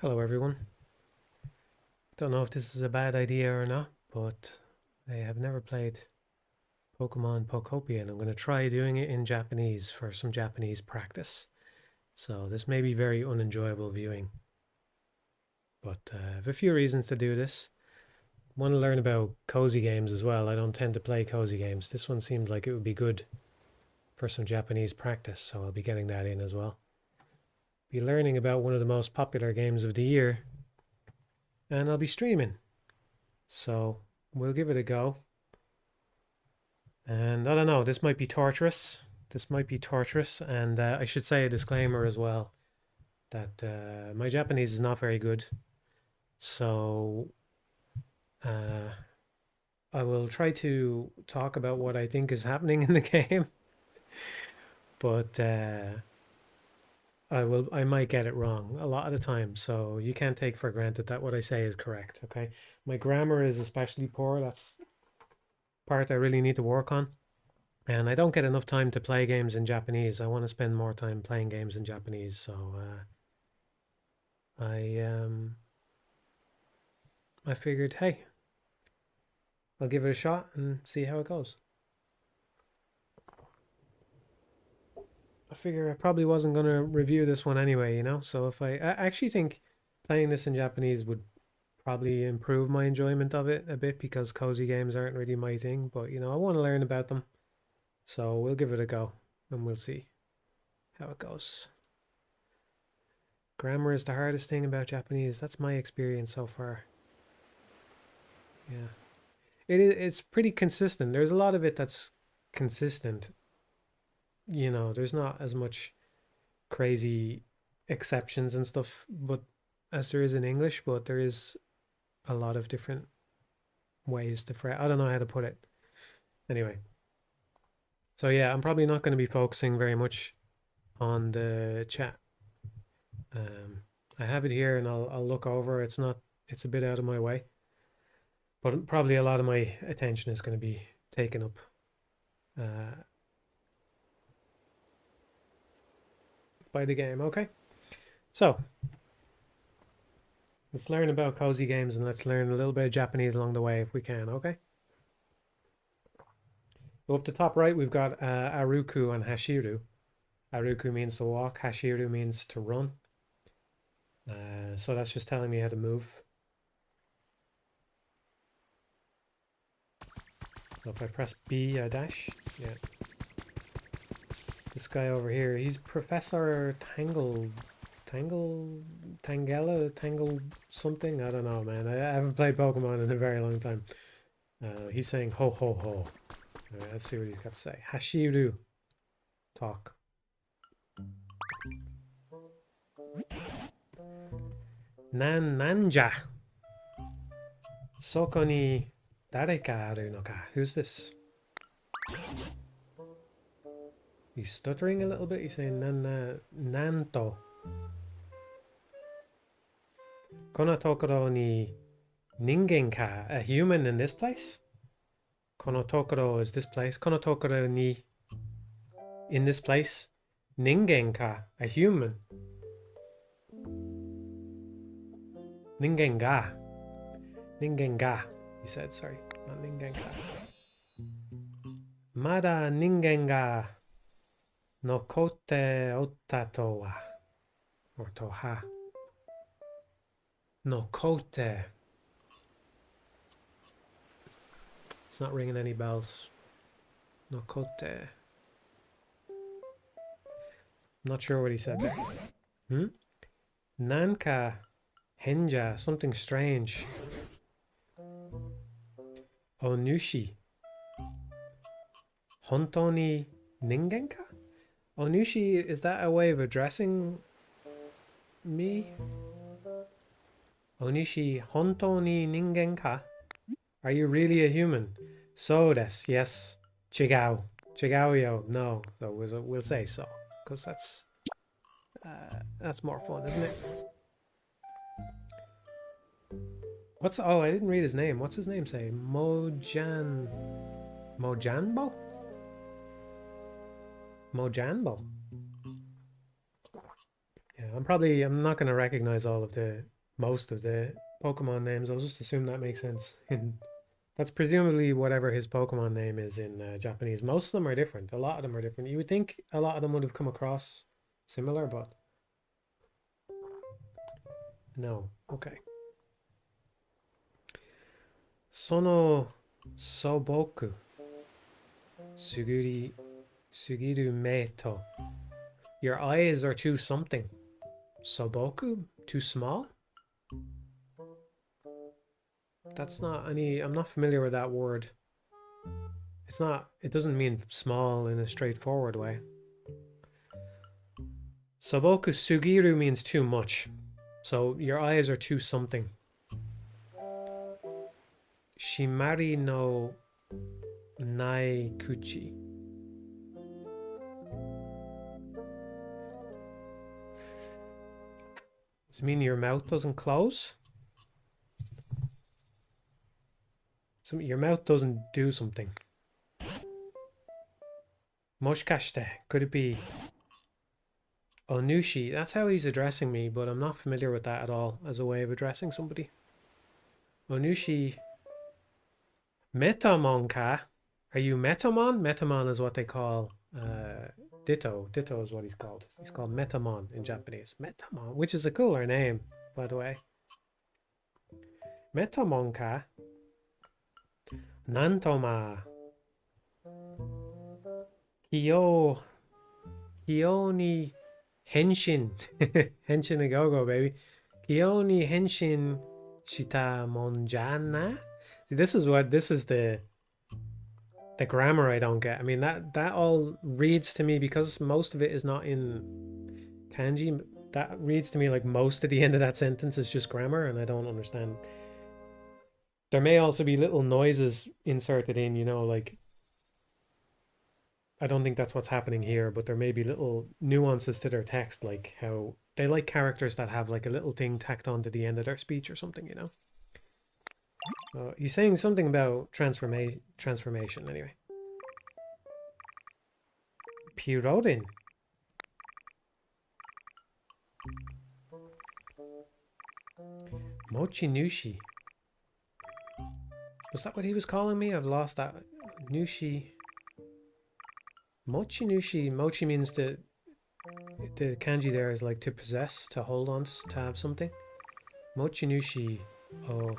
Hello everyone. Don't know if this is a bad idea or not, but I have never played Pokemon Pokopia and I'm going to try doing it in Japanese for some Japanese practice. So this may be very unenjoyable viewing, but I have a few reasons to do this. I want to learn about cozy games as well. I don't tend to play cozy games. This one seemed like it would be good for some Japanese practice, so I'll be getting that in as well. Be learning about one of the most popular games of the year, and I'll be streaming. So we'll give it a go. And I don't know, this might be torturous. This might be torturous. And I should say a disclaimer as well that my Japanese is not very good. So I will try to talk about what I think is happening in the game. But I might get it wrong a lot of the time. So you can't take for granted that what I say is correct, okay? My grammar is especially poor. That's part I really need to work on. And I don't get enough time to play games in Japanese. I want to spend more time playing games in Japanese. So I figured, hey, I'll give it a shot and see how it goes. I figure I probably wasn't going to review this one anyway, you know? So if I actually think playing this in Japanese would probably improve my enjoyment of it a bit because cozy games aren't really my thing. But, you know, I want to learn about them. So we'll give it a go and we'll see how it goes. Grammar is the hardest thing about Japanese. That's my experience so far. Yeah. It's pretty consistent. There's a lot of it that's consistent. You know, there's not as much crazy exceptions and stuff, but as there is in English, but there is a lot of different ways to phrase. I don't know how to put it. Anyway. So yeah, I'm probably not going to be focusing very much on the chat. I have it here and I'll look over. It's a bit out of my way, but probably a lot of my attention is going to be taken up by the game. Okay, so let's learn about cozy games and let's learn a little bit of Japanese along the way if we can. Okay. So up the top right, we've got Aruku and Hashiru. Aruku means to walk, Hashiru means to run. So that's just telling me how to move. So if I press B, I dash. Yeah. This guy over here, he's Professor Tangela, Tangle something? I don't know, man. I haven't played Pokemon in a very long time. He's saying ho ho ho. Right, let's see what he's got to say. Hashiru. Talk. Nanja. Soko ni dareka aru no ka? Who's this? He's stuttering a little bit. He's saying nanto. Kono tokoro ni ningen ka? A human in this place? Kono tokoro is this place. Kono tokoro ni in this place. Ningen ka? A human. Ningen ga. Ningen ga. He said, sorry. Not ningen ga. Mada ningen ga no kote otato wa. Or toha. No kote. It's not ringing any bells. No kote. Not sure what he said there. Nanka henja, something strange. Onushi. Honto ni ningen ka? Onushi, is that a way of addressing me? Onishi honto ni ningen ka? Are you really a human? So desu, yes. Chigao. Chigao yo, no. So we'll say so. Because that's more fun, isn't it? Oh, I didn't read his name. What's his name say? Mojanbo? Mojanbo. Yeah, I'm not going to recognize all of the most of the Pokemon names. I'll just assume that makes sense. That's presumably whatever his Pokemon name is in Japanese. Most of them are different. A lot of them are different. You would think a lot of them would have come across similar, but no. Okay. Sono soboku sugiru me to. Your eyes are too something. Soboku? Too small? That's not any... I'm not familiar with that word. It's not... It doesn't mean small in a straightforward way. Soboku sugiru means too much. So your eyes are too something. Shimari no nai kuchi. Does it mean your mouth doesn't close? Your mouth doesn't do something. Moshikashite. Could it be Onushi? That's how he's addressing me, but I'm not familiar with that at all as a way of addressing somebody. Onushi. Metamon ka? Are you Metamon? Metamon is what they call Ditto. Ditto is what he's called. He's called Metamon in Japanese. Metamon, which is a cooler name, by the way. Metamon ka? Nantoma. Kyo ni henshin. Henshin a go-go, baby. Kyo ni henshin shita monjana. See, this is the grammar I don't get. I mean, that all reads to me, because most of it is not in kanji, that reads to me like most of the end of that sentence is just grammar, and I don't understand. There may also be little noises inserted in, you know, like, I don't think that's what's happening here, but there may be little nuances to their text, like how they like characters that have like a little thing tacked onto the end of their speech or something, you know. He's saying something about transformation anyway. Pirodin. Mochinushi. Was that what he was calling me? I've lost that. Nushi. Mochinushi. Mochi means the kanji there is like to possess, to hold on, to have something. Mochinushi. Oh.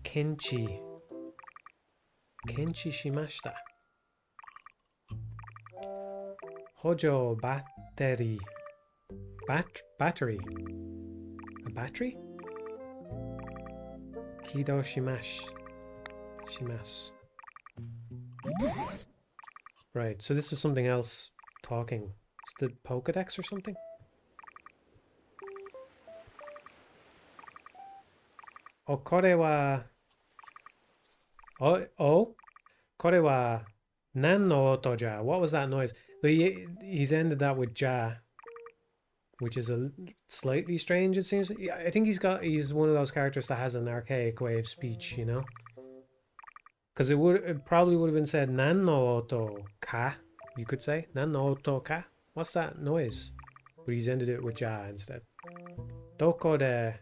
Kenchi. Kenchi shimashita. Hojo battery. Battery. A battery? Kido shimash. Shimas. Right, so this is something else talking. It's the Pokedex or something? Oh, kore wa... Oh? Kore wa nan no oto ja? What was that noise? He's ended that with ja, which is a slightly strange, it seems. Yeah, I think he's one of those characters that has an archaic way of speech, you know? Because it probably would have been said nan no oto ka, you could say. Nan no oto ka? What's that noise? But he's ended it with ja instead. Doko de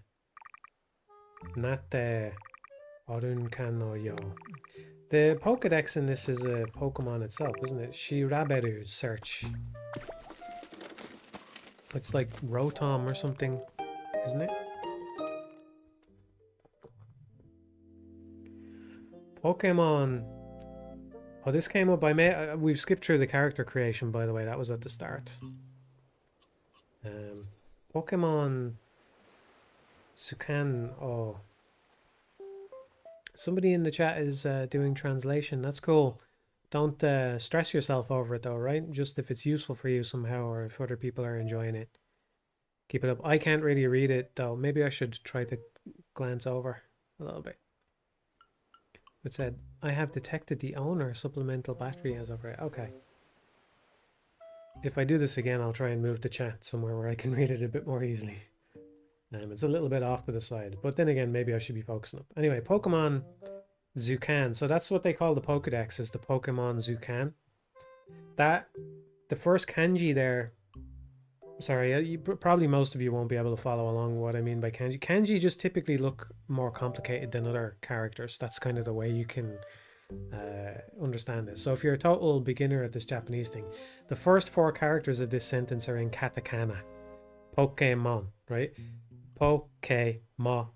natte orun kan no yo. The Pokedex in this is a Pokemon itself, isn't it? Shiraberu search. It's like Rotom or something, isn't it? Pokemon. Oh, this came up. We've skipped through the character creation, by the way. That was at the start. Pokemon Sukan. Oh. Somebody in the chat is doing translation. That's cool. Don't stress yourself over it though, right? Just if it's useful for you somehow, or if other people are enjoying it. Keep it up. I can't really read it though. Maybe I should try to glance over a little bit. It said, I have detected the owner supplemental battery as of right. Okay. If I do this again, I'll try and move the chat somewhere where I can read it a bit more easily. It's a little bit off to the side, but then again, maybe I should be focusing up. Anyway, Pokemon Zukan. So that's what they call the Pokedex, is the Pokemon Zukan. The first kanji there sorry, probably most of you won't be able to follow along what I mean by kanji. Kanji just typically look more complicated than other characters. That's kind of the way you can understand this. So if you're a total beginner at this Japanese thing, the first four characters of this sentence are in katakana. Pokemon, right? Pokemon.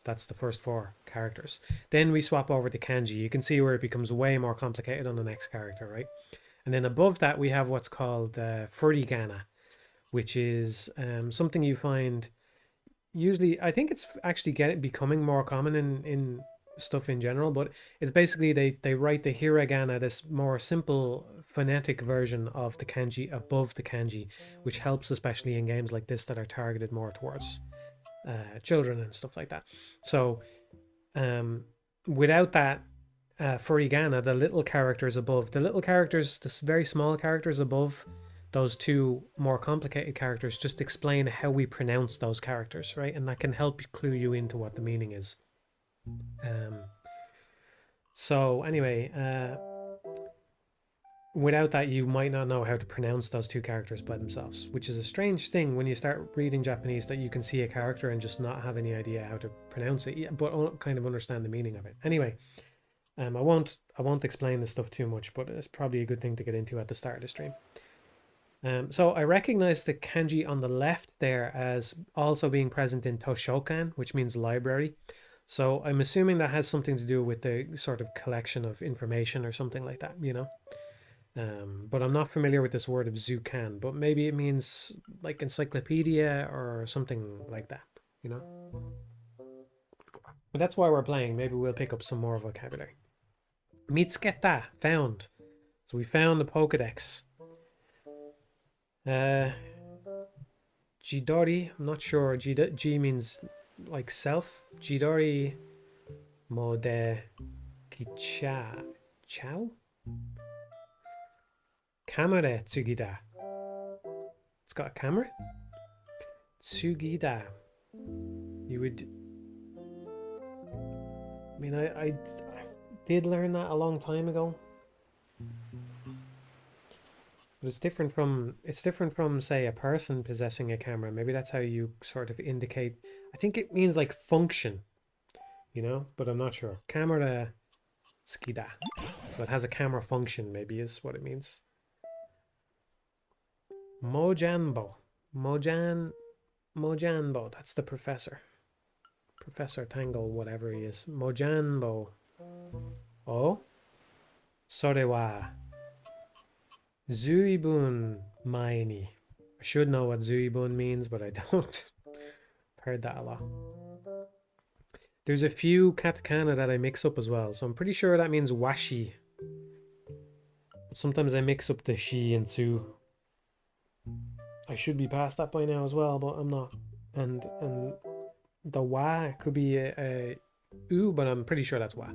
That's the first four characters. Then we swap over to kanji. You can see where it becomes way more complicated on the next character, right? And then above that, we have what's called furigana, which is something you find usually. I think it's actually becoming more common in stuff in general, but it's basically they write the hiragana, this more simple phonetic version of the kanji above the kanji, which helps especially in games like this that are targeted more towards children and stuff like that. So without that furigana, the little characters above, the little characters, the very small characters above those two more complicated characters, just explain how we pronounce those characters, right? And that can help clue you into what the meaning is. So anyway, without that, you might not know how to pronounce those two characters by themselves, which is a strange thing when you start reading Japanese, that you can see a character and just not have any idea how to pronounce it, but kind of understand the meaning of it. Anyway, I won't explain this stuff too much, but it's probably a good thing to get into at the start of the stream. So I recognize the kanji on the left there as also being present in Toshokan, which means library. So I'm assuming that has something to do with the sort of collection of information or something like that, you know. But I'm not familiar with this word of zukan, but maybe it means like encyclopedia or something like that, you know. But that's why we're playing. Maybe we'll pick up some more vocabulary. Mitsuketa, found. So we found the Pokedex. Jidori, I'm not sure. Ji means like self. Jidori mode kicha chao. Camera tsugida. It's got a camera. Tsugida. You would. I mean, I did learn that a long time ago. But it's different from say a person possessing a camera. Maybe that's how you sort of indicate. I think it means like function, you know, but I'm not sure. Camera skida. So it has a camera function, maybe is what it means. Mojanbo. Mojanbo. That's the professor. Professor Tangle, whatever he is. Mojanbo. Oh. Sore wa Zuibun mae ni. I should know what Zuibun means, but I don't. I've heard that a lot. There's a few katakana that I mix up as well, so I'm pretty sure that means washi. But sometimes I mix up the shi and tsu. I should be past that by now as well, but I'm not. And the wa could be a u, but I'm pretty sure that's wa.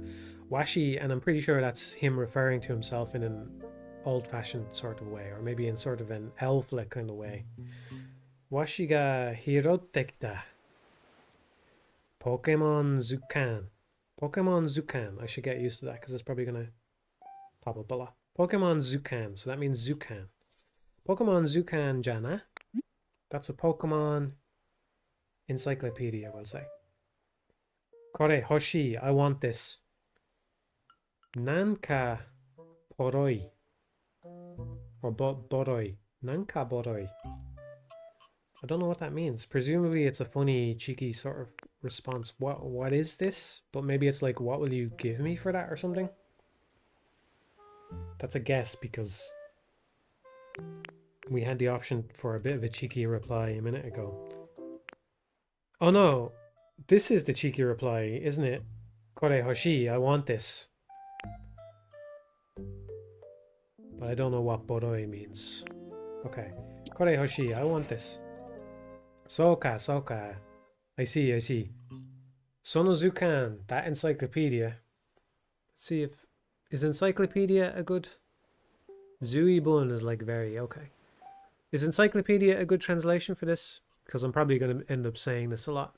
Washi, and I'm pretty sure that's him referring to himself in an old-fashioned sort of way, or maybe in sort of an elf-like kind of way. Washi ga hirotekita. Pokemon Zukan. Pokemon Zukan. I should get used to that because it's probably gonna pop up a lot. Pokemon Zukan. So that means Zukan. Pokemon Zukan Jana. That's a Pokemon encyclopedia, we'll say. Kore Hoshi. I want this. Nanka Poroi. Or Boroi. Nanka Boroi. I don't know what that means. Presumably it's a funny, cheeky sort of response. What is this? But maybe it's like, what will you give me for that or something? That's a guess because we had the option for a bit of a cheeky reply a minute ago. Oh no, this is the cheeky reply, isn't it? Kore Hoshi, I want this. But I don't know what Boroi means. Okay. Kore Hoshi, I want this. Soka, Soka. I see. Sono Zukan, that encyclopedia. Let's see if... Is encyclopedia a good... Zuibun is like very... Okay. Is encyclopedia a good translation for this? Because I'm probably going to end up saying this a lot.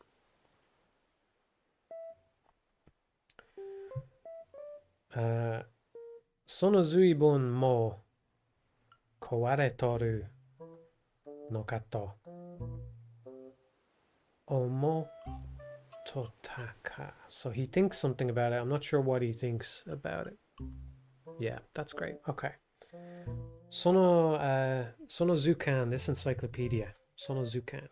Sono Zuibun mo Koware toru no kato. Omo totaka. So he thinks something about it. I'm not sure what he thinks about it. Yeah, that's great. Okay. Sono Zukan, this encyclopedia. Sono Zukan.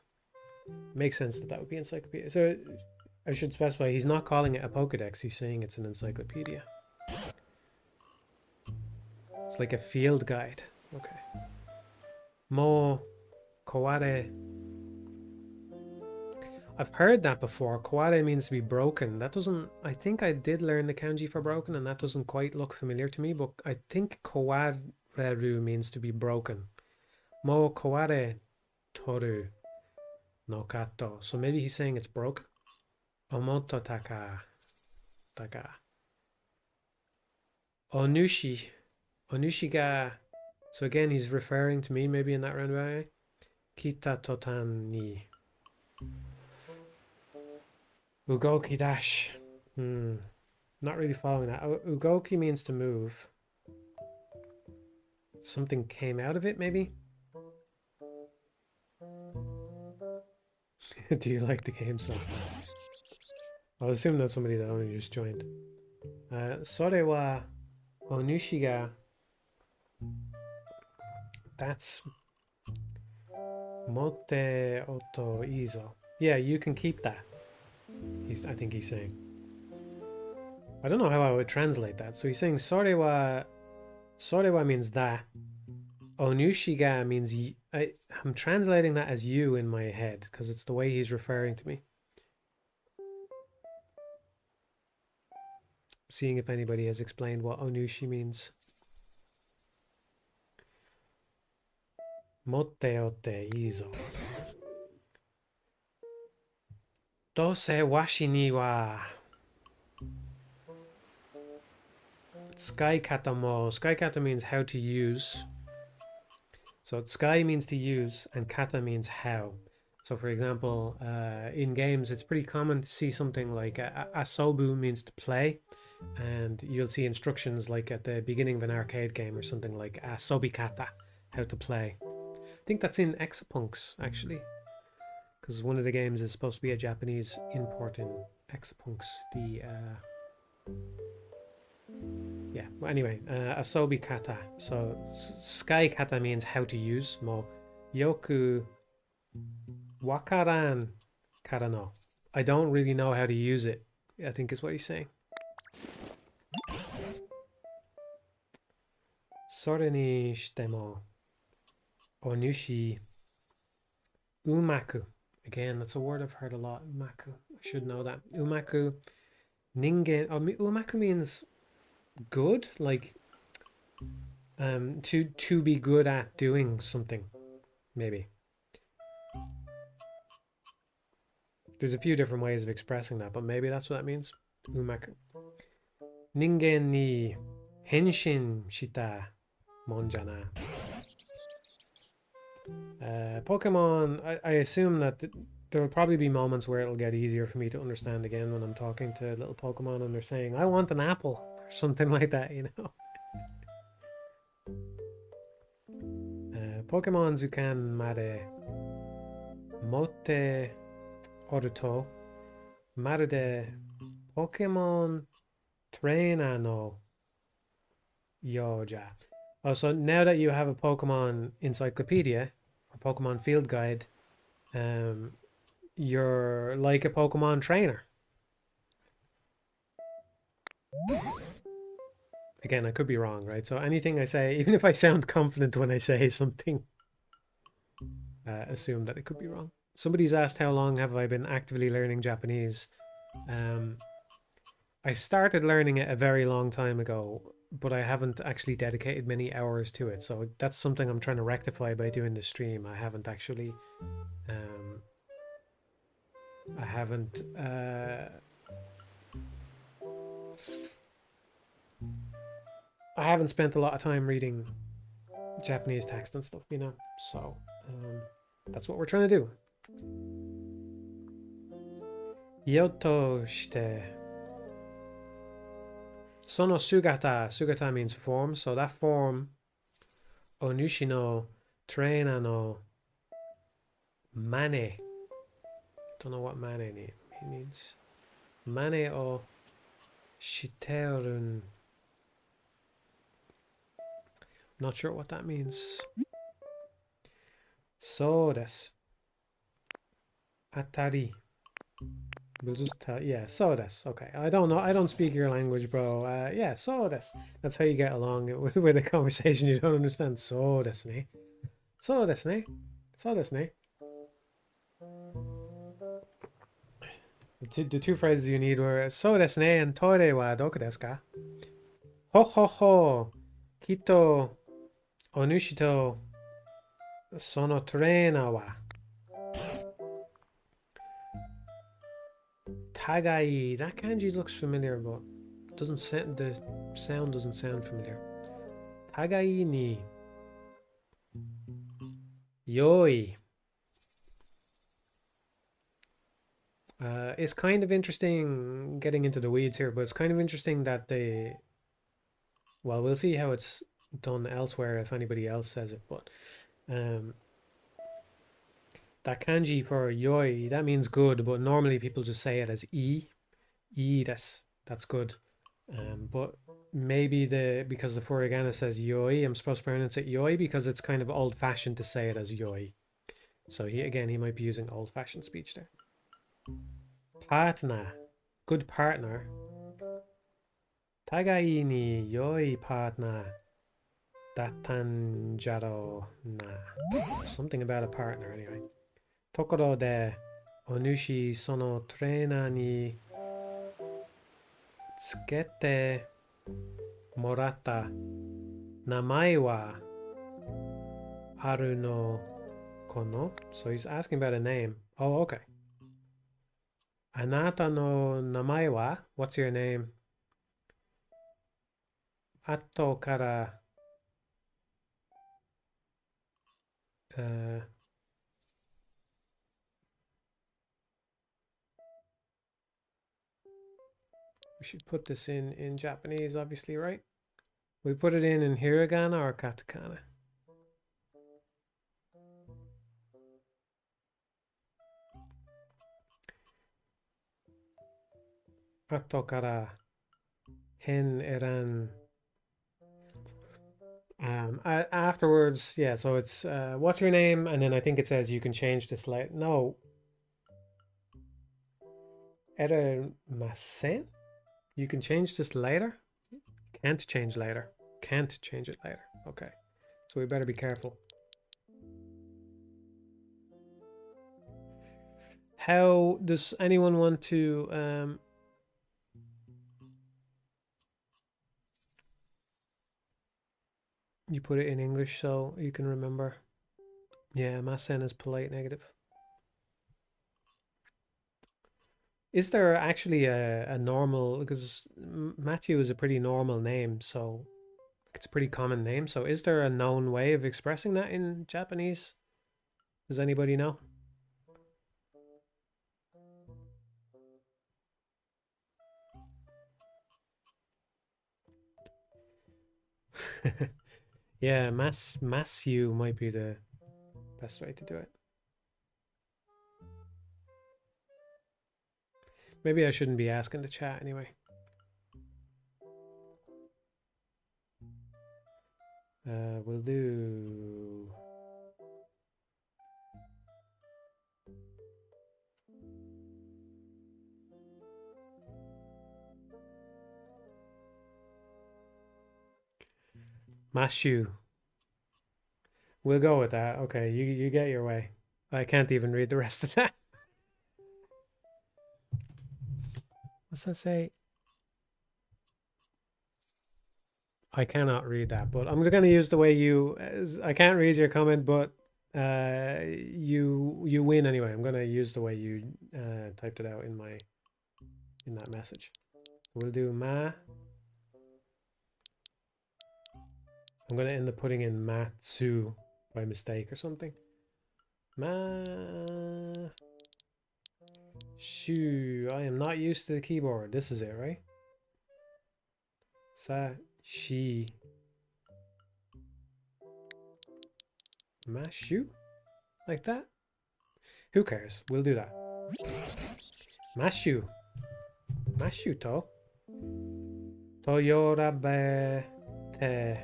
Makes sense that that would be encyclopedia. So I should specify he's not calling it a Pokedex, he's saying it's an encyclopedia. It's like a field guide. Okay. Mo Kaware. I've heard that before. Kaware means to be broken. That doesn't... I think I did learn the kanji for broken and that doesn't quite look familiar to me, but I think kawareru means to be broken. Mo kaware toru no kato. So maybe he's saying it's broken. Omoto taka. Taka. Onushi. Onushi ga. So again, he's referring to me maybe in that roundabout way. Kita totan ni. Ugoki dash. Not really following that. Ugoki means to move. Something came out of it, maybe? Do you like the game so far? I'll assume that's somebody that only just joined. Sore wa onushi ga. That's motte oto izo. Yeah, you can keep that. I think he's saying. I don't know how I would translate that. So he's saying Sorewa means that. Onushiga means I'm translating that as you in my head because it's the way he's referring to me. Seeing if anybody has explained what Onushi means. Motte ote izo. Dose washi ni wa Sky kata mo. Sky kata means how to use. So sky means to use and kata means how. So for example, in games, it's pretty common to see something like asobu means to play. And you'll see instructions like at the beginning of an arcade game or something like asobi kata, how to play. I think that's in Exapunks actually. Because one of the games is supposed to be a Japanese import in Exapunks. Yeah, well, anyway, asobi kata. So sky kata means how to use. Mo yoku wakaran kara no. I don't really know how to use it, I think is what he's saying. Sore ni shite mo onushi umaku. Again, that's a word I've heard a lot. Umaku. I should know that. Umaku. Ningen. Umaku means good, like to be good at doing something, maybe. There's a few different ways of expressing that, but maybe that's what that means. Umaku. Ningen ni henshin shita monjana. Pokemon, I assume that there will probably be moments where it'll get easier for me to understand again when I'm talking to little Pokemon and they're saying, I want an apple, or something like that, you know. Pokemon Zukan Mare Motte Oruto Marude Pokemon Trainer no Yoja. Oh, so now that you have a Pokemon encyclopedia or Pokemon field guide, you're like a Pokemon trainer. Again, I could be wrong, right? So anything I say, even if I sound confident when I say something, assume that it could be wrong. Somebody's asked how long have I been actively learning Japanese. I started learning it a very long time ago, but I haven't actually dedicated many hours to it. So that's something I'm trying to rectify by doing the stream. I haven't actually... I haven't spent a lot of time reading Japanese text and stuff, you know. So that's what we're trying to do. Yoto shite. Sono sugata. Sugata means form. So that form, onushi no trainer no Mane. Don't know what mane means. Mane o shiterun. Not sure what that means. So desu. Atari. We'll just tell, yeah, so desu. Okay, I don't know. I don't speak your language, bro. Yeah, so desu. That's how you get along with a conversation you don't understand. So desu ne. So desu ne. So desu ne. The two phrases you need were so desu ne and toire wa doku desu ka? Ho ho ho. Kito onushi to sono trainer wa tagai. That kanji looks familiar, but doesn't sound, the sound doesn't sound familiar. Tagai ni yoi. It's kind of interesting getting into the weeds here, but it's kind of interesting that they, well, we'll see how it's done elsewhere if anybody else says it, but that kanji for yoi, that means good, but normally people just say it as e, that's good. But maybe because the furigana says yoi, I'm supposed to pronounce it yoi because it's kind of old-fashioned to say it as yoi. So he might be using old-fashioned speech there. Partner, good partner. Tagai ni yoi partner datanjaro na. Something about a partner anyway. Tokoro de onushi sono trainer ni tsukete moratta namae wa aru no kono. So he's asking about a name. Oh, okay. Anata no namae wa? What's your name? Ato kara we should put this in Japanese, obviously, right? We put it in hiragana or katakana? Ato kara hen eran. Afterwards, yeah, so it's what's your name? And then I think it says you can change this light. No. Eremasen? You can change this later? Can't change later. Can't change it later. Okay. So we better be careful. How does anyone want to you put it in English so you can remember? Yeah, masen is polite negative. Is there actually a normal, because Matthew is a pretty normal name, so it's a pretty common name. So is there a known way of expressing that in Japanese? Does anybody know? Yeah, Matthew might be the best way to do it. Maybe I shouldn't be asking the chat anyway. We'll do... Mashu. We'll go with that. Okay, you get your way. I can't even read the rest of that. What's that say? I cannot read that, but I'm going to use the way you... I can't read your comment, but you win anyway. I'm going to use the way you typed it out in that message. We'll do ma. I'm going to end up putting in matsu by mistake or something. Ma. Shoo. I am not used to the keyboard. This is it, right? Sa. Shi. Mashu? Like that? Who cares? We'll do that. Mashu. Mashu to. Toyorabe te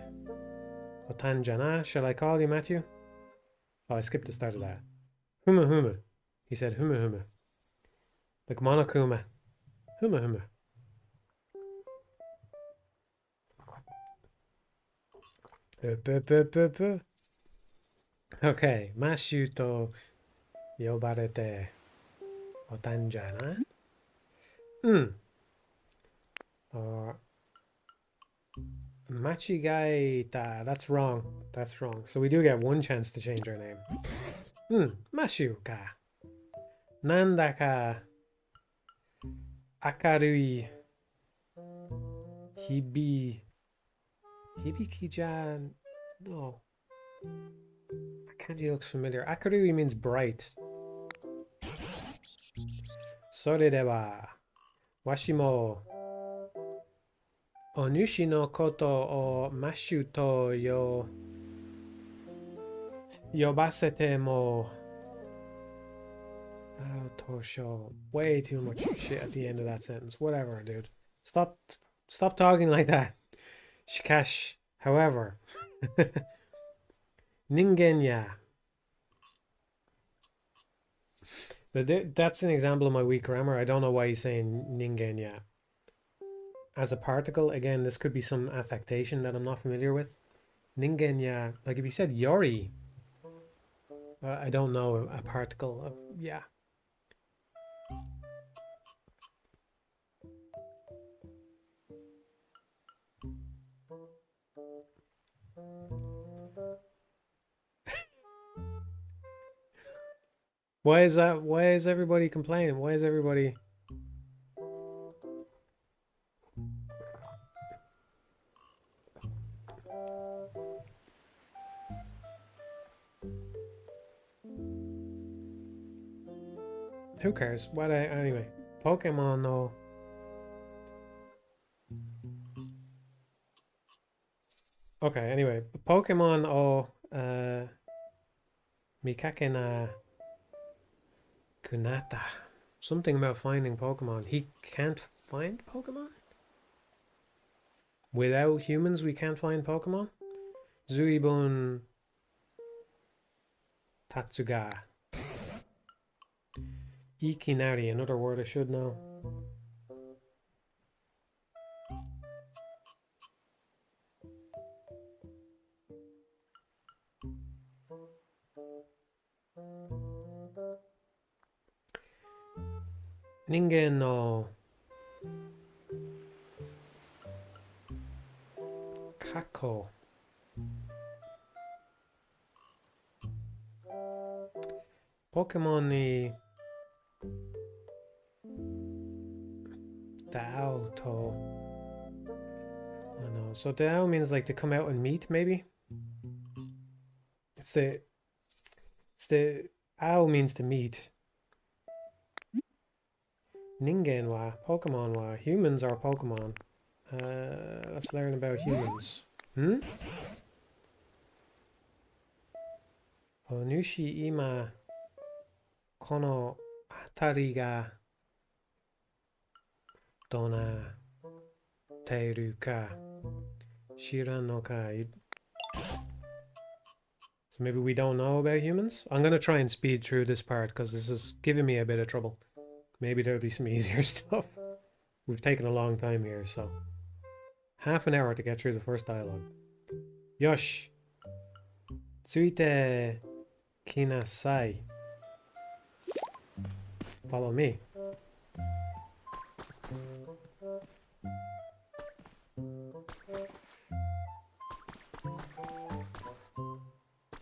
otanjana. Shall I call you Matthew? Oh, I skipped the start of that. Huma huma. He said huma huma. Like Monokuma. Huma huma. Okay. Mashu to yobarete otanjana. Or Machigaita. That's wrong. That's wrong. So we do get one chance to change our name. Mashu ka. Nandaka akarui hibikija. No. Kanji looks familiar. Akarui means bright. Sore dewa washimo onushi no koto o mashu to yobasete mo tosho. Way too much shit at the end of that sentence. Whatever, dude. Stop talking like that. Shikash, however. Ningenya. But that's an example of my weak grammar. I don't know why he's saying ningenya. As a particle, again, this could be some affectation that I'm not familiar with. Ningenya, like if he said yori, I don't know a particle of, yeah. Why is that? Why is everybody complaining? Why is everybody... Who cares? Anyway, Pokemon no. Okay, anyway, Pokemon o Mikake na Kunata. Something about finding Pokemon. He can't find Pokemon? Without humans, we can't find Pokemon? Zuibun Tatsuga. Ikinari, another word I should know. Ningen no Kako. Pokemon ni Dao to. Oh no. So Dao means like to come out and meet, maybe? It's the Ao means to meet. Ningen wa Pokemon wa. Humans are Pokemon. Let's learn about humans. Onushi ima kono atari ga dona teiru ka shiran no ka. So maybe we don't know about humans? I'm going to try and speed through this part because this is giving me a bit of trouble. Maybe there'll be some easier stuff. We've taken a long time here, so... half an hour to get through the first dialogue. Yosh! Tsuite kinasai. Follow me.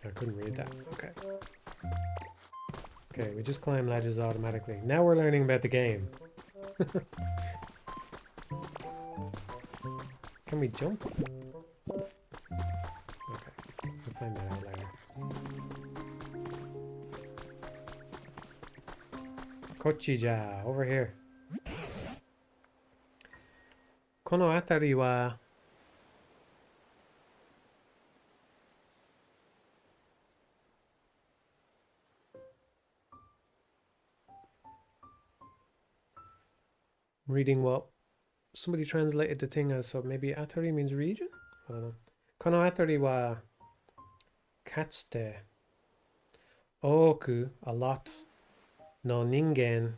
I couldn't read that. Okay. Okay, we just climb ledges automatically. Now we're learning about the game. Can we jump? Okay, we'll find that out later. Kochija, over here. Kono atari wa reading what somebody translated the thing as, so maybe Atari means region? I don't know. Kono Atari wa katsute oku, a lot, no ningen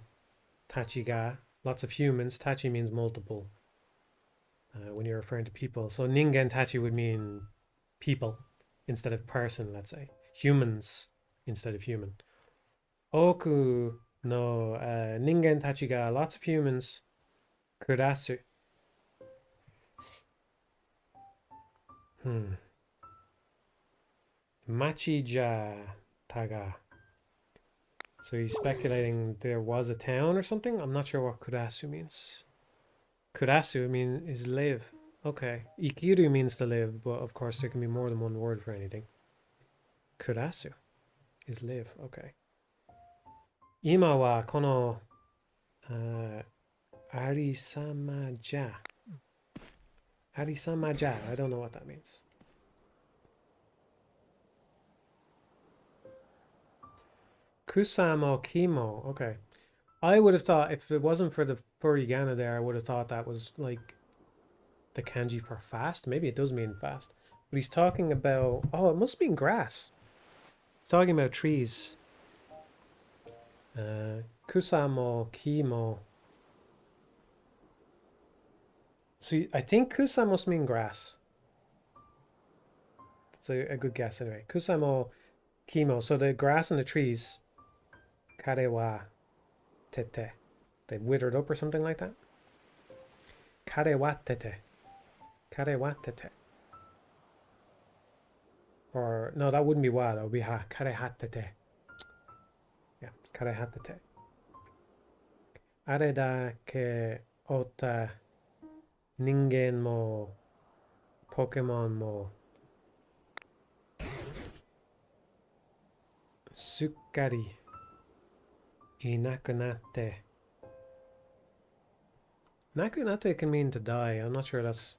tachi ga, lots of humans. Tachi means multiple when you're referring to people. So ningen tachi would mean people instead of person, let's say. Humans instead of human. Oku no ningen tachi ga, lots of humans. Kurasu. Machi ja taga. So he's speculating there was a town or something. I'm not sure what kurasu means. Kurasu is live. Okay. Ikiru means to live, but of course there can be more than one word for anything. Kurasu is live. Okay. Ima wa kono arisama ja. Arisama ja. I don't know what that means. Kusamo kimo. Okay. I would have thought if it wasn't for the furigana there, I would have thought that was like the kanji for fast. Maybe it does mean fast. But he's talking about, oh, it must mean grass. He's talking about trees. Kusamo kimo. So I think kusa must mean grass. That's a good guess anyway. Kusamo kimo. So the grass and the trees. Kare wa tete. They withered up or something like that. Kare wa tete. Kare wa tete. Or no, that wouldn't be wa. That would be ha. Kare ha tete. Yeah, kare ha tete. Are da ke ota ningen mo Pokemon mo sukkari inakunatte. Nakunatte can mean to die. I'm not sure that's...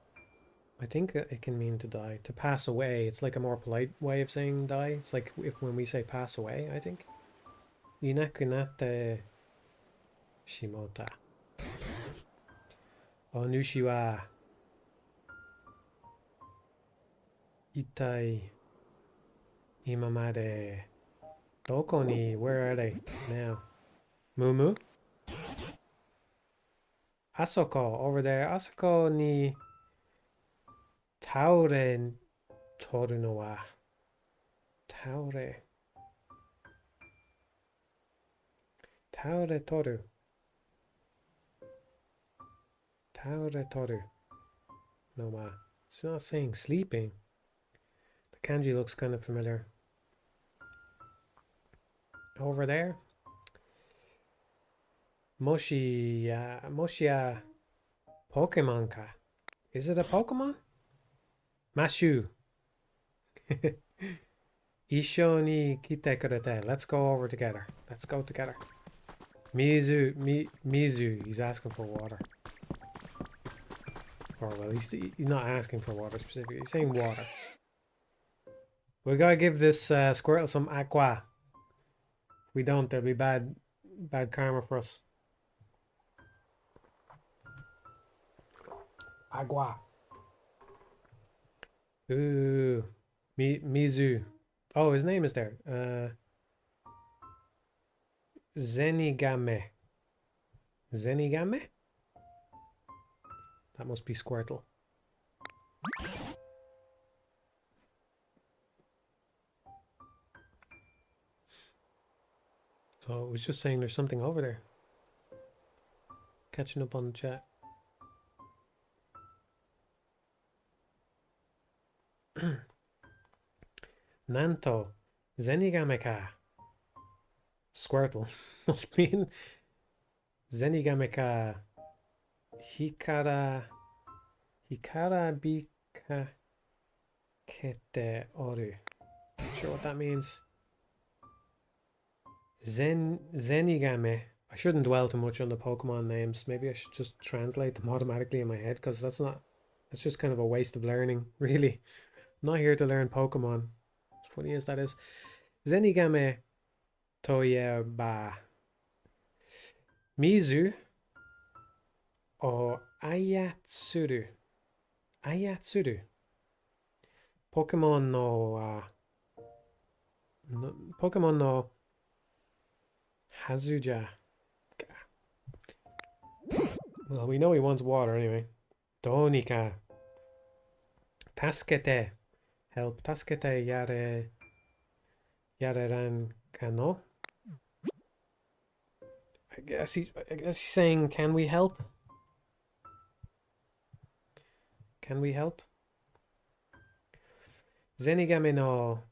I think it can mean to die. To pass away. It's like a more polite way of saying die. It's like if when we say pass away, I think. Inakunatte shimota. Onushi wa itai imamade. Doko ni, where are they now? Mumu? Asoko, over there. Asoko ni taure toru no wa. Taure. Taure toru. Taure toru. No wa. It's not saying sleeping. The kanji looks kind of familiar. Over there. Moshia Pokemon ka. Is it a Pokemon? Mashu. Isho ni kite kurete. Let's go over together. Let's go together. Mizu. He's asking for water. Or well, he's not asking for water specifically. He's saying water. We gotta give this Squirtle some aqua. If we don't, there'll be bad karma for us. Agua. Ooh. Mizu. Oh, his name is there. Zenigame. Zenigame? That must be Squirtle. Oh, it was just saying there's something over there. Catching up on the chat. Nanto. Zenigame ka. Squirtle. Must mean Zenigame ka. Hikara bika kete oru. Not sure what that means. Zenigame. I shouldn't dwell too much on the Pokemon names. Maybe I should just translate them automatically in my head, because that's just kind of a waste of learning, really. I'm not here to learn Pokemon. As funny as that is. Zenigame Toyeba Mizu O Ayatsuru. Ayatsuru. Pokemon Pokemon no Hazuja. Well, we know he wants water anyway. Donika. Tasukete. Help. Tasukete yareran kano. I guess he's saying, can we help? Can we help? Zenigame no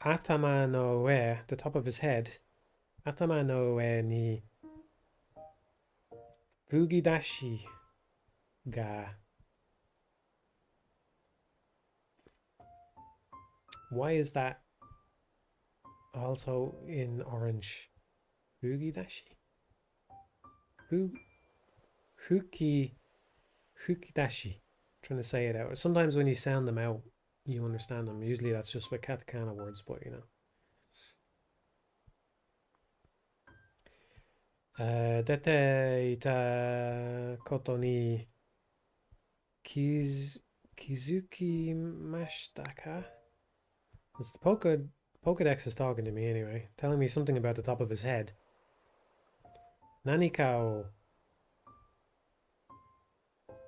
atama no ue, the top of his head. Atama no ue ni fugidashi ga. Why is that also in orange? Fugidashi? Fukidashi. Trying to say it out. Sometimes when you sound them out, you understand them. Usually that's just with katakana words, but you know. Dete ita koto ni kizuki mashtaka. It's the Pokedex is talking to me anyway, telling me something about the top of his head. Nanika o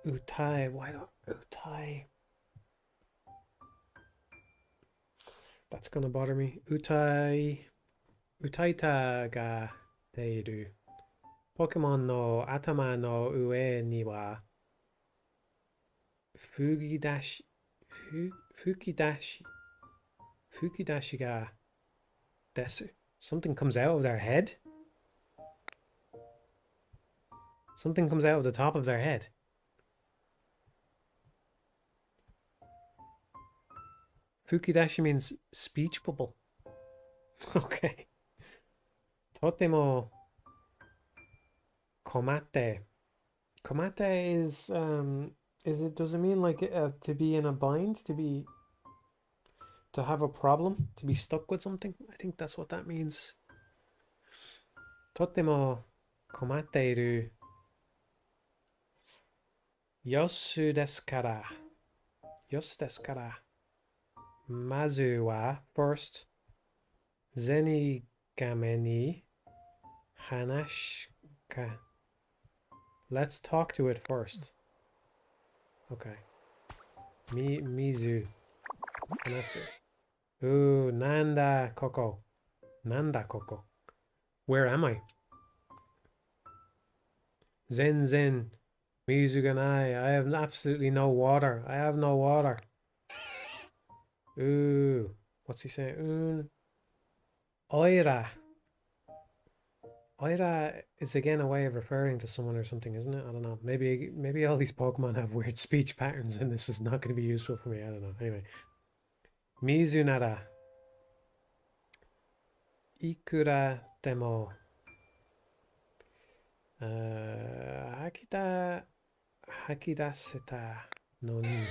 utai. Why don't utai? That's gonna bother me. Utaita ga teiru. Pokemon no atama no ue ni wa fukidashi ga desu. Something comes out of their head? Something comes out of the top of their head. Fukidashi means speech bubble. Okay. Totemo komate. Komate is it, does it mean like to be in a bind, to have a problem, to be stuck with something? I think that's what that means. Totemo komateiru yosu desu kara. Yosu desu kara. Mazu wa first Zenigame ni hanashika. Let's talk to it first. Okay. Mizu. Hanasu. Ooh, nanda koko. Nanda koko. Where am I? Zen. Mizu ganai. I have absolutely no water. I have no water. Ooh. What's he saying? Oira. Oira is again a way of referring to someone or something, isn't it? I don't know. Maybe all these Pokemon have weird speech patterns and this is not going to be useful for me. I don't know. Anyway. Mizunara. Ikura demo. Hakidaseta no ni.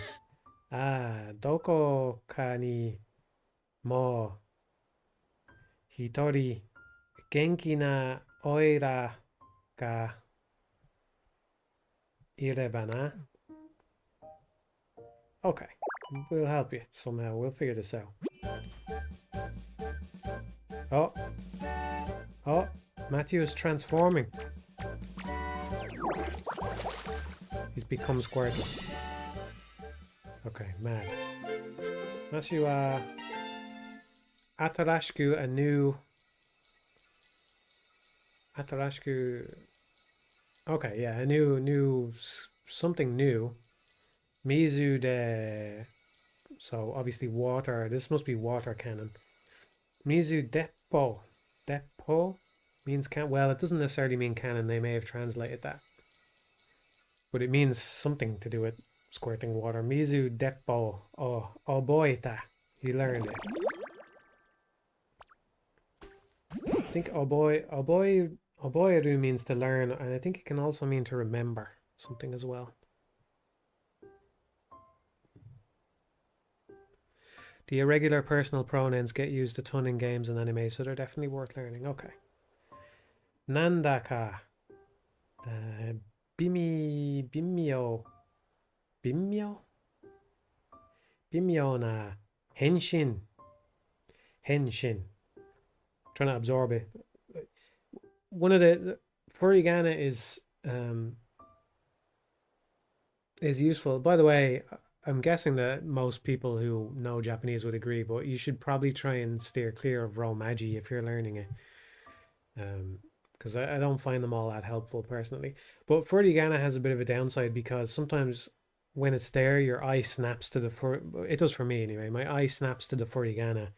Doko ka ni mo hitori genki na oira ga ireba na. Okay, we'll help you somehow. We'll figure this out. Oh, Matthew is transforming. He's become Squirtle. Okay, mad. Matthew, Atarashku, a new... Atarashku... Okay, yeah, a new... Something new. Mizu de... So, obviously water. This must be water cannon. Mizu Deppo. Deppo means cannon. Well, it doesn't necessarily mean cannon. They may have translated that. But it means something to do with squirting water. Mizu Deppo. Oh, oboita. You learned it. I think oboiru means to learn, and I think it can also mean to remember something as well. The irregular personal pronouns get used a ton in games and anime, so they're definitely worth learning. Okay. Nandaka. Bimmyo. Bimmyo? Bimmyo na henshin. Henshin. Trying to absorb it. One of the furigana is useful. By the way, I'm guessing that most people who know Japanese would agree, but you should probably try and steer clear of romaji if you're learning it. Because I don't find them all that helpful personally. But furigana has a bit of a downside because sometimes when it's there, your eye snaps to the it does for me anyway. My eye snaps to the furigana,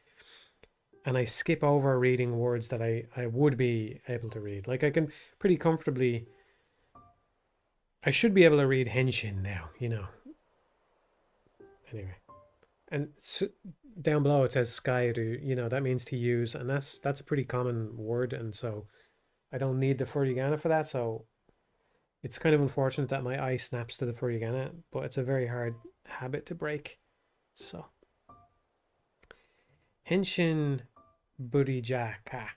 and I skip over reading words that I would be able to read. Like I can pretty comfortably. I should be able to read henshin now, you know. Anyway, and down below it says skairu, you know, that means to use, and that's a pretty common word, and so I don't need the furigana for that, so it's kind of unfortunate that my eye snaps to the furigana, but it's a very hard habit to break. So henshin burijaka.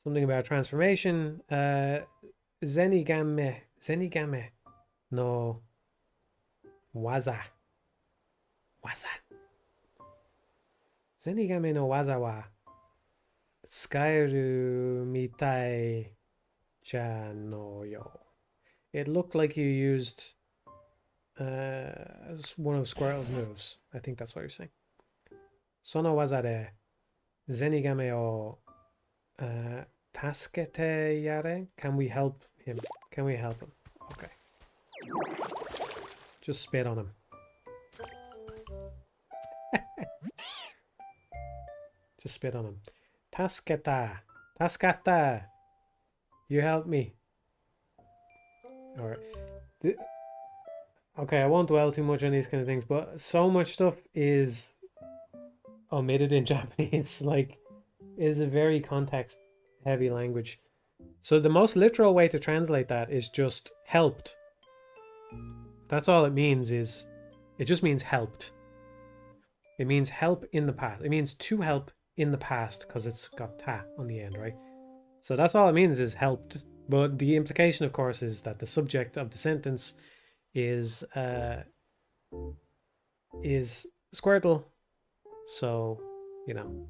Something about transformation. Zenigame no waza. Waza. Zenigame no waza wa skairu mitai ja no yo. It looked like you used one of Squirtle's moves. I think that's what you're saying. Sono waza de Zenigame o Taskete yare? Can we help him? Can we help him? Okay. Just spit on him. Just spit on him. Tasketa. Taskata. You help me. Alright. Okay, I won't dwell too much on these kind of things, but so much stuff is omitted in Japanese. Like, it is a very context heavy language. So the most literal way to translate that is just helped. That's all it means. It just means helped. It means help in the past. It means to help in the past because it's got ta on the end, right? So that's all it means is helped. But the implication, of course, is that the subject of the sentence is Squirtle. So, you know,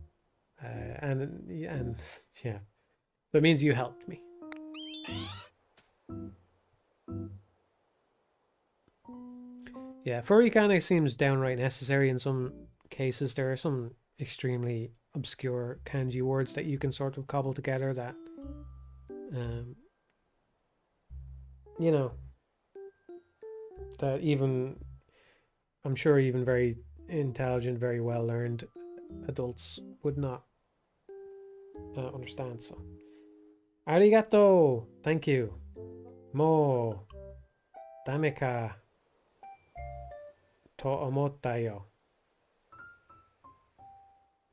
and yeah. So it means you helped me. Yeah, furry kind of seems downright necessary in some cases. There are some extremely obscure kanji words that you can sort of cobble together that, you know, that even, I'm sure even very intelligent, very well learned adults would not understand. So, arigato, thank you. Mo, dame ka to omotta yo.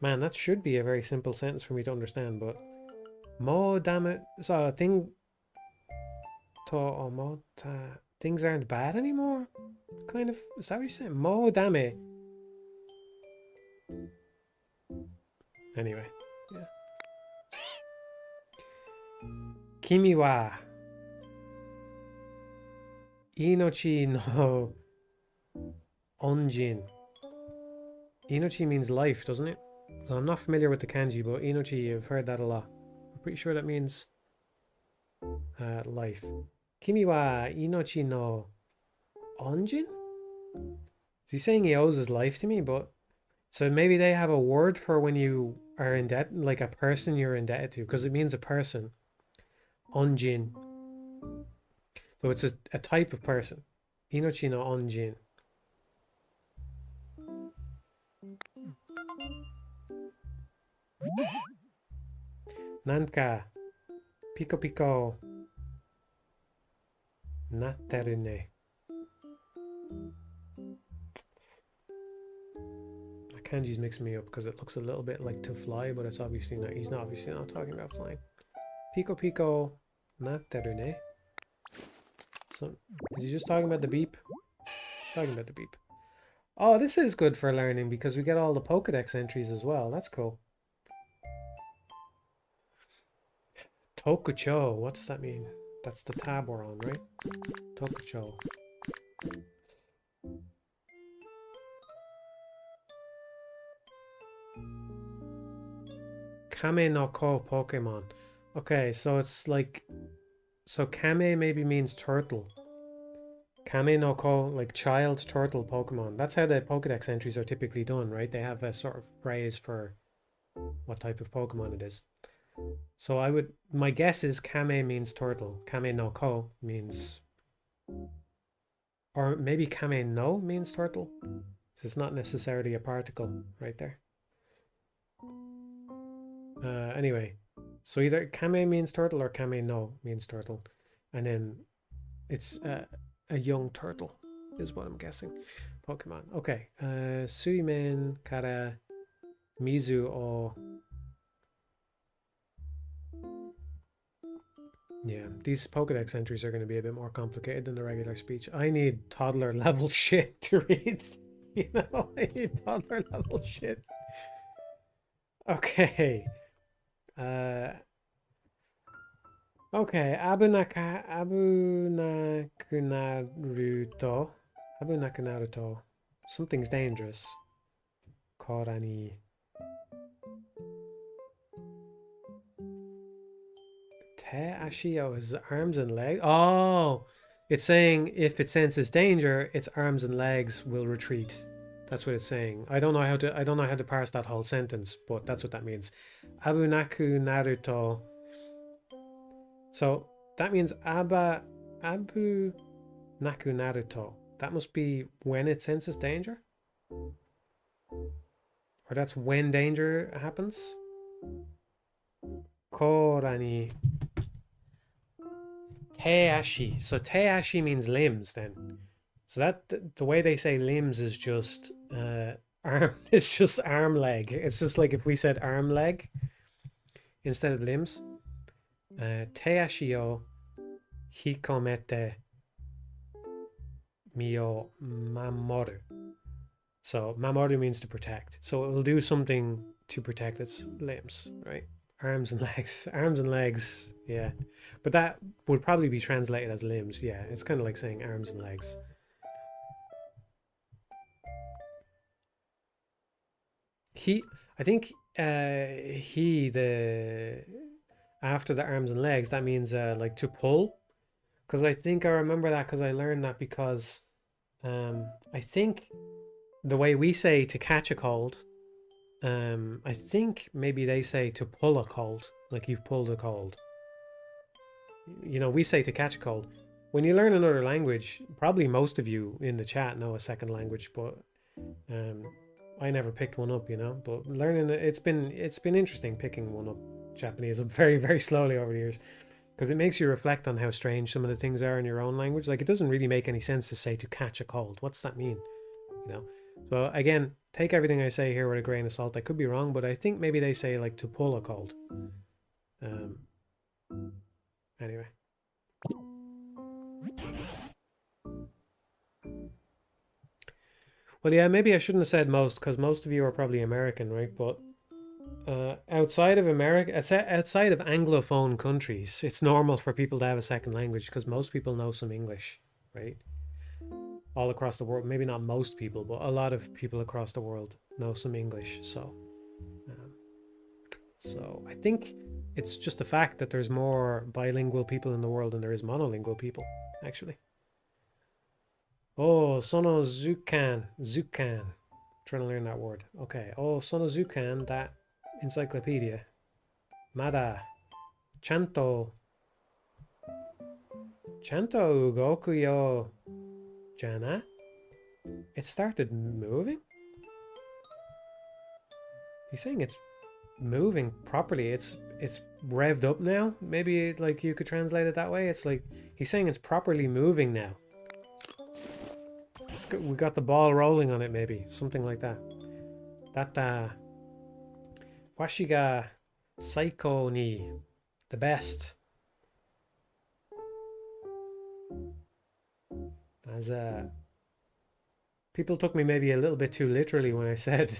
Man, that should be a very simple sentence for me to understand, but mo dame, so thing to omotta, things aren't bad anymore? Kind of, is that what you're saying? Mo dame. Anyway, yeah. Kimi wa inochi no onjin. Inochi means life, doesn't it? Well, I'm not familiar with the kanji, but inochi, I've heard that a lot. I'm pretty sure that means life. Kimi wa inochi no onjin? Is he saying he owes his life to me? But so maybe they have a word for when you are in debt, like a person you're indebted to, because it means a person. Onjin. So it's a type of person. Inochi no onjin. Nanka piko piko natteru ne. Kanji's mixing me up because it looks a little bit like to fly, but it's obviously not. He's not obviously not talking about flying. Piko piko natteru ne. So is he just talking about the beep? He's talking about the beep. Oh, this is good for learning because we get all the Pokedex entries as well. That's cool. Tokucho, what does that mean? That's the tab we're on, right? Tokucho. Kame no ko Pokemon. Okay, so it's like, so Kame maybe means turtle. Kame no ko, like child turtle Pokemon. That's how the Pokedex entries are typically done, right? They have a sort of phrase for what type of Pokemon it is. So my guess is Kame means turtle. Kame no ko means, or maybe Kame no means turtle. So it's not necessarily a particle right there. Anyway, so either Kame means turtle or Kame no means turtle. And then it's a young turtle is what I'm guessing. Pokemon. Okay. Suimen kara Mizu o. Yeah, these Pokedex entries are going to be a bit more complicated than the regular speech. I need toddler level shit to read. You know, I need toddler level shit. Okay. Okay, Abu Nakunaruto. Something's dangerous. Korani. Te Ashio is arms and legs. Oh, it's saying if it senses danger, its arms and legs will retreat. That's what it's saying. I don't know how to parse that whole sentence, but that's what that means. Abu Naku Naruto. So that means Abu Naku Naruto. That must be when it senses danger? Or that's when danger happens? Korani. Teashi. So teashi means limbs then. So that the way they say limbs is just arm. It's just arm leg. It's just like if we said arm leg instead of limbs. Teashi o hikomete mio mamoru. So mamoru means to protect. So it will do something to protect its limbs, right? Arms and legs. Arms and legs, yeah. But that would probably be translated as limbs, yeah. It's kind of like saying arms and legs. I think after the arms and legs, that means like to pull. Because I think I remember that because I learned that because I think the way we say to catch a cold, I think maybe they say to pull a cold, like you've pulled a cold. You know, we say to catch a cold. When you learn another language, probably most of you in the chat know a second language, but I never picked one up, you know. But learning it's been interesting picking one up Japanese very, very slowly over the years. Because it makes you reflect on how strange some of the things are in your own language. Like, it doesn't really make any sense to say to catch a cold. What's that mean? You know? So, again, take everything I say here with a grain of salt. I could be wrong, but I think maybe they say, like, to pull a cold. Anyway. Well, yeah, maybe I shouldn't have said most, because most of you are probably American, right? But outside of America, outside of Anglophone countries, it's normal for people to have a second language because most people know some English, right? All across the world, maybe not most people, but a lot of people across the world know some English. So I think it's just the fact that there's more bilingual people in the world than there is monolingual people, actually. Oh, sono zukan. Trying to learn that word. Okay. Oh, sono zukan, that encyclopedia. Mada. Chanto ugoku yo jana. It started moving? He's saying it's moving properly. It's revved up now. Maybe like you could translate it that way. It's like he's saying it's properly moving now. We got the ball rolling on it, maybe something like that. That washi ga saiko ni, the best. As people took me maybe a little bit too literally when I said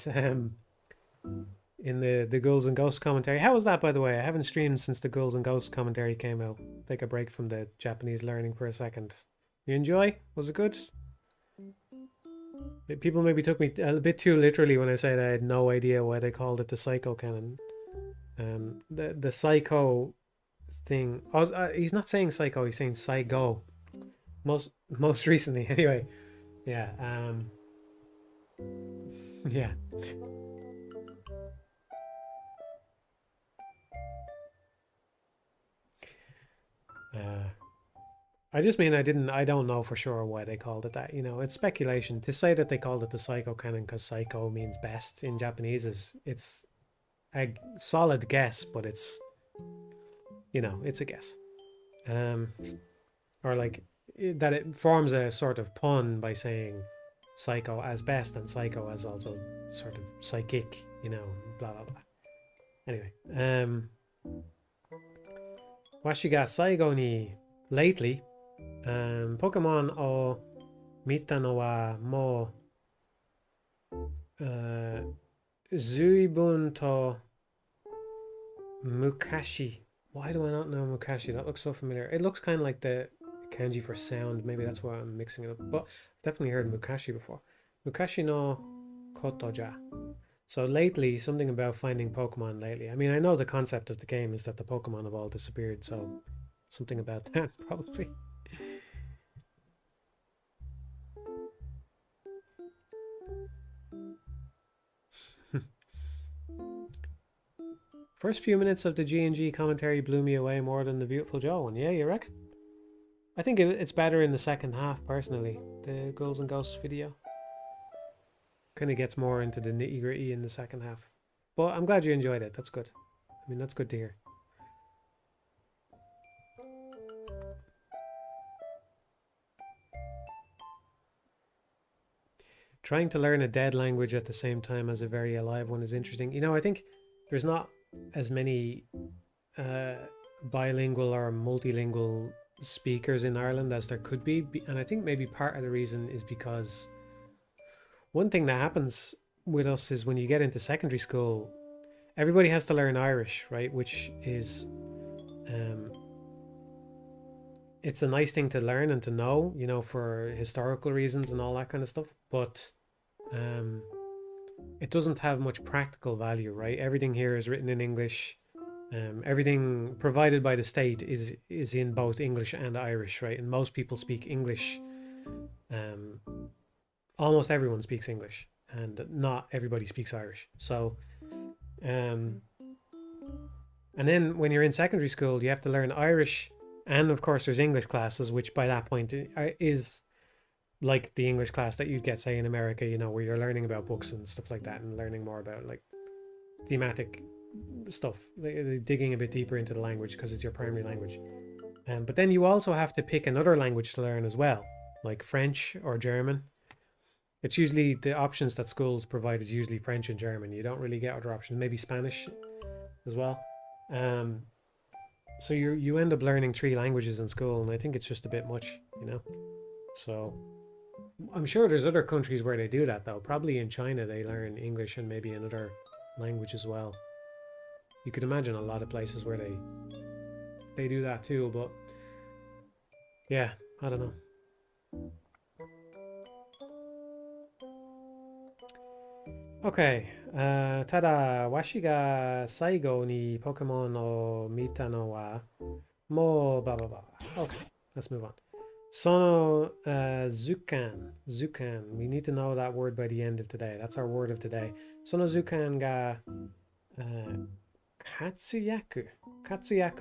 in the Ghouls and Ghosts commentary. How was that, by the way? I haven't streamed since the Ghouls and Ghosts commentary came out. Take a break from the Japanese learning for a second. You enjoy? Was it good? People maybe took me a bit too literally when I said I had no idea why they called it the Psycho Canon. The Psycho thing. Oh, he's not saying Psycho. He's saying Psycho. Most recently, anyway. Yeah. Yeah. I just mean I don't know for sure why they called it that. You know, it's speculation. To say that they called it the Psycho Canon because Psycho means best in Japanese it's a solid guess, but it's, you know, it's a guess. Or like that it forms a sort of pun by saying psycho as best and psycho as also sort of psychic, you know, blah blah blah. Anyway, washi ga saigo ni lately, Pokemon o mita no wa mo zuibun to mukashi. Why do I not know mukashi? That looks so familiar. It looks kind of like the kanji for sound. Maybe that's why I'm mixing it up. But I've definitely heard mukashi before. Mukashi no kotoja. So lately, something about finding Pokemon lately. I mean, I know the concept of the game is that the Pokemon have all disappeared, so something about that probably. First few minutes of the G&G commentary blew me away more than the Beautiful Joe one. Yeah, you reckon? I think it's better in the second half, personally. The Ghouls and Ghosts video kind of gets more into the nitty gritty in the second half. But I'm glad you enjoyed it. That's good. I mean, that's good to hear. Trying to learn a dead language at the same time as a very alive one is interesting. You know, I think there's not as many bilingual or multilingual speakers in Ireland as there could be. And I think maybe part of the reason is because one thing that happens with us is when you get into secondary school, everybody has to learn Irish, right? Which is, it's a nice thing to learn and to know, you know, for historical reasons and all that kind of stuff. But it doesn't have much practical value, right? Everything here is written in English. Everything provided by the state is in both English and Irish, right? And most people speak English. Almost everyone speaks English, and not everybody speaks Irish. So, and then when you're in secondary school, you have to learn Irish, and of course there's English classes, which by that point is like the English class that you'd get, say, in America, you know, where you're learning about books and stuff like that, and learning more about like thematic stuff, digging a bit deeper into the language because it's your primary language. But then you also have to pick another language to learn as well, like French or German. It's usually the options that schools provide is usually French and German. You don't really get other options, maybe Spanish as well. So you end up learning 3 languages in school, and I think it's just a bit much, you know. So I'm sure there's other countries where they do that though. Probably in China they learn English and maybe another language as well. You could imagine a lot of places where they do that too, but yeah, I don't know. Okay, ただ、わしが最後にポケモンを見たのは、もう、blah blah blah. Okay, let's move on. その、図鑑. We need to know that word by the end of today. That's our word of today. その図鑑が、活躍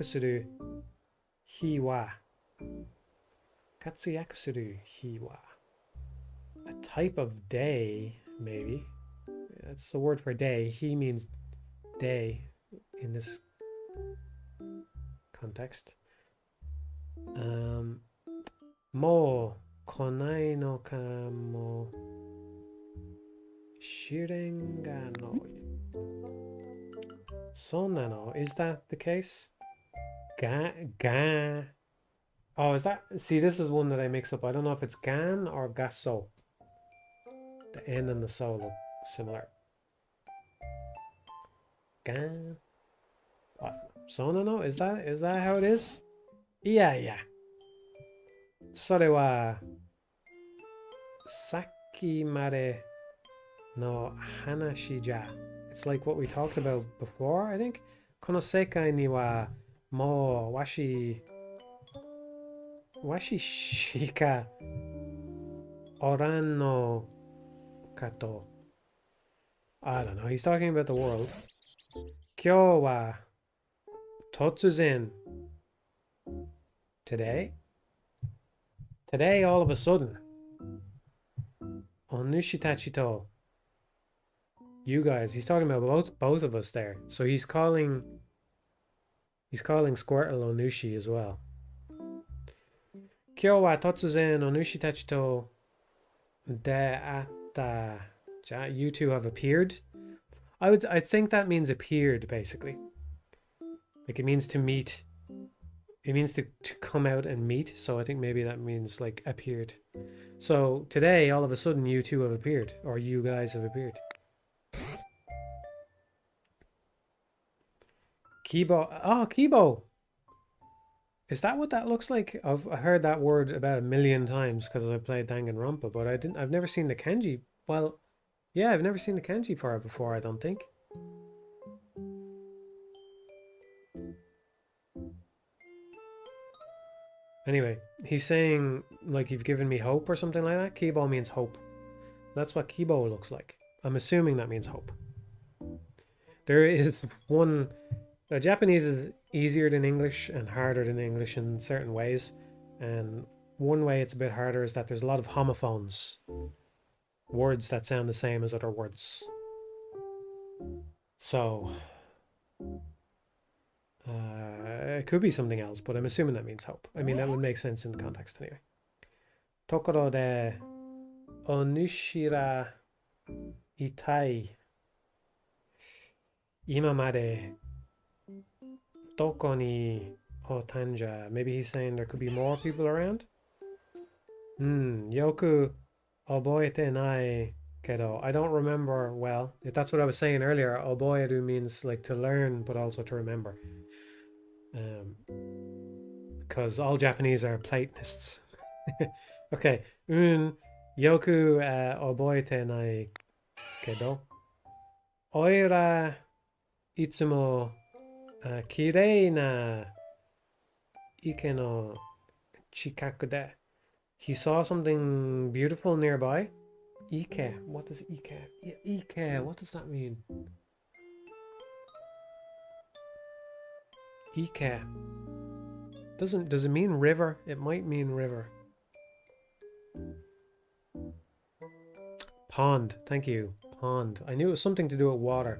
する日は、活躍する日は、a type of day, maybe. That's the word for day. He means day in this context. もう来ないのかもしれんがの。そうなの? Is that the case? Oh, is that? See, this is one that I mix up. I don't know if it's gan or gaso. The N and the so look similar. Gan. What? Sonono? Is that how it is? Yeah, yeah. Sore wa saki made no hanashi ja. It's like what we talked about before, I think. Kono sekai ni wa mo washi shika oran no kato. I don't know. He's talking about the world. Kyo wa totsuzen. Today? Today, all of a sudden. Onushitachi to. You guys. He's talking about both of us there. So he's calling Squirtle Onushi as well. Kyo wa totsuzen onushitachi to de atta. You two have appeared. I think that means appeared, basically. Like, it means to meet. It means to come out and meet. So I think maybe that means, like, appeared. So today, all of a sudden, you two have appeared. Or you guys have appeared. Kibo. Oh, Kibo! Is that what that looks like? I've heard that word about 1,000,000 times because I played Danganronpa, but I've never seen the kanji. Well, yeah, I've never seen the kanji for it before, I don't think. Anyway, he's saying, like, you've given me hope or something like that. Kibo means hope. That's what Kibo looks like. I'm assuming that means hope. There is one... Japanese is easier than English and harder than English in certain ways. And one way it's a bit harder is that there's a lot of homophones. Words that sound the same as other words. So... it could be something else, but I'm assuming that means hope. I mean, that would make sense in the context anyway. Tokoro de onushira itai imamade doko ni otanja. Maybe he's saying there could be more people around? Yoku oboete nai kedo. I don't remember well. That's what I was saying earlier. Oboeru means like to learn, but also to remember. Because all Japanese are Platonists. Okay. Yoku oboete nai kedo. Oira itsumo kirei na ike no chikaku de. He saw something beautiful nearby. Ike. What does Ike? Ike. What does that mean? Ike. Does it mean river? It might mean river. Pond. Thank you. Pond. I knew it was something to do with water.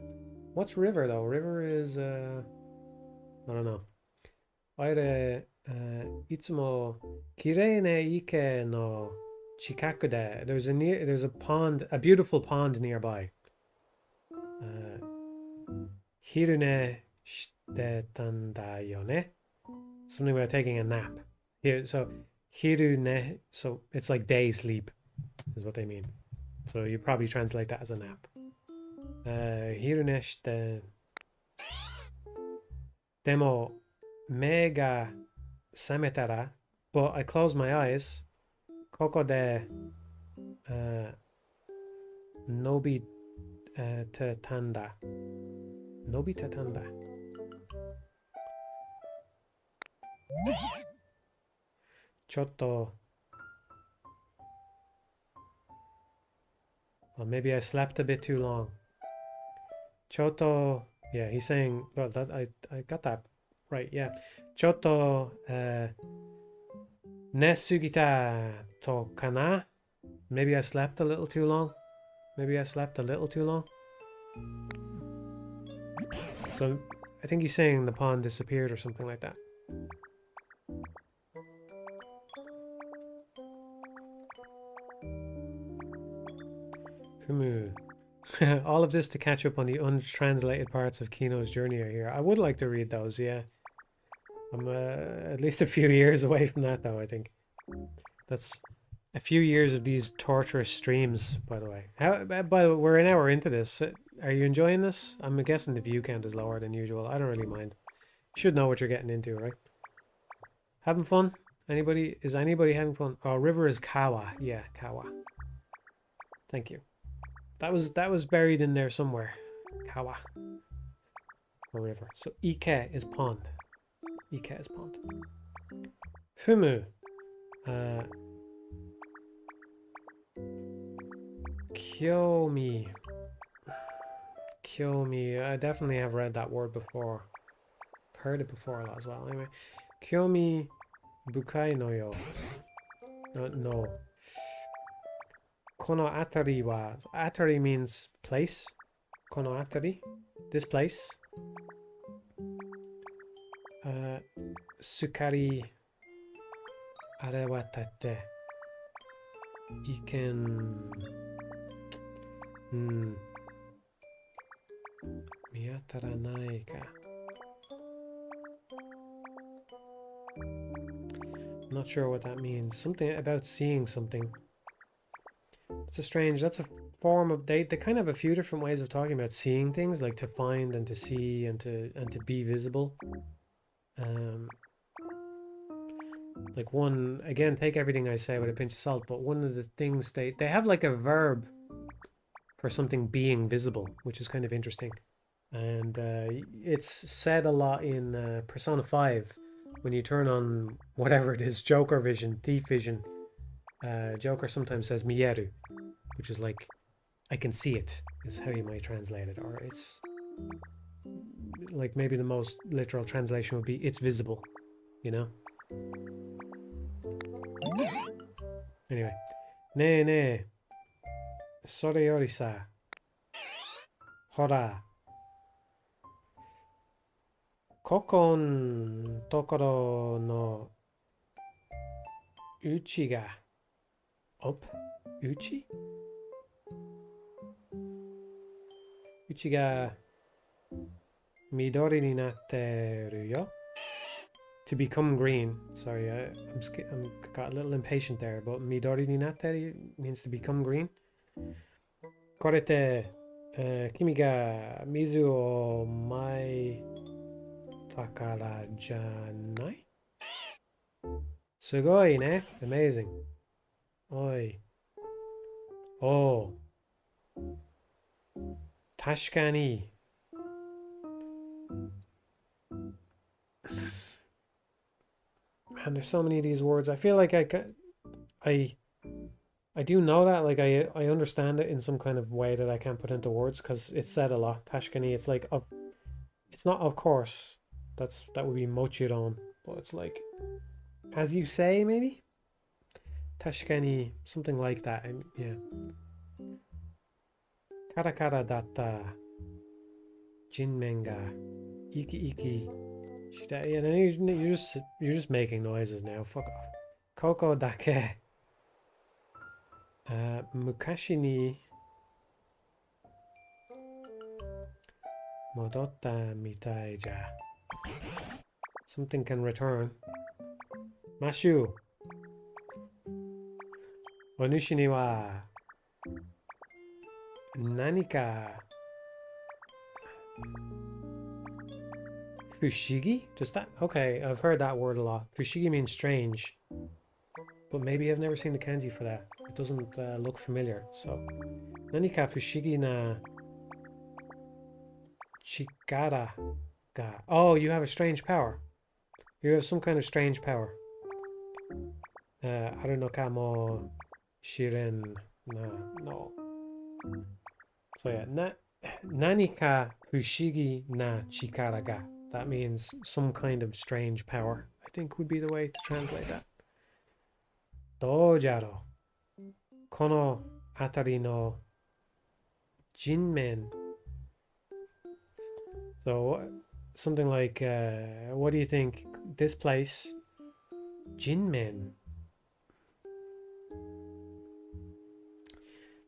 What's river though? River is I don't know. Aire itsumo kirei ne ike no chikaku de. There's a pond, a beautiful pond nearby. Hirune shite tanda yone. Something about taking a nap. Here, so hirune. So it's like day sleep, is what they mean. So you probably translate that as a nap. Hirune shite. Demo me ga sametara, but I close my eyes. Koko de nobi te tanda. Nobi te tanda. Chotto. Well, maybe I slept a bit too long. Chotto. Yeah, he's saying, well, that I got that right. Yeah. Chotto nesugita to kana. Maybe I slept a little too long. Maybe I slept a little too long. So I think he's saying the pond disappeared or something like that. Fumu. All of this to catch up on the untranslated parts of Kino's journey here. I would like to read those, yeah. I'm at least a few years away from that, though, I think. That's a few years of these torturous streams, by the way. We're an hour into this. Are you enjoying this? I'm guessing the view count is lower than usual. I don't really mind. You should know what you're getting into, right? Having fun? Anybody? Is anybody having fun? Oh, river is Kawa. Yeah, Kawa. Thank you. That was buried in there somewhere. Kawa. Or river. So Ike is pond. Ike is pond. Fumu. Kyomi. Kyomi. I definitely have read that word before. Heard it before a lot as well. Anyway. Kyomi bukai no yo. No. Kono atari wa. Atari means place. Kono atari. This place. Sukari arewatate. Iken. Miyataranai ka. Not sure what that means. Something about seeing something. That's a form of, they kind of have a few different ways of talking about seeing things, like to find and to see and to be visible. Like one, again, take everything I say with a pinch of salt, but one of the things they have like a verb for something being visible, which is kind of interesting. And it's said a lot in Persona 5 when you turn on whatever it is, Joker vision, thief vision. Joker sometimes says mieru, which is like, I can see it, is how you might translate it. Or it's like, maybe the most literal translation would be, it's visible, you know? Anyway. Ne ne. Sore yori sa. Hora. Kokon tokoro no uchi ga up. Uchi? Uchi ga midori ni natteru yo. To become green. Sorry, I'm got a little impatient there, but midori ni natteru means to become green. Korete kimi ga mizu o mai takara janai? Sugoi ne? Amazing. Oi. Oh. Tashikani. Man, there's so many of these words. I feel like I do know that. Like I understand it in some kind of way that I can't put into words because it's said a lot. Tashikani. It's like it's not of course. That would be mochiron, but it's like as you say maybe. Tashikani, something like that. Yeah. Karakara datta. Jinmen ga iki iki. Yeah, no, you're just making noises now. Fuck off. Koko dake. Mukashi ni modotta mitai ja. Something can return. Mashu. Onushi ni wa nanika fushigi? Does that... Okay, I've heard that word a lot. Fushigi means strange. But maybe I've never seen the kanji for that. It doesn't look familiar. So, nanika fushigi na chikara ga. Oh, you have a strange power. You have some kind of strange power. Arunoka mo shiren na no. So yeah, nanika fushigi na chikara ga. That means some kind of strange power, I think would be the way to translate that. Dojaro. Kono atari no jinmen. So something like, what do you think? This place, jinmen.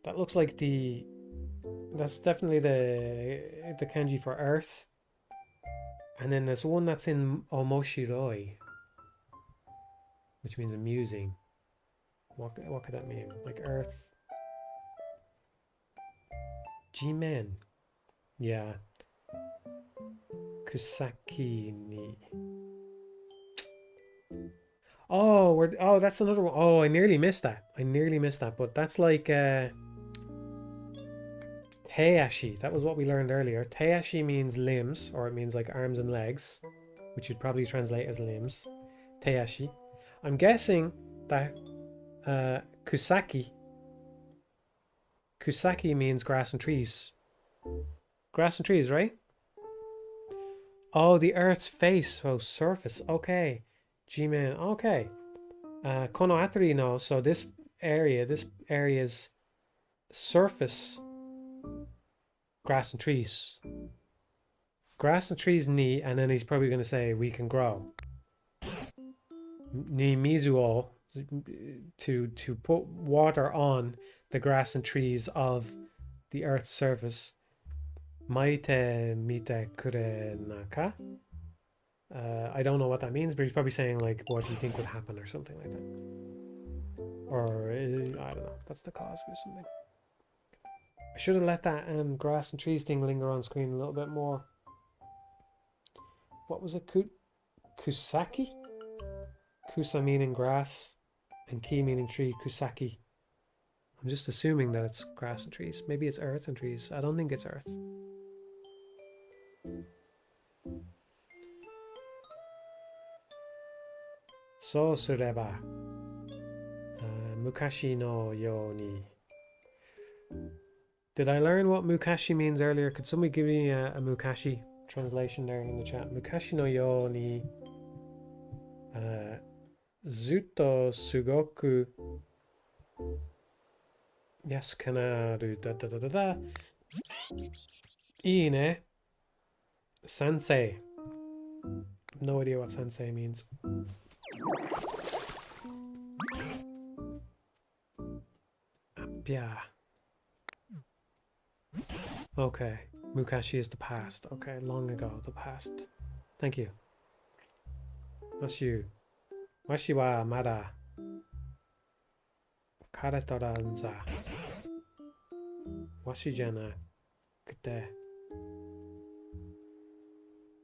That looks like that's definitely the kanji for earth. And then there's one that's in omoshiroi, which means amusing. What could that mean? Like earth. Jimen. Yeah. Kusaki ni. Oh, that's another one. Oh, I nearly missed that. I nearly missed that, but that's like Teiashi. That was what we learned earlier. Teiashi means limbs, or it means like arms and legs, which you'd probably translate as limbs. Teiashi. I'm guessing that Kusaki. Kusaki means grass and trees. Grass and trees, right? Oh, the Earth's face. Oh, surface. Okay. G-man. Okay. Kono atari no. So this area's surface, grass and trees. Grass and trees ni, and then he's probably going to say we can grow. Ni mizuo, to put water on the grass and trees of the Earth's surface. Maite mite kure naka. I don't know what that means, but he's probably saying like, what do you think would happen or something like that. Or I don't know. That's the cause or something. I should have let that grass and trees thing linger on screen a little bit more. What was it? Kusaki? Kusa meaning grass and ki meaning tree. Kusaki. I'm just assuming that it's grass and trees. Maybe it's earth and trees. I don't think it's earth. So sureba. Mukashi no yo ni. Did I learn what mukashi means earlier? Could somebody give me a mukashi translation there in the chat? Mukashi no yo ni zutto sugoku yasukanaru da da da da da. Ii ne. Sensei. No idea what sensei means. Apia. Okay. Mukashi is the past. Okay, long ago, the past. Thank you. Washu. Washi wa mada karetoranza. Washi jana kute.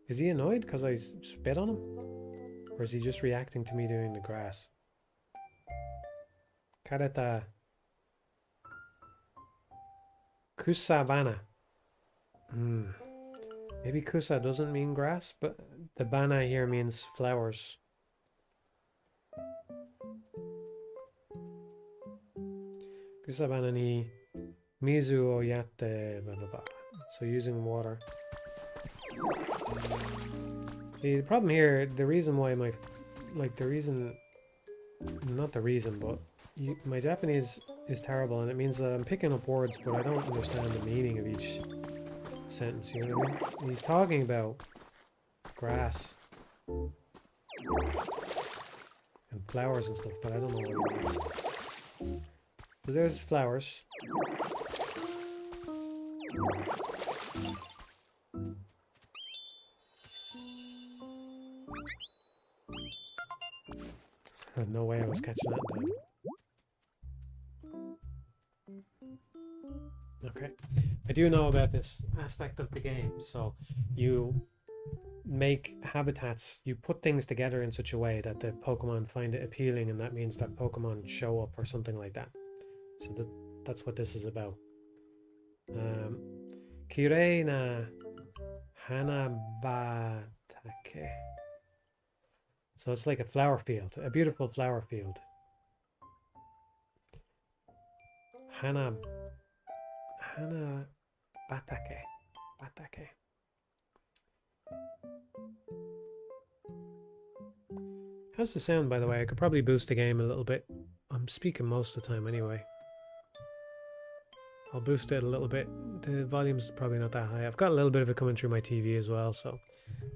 Is he annoyed because I spit on him? Or is he just reacting to me doing the grass? Kareta kusavana. Maybe kusa doesn't mean grass, but the bana here means flowers. Kusavana ni mizu o yatte blah blah blah. So using water. The problem here, the reason why my my Japanese is terrible, and it means that I'm picking up words, but I don't understand the meaning of each sentence, you know what I mean? He's talking about grass and flowers and stuff, but I don't know what it means. So there's flowers. No way I was catching that in time. Okay. I do know about this aspect of the game. So you make habitats, you put things together in such a way that the Pokemon find it appealing, and that means that Pokemon show up or something like that. So that's what this is about. Kirei na hanabatake. So it's like a flower field, a beautiful flower field. Hana batake. How's the sound, by the way? I could probably boost the game a little bit. I'm speaking most of the time anyway. I'll boost it a little bit. The volume's probably not that high. I've got a little bit of it coming through my TV as well, so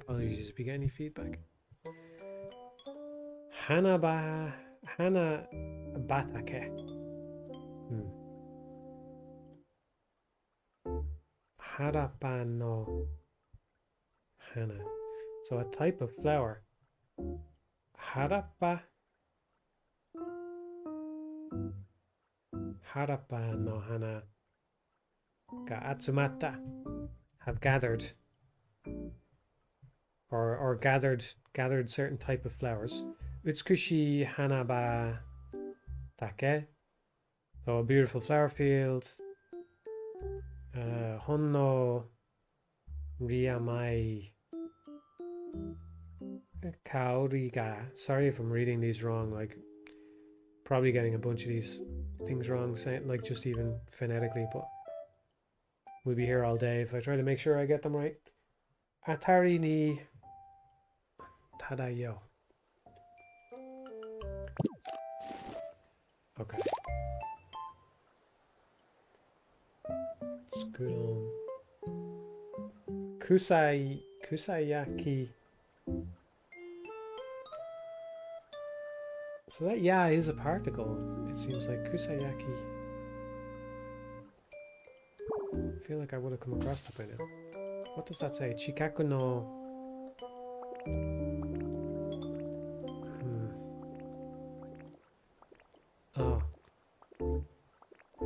apologies if you get any feedback. Hana batake. Harapa no hana. So a type of flower. Harapa no hana ga atsumata. have gathered or gathered certain type of flowers. Utsukushi hanaba dake. So a beautiful flower field. Honno riamai kaoriga. Sorry if I'm reading these wrong. Like probably getting a bunch of these things wrong, saying like just even phonetically, but we'll be here all day if I try to make sure I get them right. Atari ni tadayo. Okay. Let's go on. Kusayaki. So that ya is a particle. It seems like kusayaki. I feel like I would have come across that by now. What does that say? Chikaku no... Oh.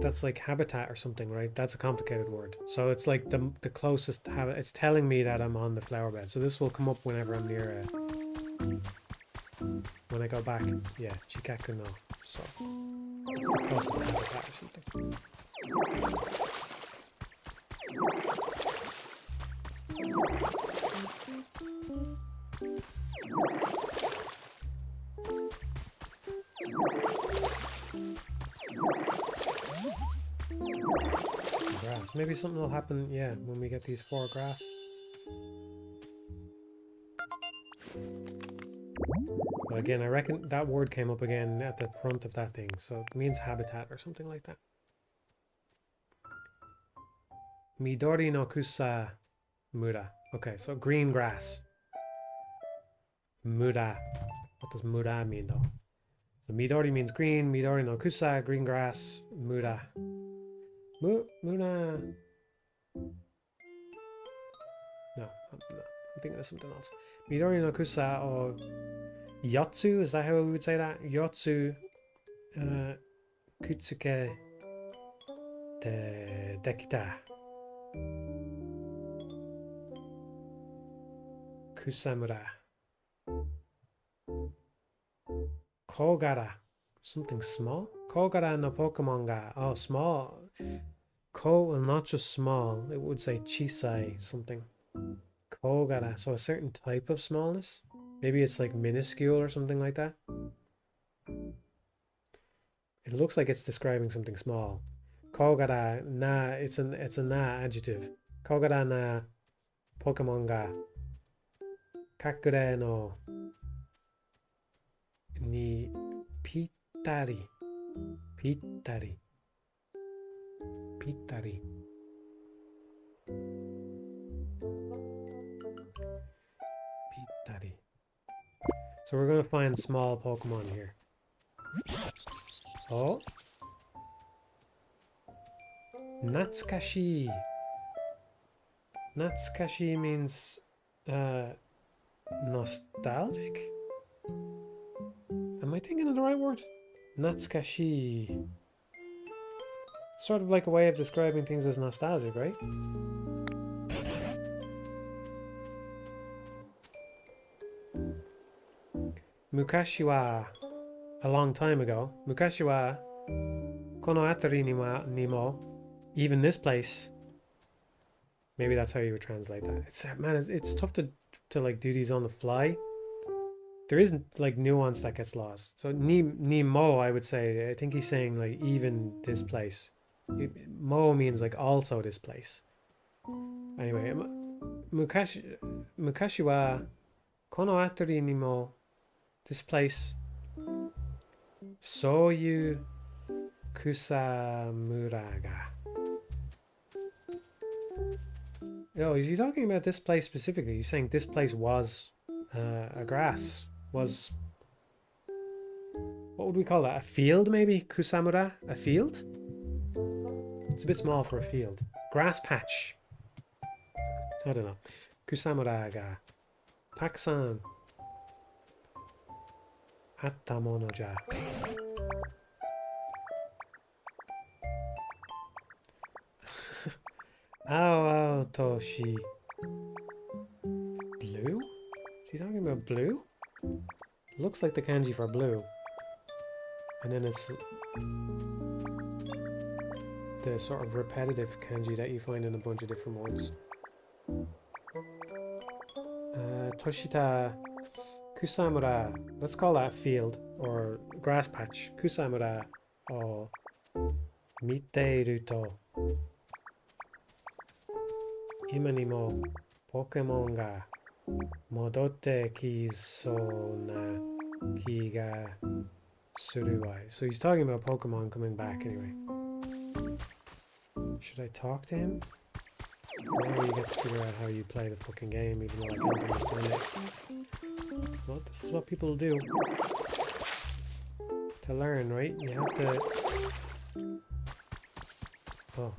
That's like habitat or something, right? That's a complicated word. So it's like the closest habit. It's telling me that I'm on the flower bed. So this will come up whenever I'm near when I go back. Yeah, Chikaku no. So it's the closest habitat or something. Grass. Maybe something will happen, yeah, when we get these 4 grass. But again, I reckon that word came up again at the front of that thing, so it means habitat or something like that. Midori no kusa mura. Okay, so green grass. Mura. What does mura mean though? So midori means green, midori no kusa, green grass, mura. Muna. No, I'm thinking of something else. Midori no kusa or yotsu, is that how we would say that? Yotsu kutsuke de dekita. Kusamura. Kogara. Something small? Kogara no Pokemon ga. Oh, small. Ko, well, not just small. It would say chisai something. Kogara. So a certain type of smallness? Maybe it's like minuscule or something like that. It looks like it's describing something small. Kogara na. It's a na adjective. Kogara na Pokemon ga. Kakure no ni pitari. Pitari. Pitari. Pitari. So we're going to find small Pokemon here. Oh. Natsukashi. Natsukashi means nostalgic? Am I thinking of the right word? Natsukashi. Sort of like a way of describing things as nostalgic, right? Mukashi wa, a long time ago. Mukashi wa, kono atari ni mo, even this place. Maybe that's how you would translate that. It's man, it's tough to like do these on the fly. There isn't like nuance that gets lost. So ni mo, I would say. I think he's saying like even this place. Mo means like also this place. Anyway, mukashi wa kono atari ni mo, this place. Soyu kusamura ga. Oh, is he talking about this place specifically? He's saying this place was a grass. Was, what would we call that? A field, maybe? Kusamura? A field? It's a bit small for a field. Grass patch. I don't know. Kusamura ga takusan atta mono ja. Ao toshi. Blue? Is he talking about blue? Looks like the kanji for blue. And then it's the sort of repetitive kanji that you find in a bunch of different words. Toshita Kusamura. Let's call that a field or grass patch. Kusamura o miteiru to ima ni mo Pokemon ga modotte kiso na ki ga suru wai. So he's talking about Pokemon coming back anyway. Should I talk to him? Now you get to figure out how you play the fucking game, even though I can't understand it. Well, this is what people do to learn, right? You have to... Oh,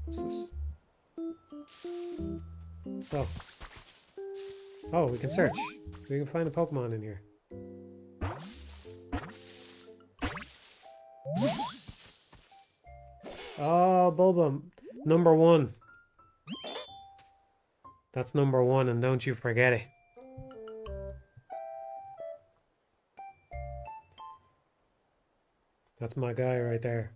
what's this? Oh. Oh, we can search. We can find a Pokemon in here. Oh, Bulbum. Number 1. That's number 1, and don't you forget it. That's my guy right there.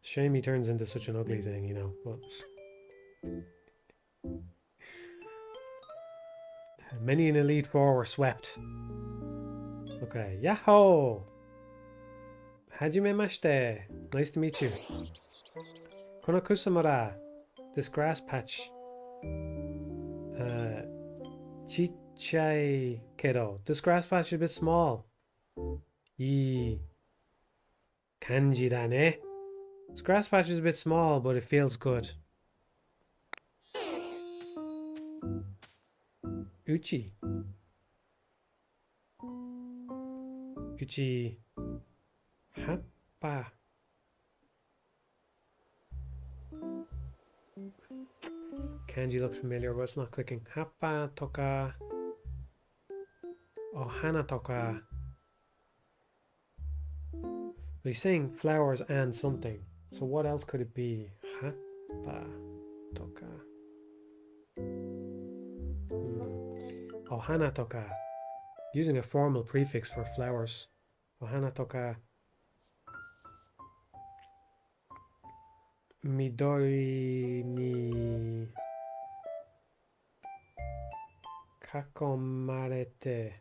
Shame he turns into such an ugly thing, you know, but... Many in Elite Four were swept. Okay, Yahoo! Hajime mashite. Nice to meet you. Kono kusamura. This grass patch. Chichai kedo. This grass patch is a bit small. Ii kanji da ne. This grass patch is a bit small, but it feels good. Uchi. Uchi. Happa. Kanji looks familiar, but it's not clicking. Happa toka. Ohana toka. But he's saying flowers and something. So what else could it be? Happa toka. Ohana toka. Using a formal prefix for flowers. Ohana toka. Midori ni kakomarete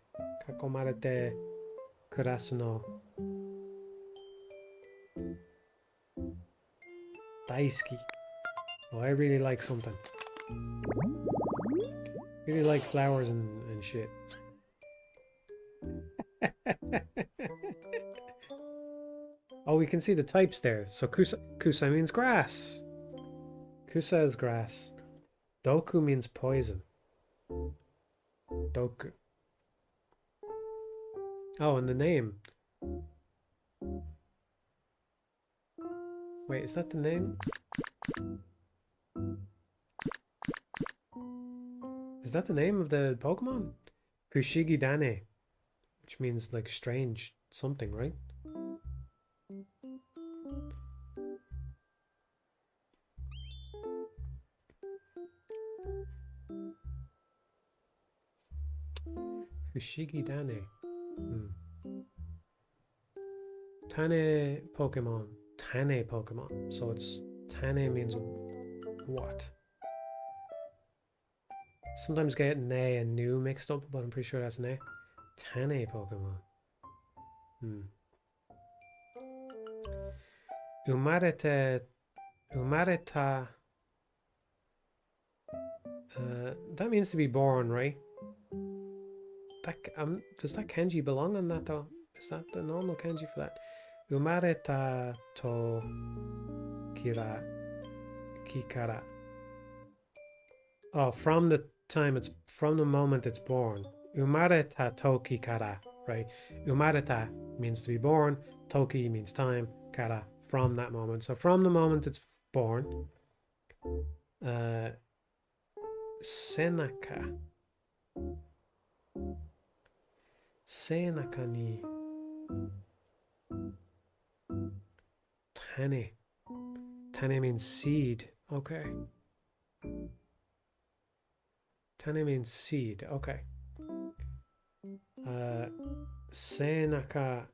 kurasu no daisuki. Oh, I really like something. Really like flowers and shit. Oh, we can see the types there. So kusa means grass. Kusa is grass. Doku means poison. Doku. Oh, and the name. Wait, is that the name? Is that the name of the Pokemon? Fushigi Dane. Which means like strange something, right? Fushigi Dane. Tane Pokemon. Tane Pokemon. So it's Tane means what? Sometimes get ne and new mixed up, but I'm pretty sure that's ne. Tane Pokemon. Umareta. That means to be born, right? Does that kanji belong on that though? Is that the normal kanji for that? Umareta to kikara. Oh, from the moment it's born. Umareta to kikara, right? Umareta means to be born. Toki means time. Kara, from that moment. So from the moment it's born. Senaka. Senaka ni Tane. Tane means seed. Okay. Tane means seed. Okay. Senaka.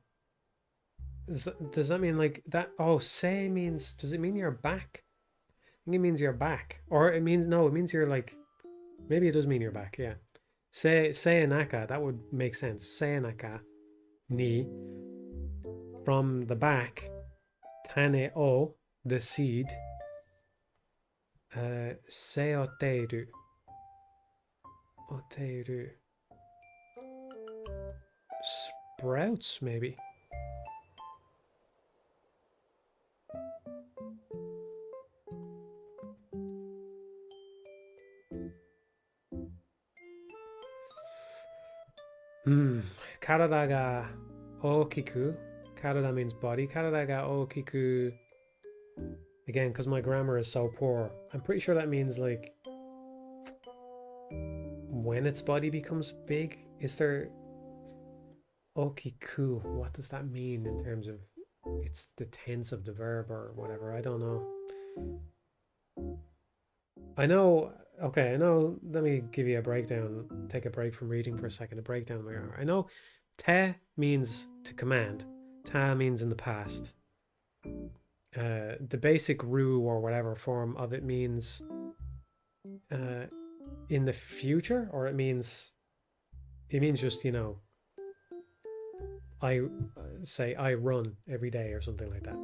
Does that mean like that? Oh, se means. Does it mean you're back? I think it means you're back. Or it means. No, it means you're like. Maybe it does mean you're back. Yeah. Senaka. That would make sense. Senaka. Ni. From the back. Tane o. The seed. Seoteru. Oteru. Sprouts, maybe. Karada ga okiku. Karada means body. Karada ga okiku. Again, because my grammar is so poor, I'm pretty sure that means like when its body becomes big. Is there okiku? What does that mean in terms of it's the tense of the verb or whatever? I don't know. I know. Okay, I know. Let me give you a breakdown. Take a break from reading for a second. A breakdown of my grammar. I know. Te means to command. Ta means in the past. The basic ru or whatever form of it means in the future, or it means just, you know, I say I run every day or something like that.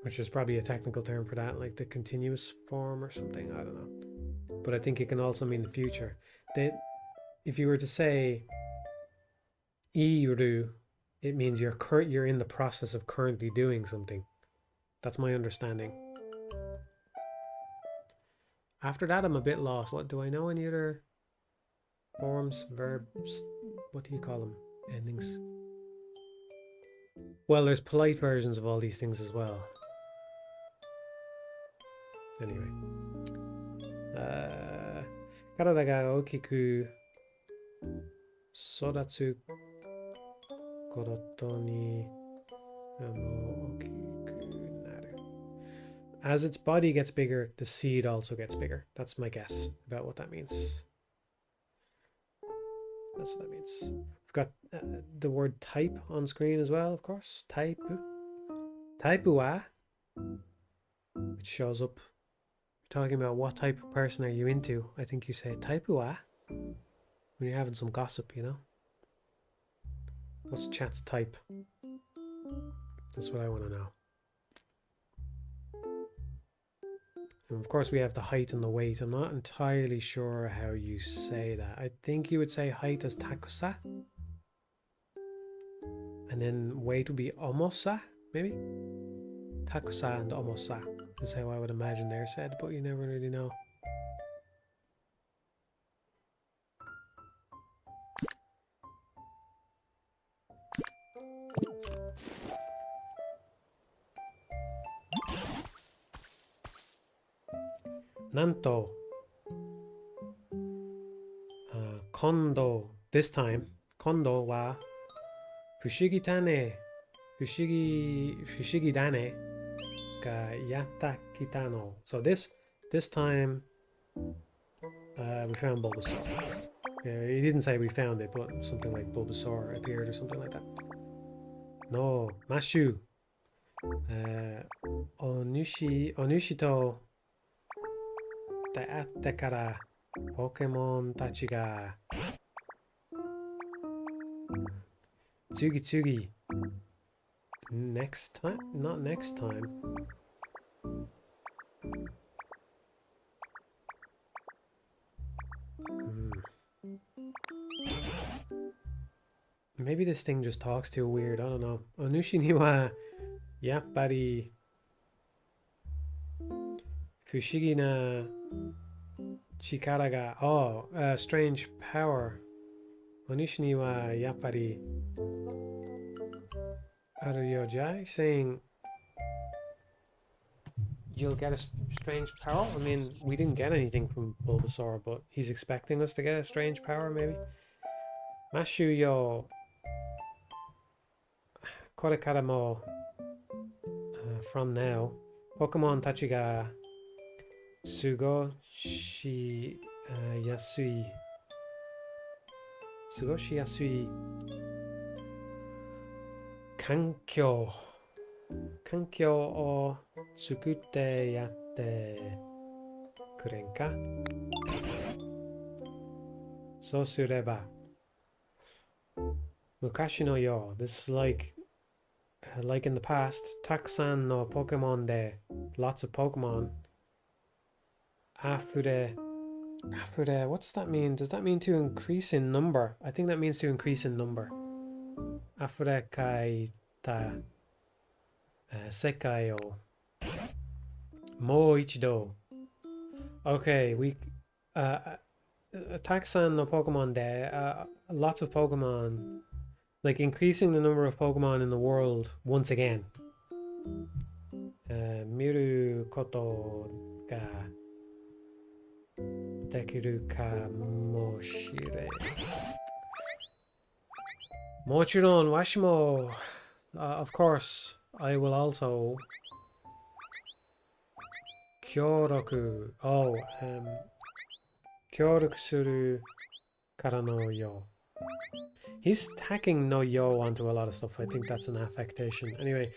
Which is probably a technical term for that, like the continuous form or something. I don't know. But I think it can also mean the future. If you were to say iru, it means you're in the process of currently doing something. That's my understanding. After that, I'm a bit lost. What do I know? Any other forms, verbs? What do you call them? Endings. Well, there's polite versions of all these things as well. Anyway. Karada ga okiku sodatsu koroto ni okiku naru. As its body gets bigger, the seed also gets bigger. That's my guess about what that means. That's what that means. We've got the word type on screen as well, of course. Type. Type wa, which shows up. You're talking about what type of person are you into. I think you say type wa when you're having some gossip, you know. What's chat's type? That's what I want to know. And of course we have the height and the weight. I'm not entirely sure how you say that. I think you would say height as takusa. And then weight would be omosa, maybe? Takusa and omosa is how I would imagine they're said, but you never really know. Nanto. Kondo. This time. Kondo wa fushigi tane. Fushigi dane ga yatta kitano. So this time we found Bulbasaur. He didn't say we found it, but something like Bulbasaur appeared or something like that. No, Mashu. Onushi to daette kara Pokemon tachi ga tsugi next time? Not next time. Maybe this thing just talks too weird. I don't know. Onushi ni wa yappari fushigi na chikara ga strange power. Onushi ni wa yappari aru yojai, saying you'll get a strange power. I mean, we didn't get anything from Bulbasaur, but he's expecting us to get a strange power, maybe. Mashu yo korekara mo from now Pokemon tachi ga sugoshi yasui. Sugoshi yasui kankyo. Kankyo o tsukutte yatte kuren ka? So sureba. Mukashi no yo. This is like in the past. Takusan no Pokemon de. Lots of Pokemon. Afure. Afure. What does that mean? Does that mean to increase in number? I think that means to increase in number. Afure kaita. Sekai o. Mo ichido. Okay, we. Takusan no Pokemon de. Lots of Pokemon. Like increasing the number of Pokemon in the world once again. Miru koto ga dekiru ka moshire. Mochiron washimo. Of course, I will also. Kyoroku. Oh, Kyoroku suru kara no yo. He's tacking no yo onto a lot of stuff. I think that's an affectation. Anyway,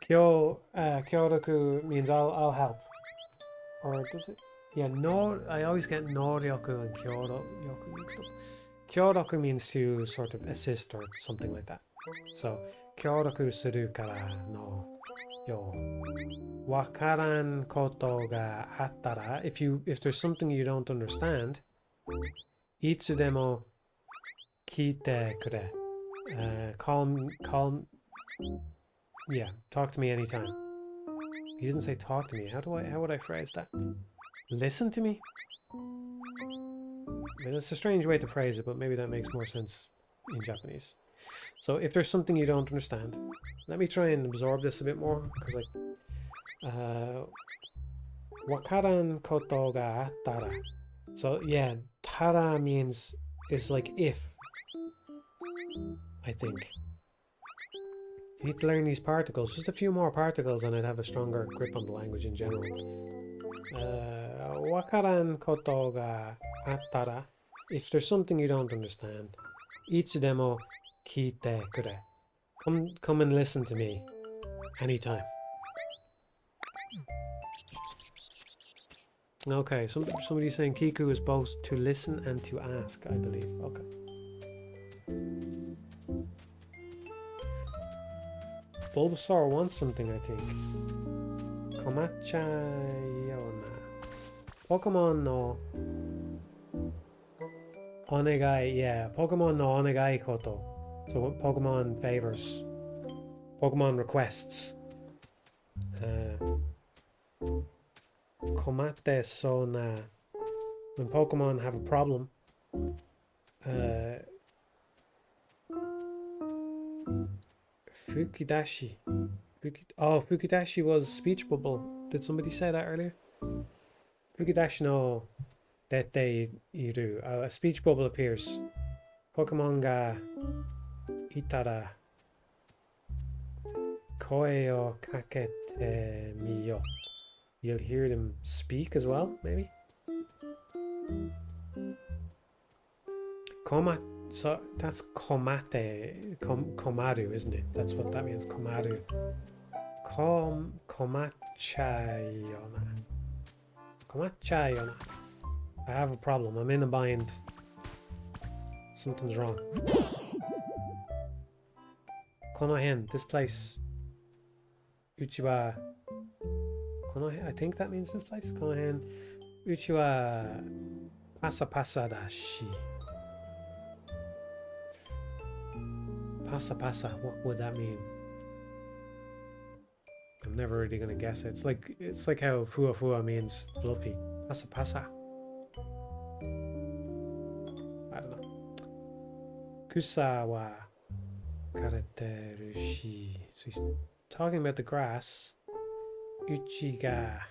Kyoroku means I'll help. Or does it? Yeah, no. I always get Noryoku and Kyoroku mixed up. Kyoroku means to sort of assist or something like that. So Kyoroku suru kara no yo. Wakaran koto ga attara. If there's something you don't understand, itsu demo kite kure. Yeah, talk to me anytime. He didn't say talk to me. How would I phrase that? Listen to me? I mean, that's a strange way to phrase it, but maybe that makes more sense in Japanese. So if there's something you don't understand, let me try and absorb this a bit more, because wakaran koto ga attara. So yeah, tara means is like if. I think. You need to learn these particles. Just a few more particles and I'd have a stronger grip on the language in general. Wakaran koto ga attara. If there's something you don't understand, itsu demo kite kure. Come and listen to me. Anytime. Okay, somebody's saying Kiku is both to listen and to ask, I believe. Okay. Bulbasaur wants something, I think. Komachayona. Pokemon no onegai. Yeah, Pokemon no onegai koto. So Pokemon favors. Pokemon requests. Komate sona. When Pokemon have a problem. Fukidashi. Fukidashi was speech bubble. Did somebody say that earlier? Fukidashi no dete iru. A speech bubble appears. Pokemon ga itara koe o kakete miyo. You'll hear them speak as well, maybe? So that's komate, komaru, isn't it? That's what that means, komaru. Komachayona. Komachayona. I have a problem. I'm in a bind. Something's wrong. Konohen, this place. Uchiwa. Konohen, I think that means this place. Konohen. Uchiwa pasa pasa dashi. Pasa pasa, what would that mean? I'm never really gonna guess it. It's like how fua fua means fluffy. Pasa pasa. I don't know. Kusa wa kareterushi. So he's talking about the grass. Uchi ga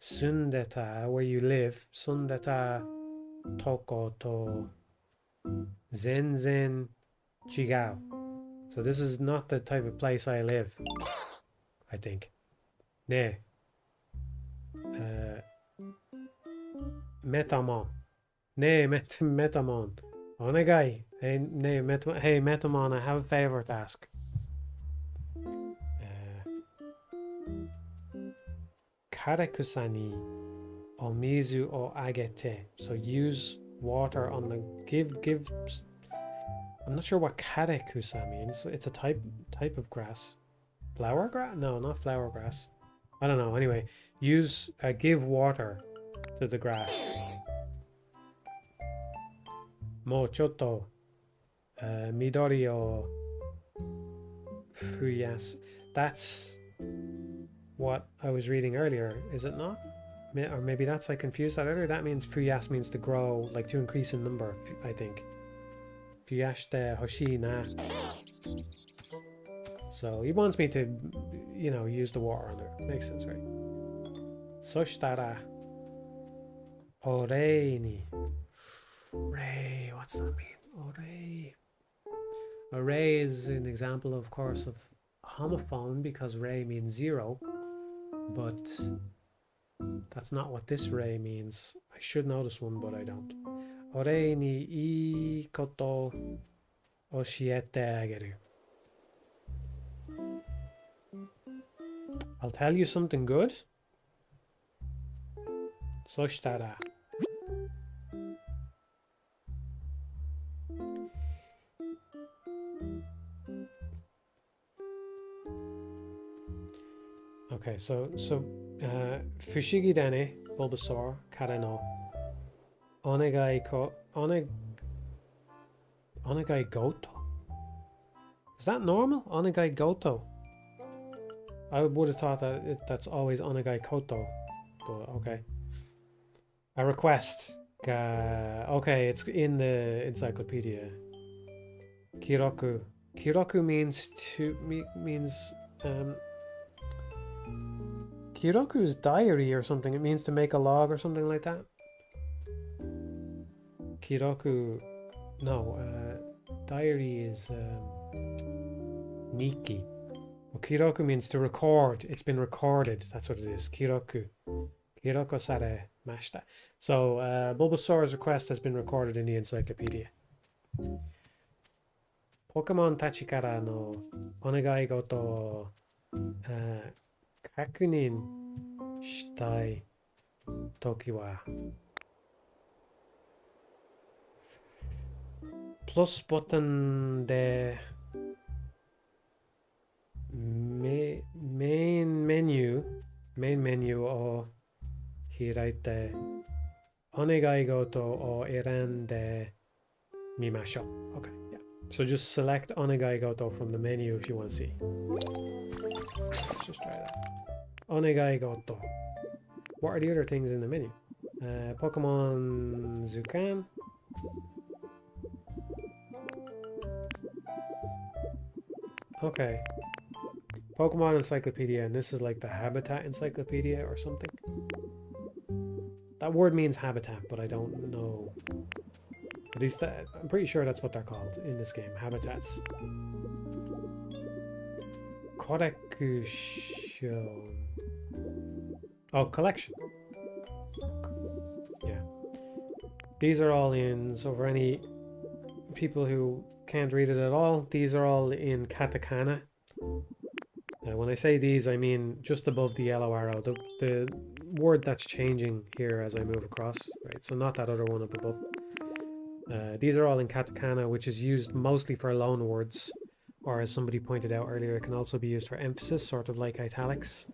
sundeta, where you live. Sundeta toko to zenzen chigao. So this is not the type of place I live, I think. Ne. Metamon. Ne, Metamon. Onegai. Hey, ne, hey, Metamon, I have a favor to ask. Karekusani omizu o agete. So use water on the give. I'm not sure what karekusa means. It's a type of grass. Flower grass? No, not flower grass. I don't know. Anyway, use give water to the grass. Mo choto midori o fuyas. That's what I was reading earlier, is it not? Or maybe that's, I confused that earlier. That means fuyas means to grow, like to increase in number, I think. Fuyashite hoshi na. So he wants me to, you know, use the water on her. Makes sense, right? Soshitara orei ni. Rei, what's that mean? Orei. Array is an example, of course, of homophone because rei means zero, but that's not what this rei means. I should know this one, but I don't. Orei ni ii koto oshiete ageru. I'll tell you something good. Soshitara. Okay, so Fushigi Dene, Bulbasaur, Kareno, Onegai Goto? Is that normal? Onegai Goto? I would have thought that that's always Onegai Koto, but okay. A request. Okay, it's in the encyclopedia. Kiroku. Kiroku means Kiroku's diary or something. It means to make a log or something like that. Kiroku. No, diary is Niki. Well, Kiroku means to record. It's been recorded. That's what it is. Kiroku. Kiroko sare mashita. So Bulbasaur's request has been recorded in the encyclopedia. Pokemon Tachikara no onegai goto kakunin shitai toki wa plus button de main menu o hiraite onegai goto o iran de mimasho. Okay, yeah. So just select onegai goto from the menu if you want to see. Let's just try that. Onegai goto. What are the other things in the menu? Pokemon Zukan. Okay. Pokemon Encyclopedia, and this is like the Habitat Encyclopedia or something. That word means habitat, but I don't know. At least I'm pretty sure that's what they're called in this game, habitats. Korekusho. Oh, collection. Yeah. These are all in, so for any people who can't read it at all, these are all in katakana. When I say these, I mean just above the yellow arrow, the word that's changing here as I move across, right? So not that other one up above. These are all in katakana, which is used mostly for loan words, or as somebody pointed out earlier, it can also be used for emphasis, sort of like italics.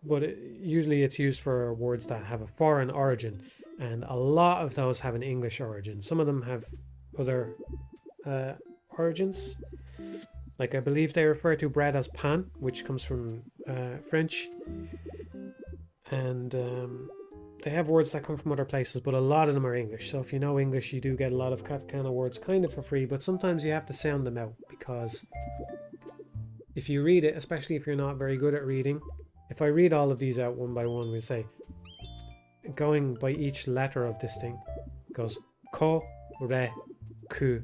But usually it's used for words that have a foreign origin, and a lot of those have an English origin. Some of them have other origins. Like I believe they refer to bread as pain, which comes from French. And they have words that come from other places, but a lot of them are English. So if you know English, you do get a lot of katakana words kind of for free, but sometimes you have to sound them out, because if you read it, especially if you're not very good at reading, if I read all of these out one by one, we'll say, going by each letter of this thing, it goes ko, re, ku.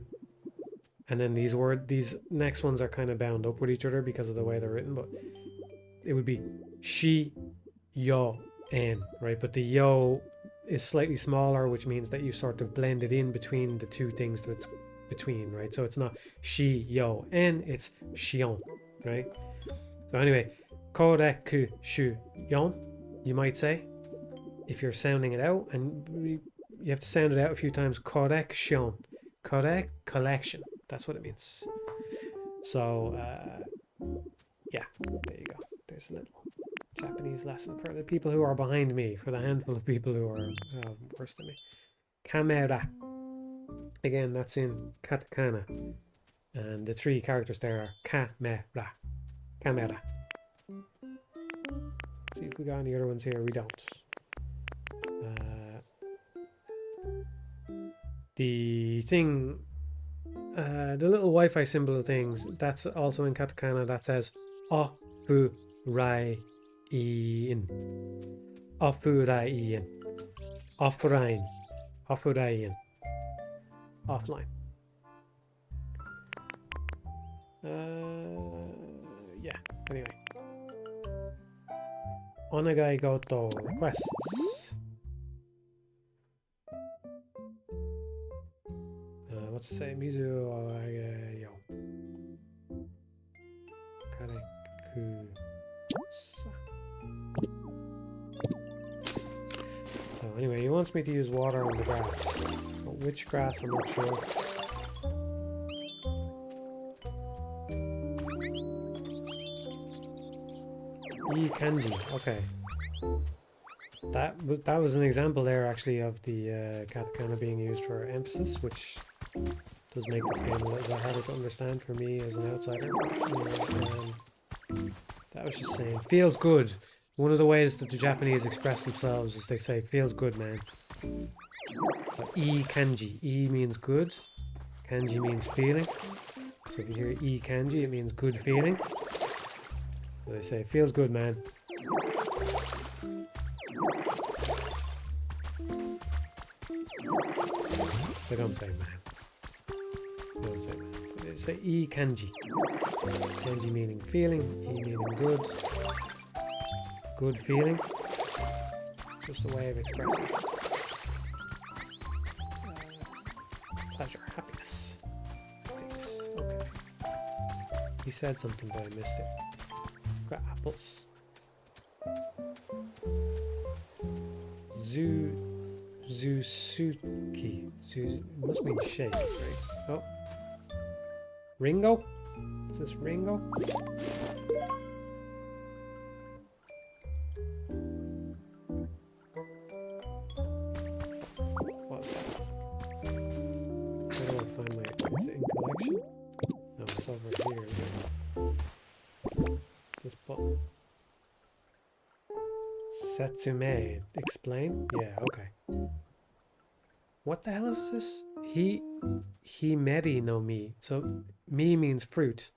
And then these next ones are kind of bound up with each other because of the way they're written, but it would be shi yo en, right? But the yo is slightly smaller, which means that you sort of blend it in between the two things that it's between, right? So it's not shi yo en, it's shion, right? So anyway, koreku shu yon, you might say, if you're sounding it out, and you have to sound it out a few times. Correction, correct collection. That's what it means. So yeah, there you go. There's a little Japanese lesson for the people who are behind me, for the handful of people who are worse than me. Camera. Again, that's in katakana. And the three characters there are camera. Camera. See if we got any other ones here. We don't. The thing, the little Wi-Fi symbol things, that's also in katakana. That says offline. Offline. Offline. Offline. Offline. Yeah, anyway. Onegai goto requests. What's it say? Mizu yo. Kareku sa. So anyway, he wants me to use water on the grass. But which grass, I'm not sure. Kanji, okay. That was an example there actually of the katakana being used for emphasis, which does make this game a little bit harder to understand for me as an outsider. That was just saying, feels good. One of the ways that the Japanese express themselves is they say, feels good, man. But kanji. Means good. Kanji means feeling. So if you hear kanji, it means good feeling. So they say, feels good, man. They don't say man. They don't say man. They say kanji. Kanji meaning feeling, meaning good. Good feeling. Just a way of expressing pleasure, happiness. Things. Okay. He said something, but I missed it. Got apples. Zusuki. Must mean shake, right? Oh. Ringo? Is this Ringo? What's that? Where do I find my... Is it in collection? No, it's over here. This button. Setsume. Explain? Yeah, okay. What the hell is this? Himeri no mi. So, mi means fruit.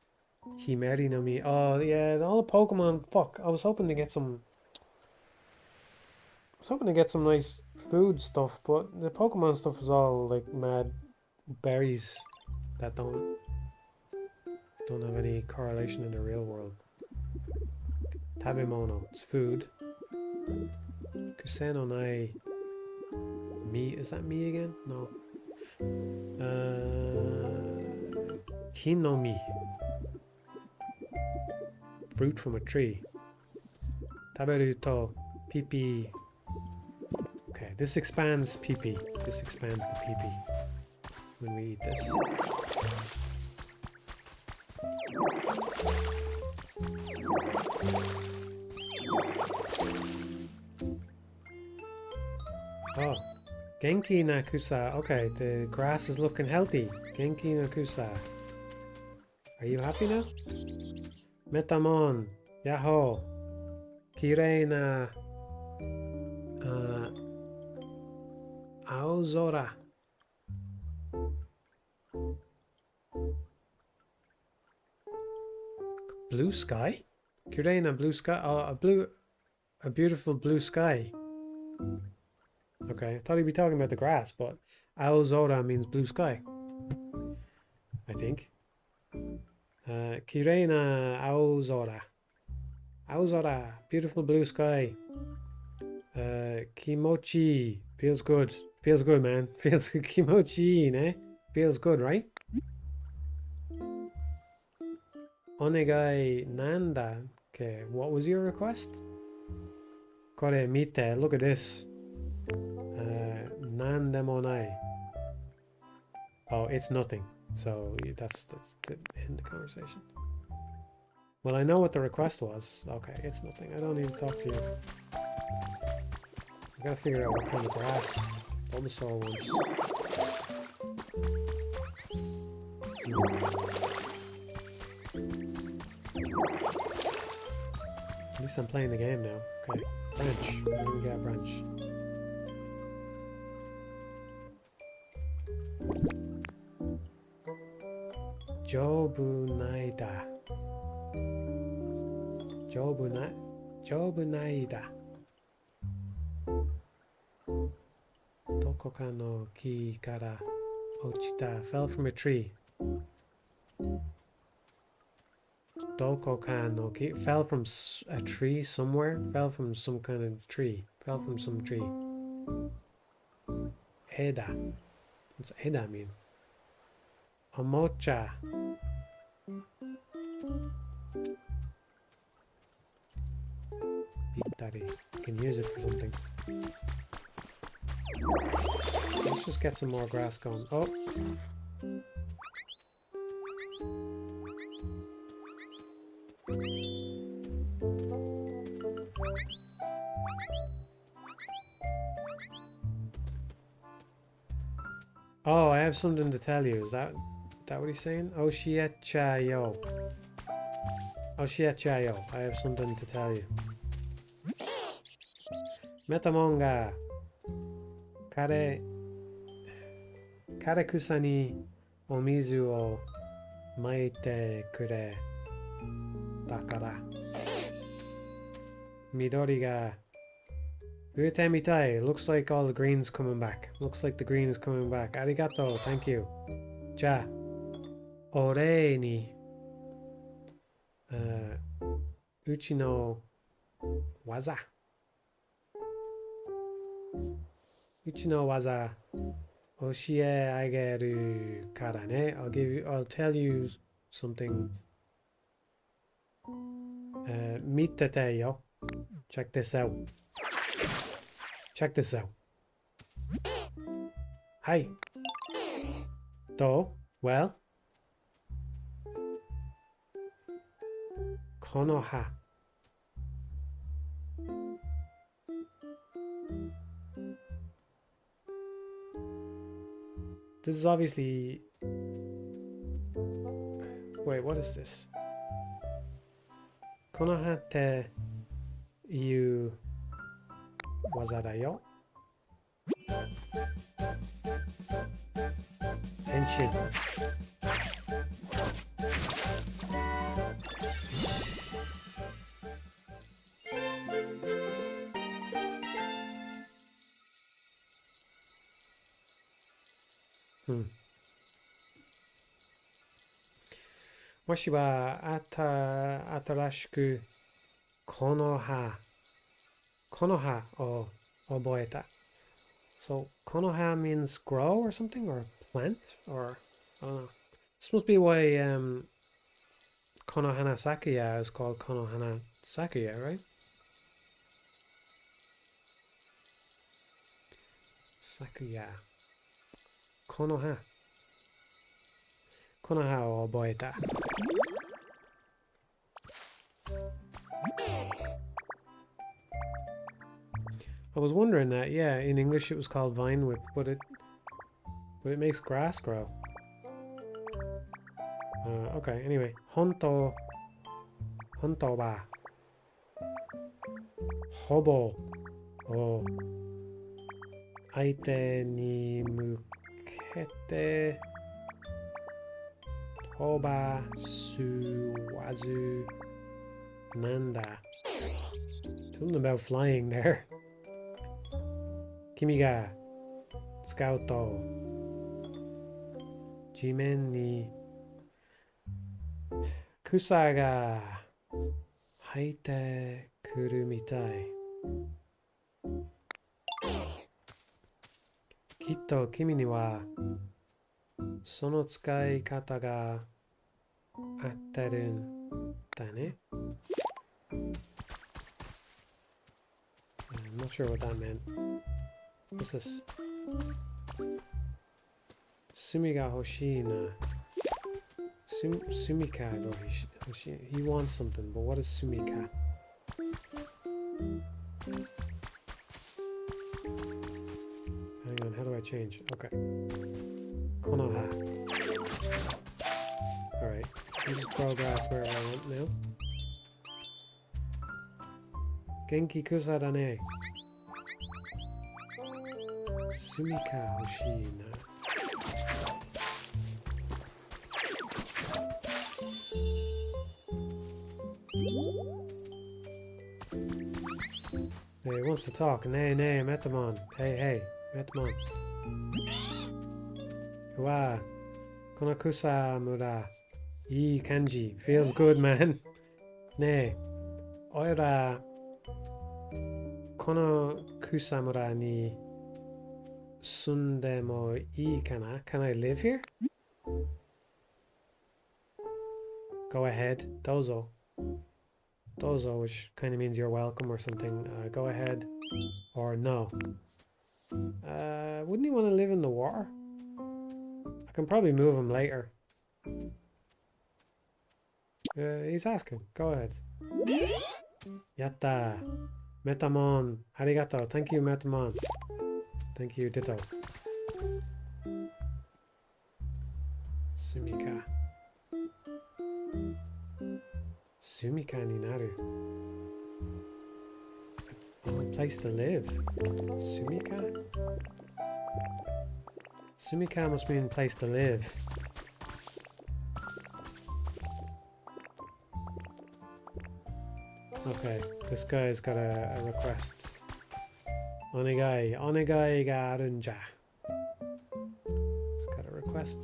Himeri no mi. Oh, yeah, all the Pokemon. Fuck, I was hoping to get some... nice food stuff, but the Pokemon stuff is all, like, mad berries that don't have any correlation in the real world. Tabemono. It's food. Kuseno nai mi. Is that me again? No. Kinomi. Fruit from a tree. Taberu to pipi. Okay, this expands pipi. This expands the pipi when we eat this. Oh, Genki na kusa. Okay, the grass is looking healthy. Genki na kusa. Are you happy now? Metamon. Yaho. Kirei na. Aozora. Blue sky? Kirei na blue sky. Oh, a beautiful blue sky. Okay, I thought he'd be talking about the grass, but Aozora means blue sky. I think. Kirei na Aozora. Aozora, beautiful blue sky. Kimochi, feels good. Feels good, man. Feels good. Kimochi, ne? Feels good, right? Onegai nanda. Okay, what was your request? Kore mite, look at this. Nandemonai. Oh, it's nothing. So that's the end of the conversation. Well, I know what the request was. Okay, it's nothing. I don't need to talk to you. I gotta figure out what kind of grass Bulbasaur wants. At least I'm playing the game now. Okay, branch. Where do we got branch? Jobunaida. Jobunaida. Dokoka no ki kara ochita. Fell from a tree. Dokoka no ki. Fell from a tree somewhere. Fell from some kind of tree. Fell from some tree. Eda. What's Eda mean? Omocha. Bitari. You can use it for something. Let's just get some more grass going. Oh! Oh, I have something to tell you. Is that what he's saying? Oshiechayo. Oshiechayo. I have something to tell you. Metamonga. Kare kusa ni omizu o maite kure. Dakara. Midori ga Ute mitai. Looks like all the green's coming back. Looks like the green is coming back. Arigato. Thank you. Ja. Ore ni. Uchi no waza. Uchi no waza. Oshie ageru kara ne. I'll tell you something. Mitete yo. Check this out. Check this out. Hi. Do. Well. Konoha. This is obviously... Wait, what is this? Konoha te iu waza da yo. Henshin. Washi wa atarashiku konoha o oboeta. So konoha means grow or something, or plant, or I don't know. This must be why Konohana Sakuya is called Konohana Sakuya, right? Sakuya. Konoha. Konoha o oboeta. I was wondering that, yeah, in English it was called vine whip, but it makes grass grow. Okay, anyway. Honto ba. Hobo o aite ni mukete toba suwazu nanda. Something about flying there. Kimi ga tsukau to jimen ni kusa ga Haite kurumitai. Kitto kimi ni wa sono tsukai kata ga atteru da ne. I'm not sure what that meant. What's this? Sumi ga hoshii na. Sumika ga hoshii. He wants something, but what is sumika? Hang on, how do I change? Okay. Konoha. Alright. You just grow grass wherever I want now. Genki kusa da ne. Sumika hoshii na. Hey, he wants to talk. Nay, Metamon. Hey, Metamon. Wa. Konakusa mura. Ii kanji. Feels good, man. Nay. Oira. Kono kusamura ni sunde mo ii kana? Can I live here? Go ahead. Dozo. Dozo, which kind of means you're welcome or something. Go ahead. Or no. Wouldn't he want to live in the water? I can probably move him later. He's asking. Go ahead. Yatta. Metamon. Arigato. Thank you, Metamon. Thank you, Ditto. Sumika. Sumika ni naru. A place to live. Sumika? Sumika must mean place to live. Okay, this guy's got a request. Onegai ga arunja. He's got a request.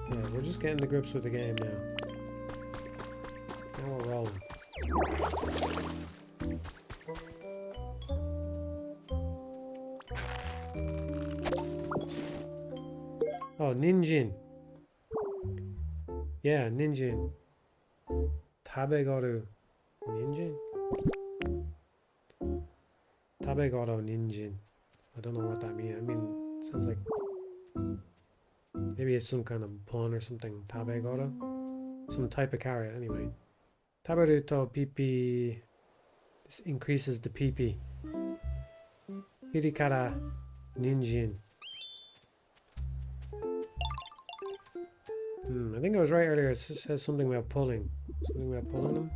Yeah, we're just getting to grips with the game now. Now we're rolling. Oh, Ninjin. Yeah, Ninjin. Tabegoru Ninjin? Tabegoru Ninjin. I don't know what that means. I mean, it sounds like maybe it's some kind of pun or something. Tabegoru? Some type of carrot, anyway. Taberu to pipi. This increases the pipi. Hirikara Ninjin. I think I was right earlier. It says something about pulling. Something about pulling them.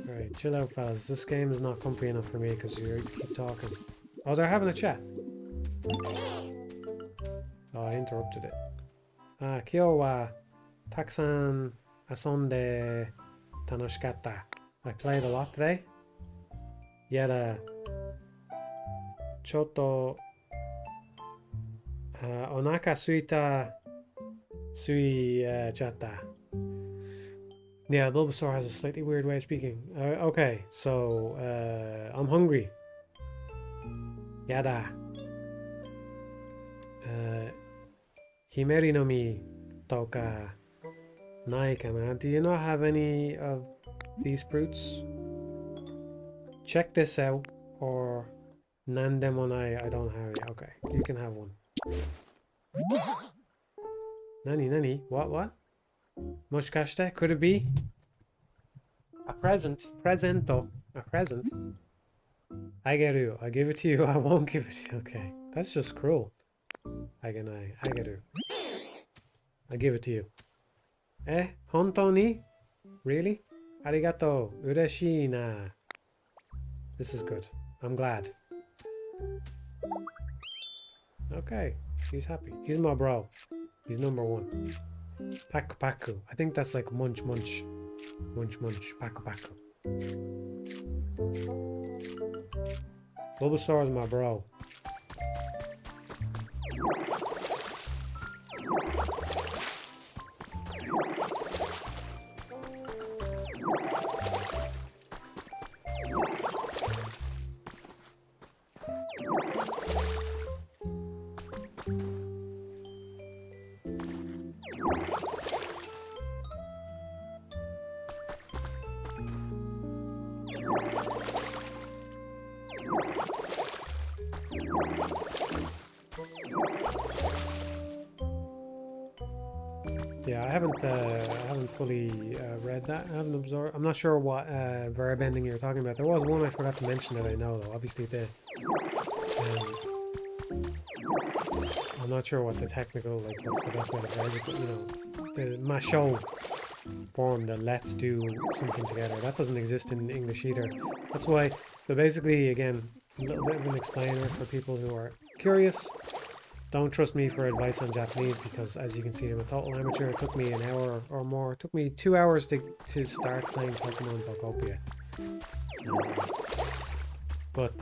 Alright, chill out, fellas. This game is not comfy enough for me because you keep talking. Oh, they're having a chat. Oh, I interrupted it. Kyo wa takusan asonde tanoshikatta. I played a lot today. Yada choto onaka suita sui chatta. Yeah, Bulbasaur has a slightly weird way of speaking. Okay, so I'm hungry. Yada. Himeri no mi toka nai kana. Do you not have any of these fruits? Check this out, or nandemo nai. I don't have it. Okay, you can have one. Nani? What? Moshikashite? Could it be? A present. Presento. A present. I geru. I give it to you. I won't give it to you. Okay. That's just cruel. I geru. I give it to you. Hontou ni? Really? Arigato. Ureshii na. This is good. I'm glad. Okay. He's happy. He's my bro. He's number one. Paku paku. I think that's like munch munch. Munch munch. Paku paku. Bulbasaur is my bro. Yeah, I haven't fully read that. I haven't absorbed. I'm not sure what verb ending you're talking about. There was one I forgot to mention that I know though. Obviously I'm not sure what the technical, like what's the best way to phrase it, but you know, the masho form, the let's do something together, that doesn't exist in English either. That's why, so basically, again, a little bit of an explainer for people who are curious. Don't trust me for advice on Japanese because, as you can see, I'm a total amateur. It took me an hour or more. It took me 2 hours to start playing Pokemon Pokopia. But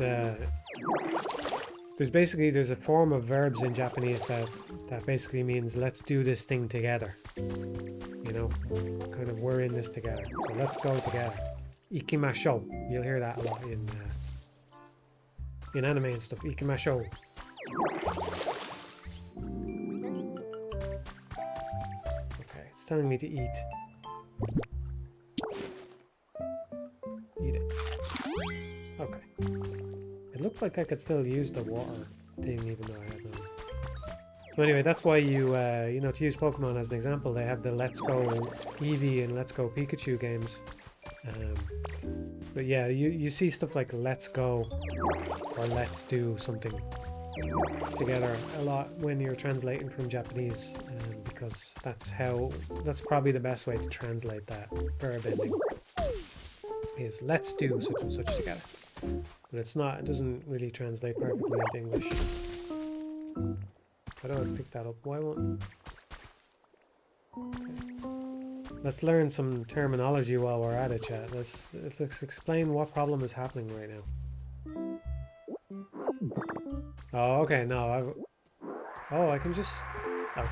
there's a form of verbs in Japanese that basically means let's do this thing together. You know, kind of we're in this together. So let's go together. Ikimashou. You'll hear that a lot in anime and stuff. Ikimashou. Okay, it's telling me to eat. Eat it. Okay. It looked like I could still use the water thing even though I had none. So anyway, that's why you know, to use Pokemon as an example, they have the Let's Go Eevee and Let's Go Pikachu games. But yeah, you see stuff like Let's Go or Let's Do something together a lot when you're translating from Japanese, because that's probably the best way to translate that verb ending is let's do such and such together. But it doesn't really translate perfectly into English. How do I pick that up? Why won't... Okay. Let's learn some terminology while we're at it, chat. Let's explain what problem is happening right now. Oh, okay, no, I can just... Okay,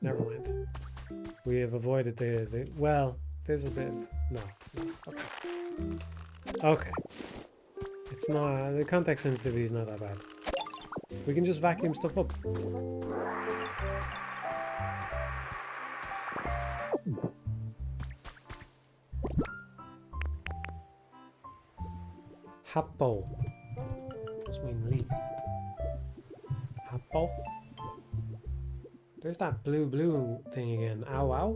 never mind. We have avoided the... Well, there's a bit of... No, okay. Okay. It's not... The context sensitivity is not that bad. We can just vacuum stuff up. Happo. Must mean leap. Happo. There's that blue thing again. Ow ow.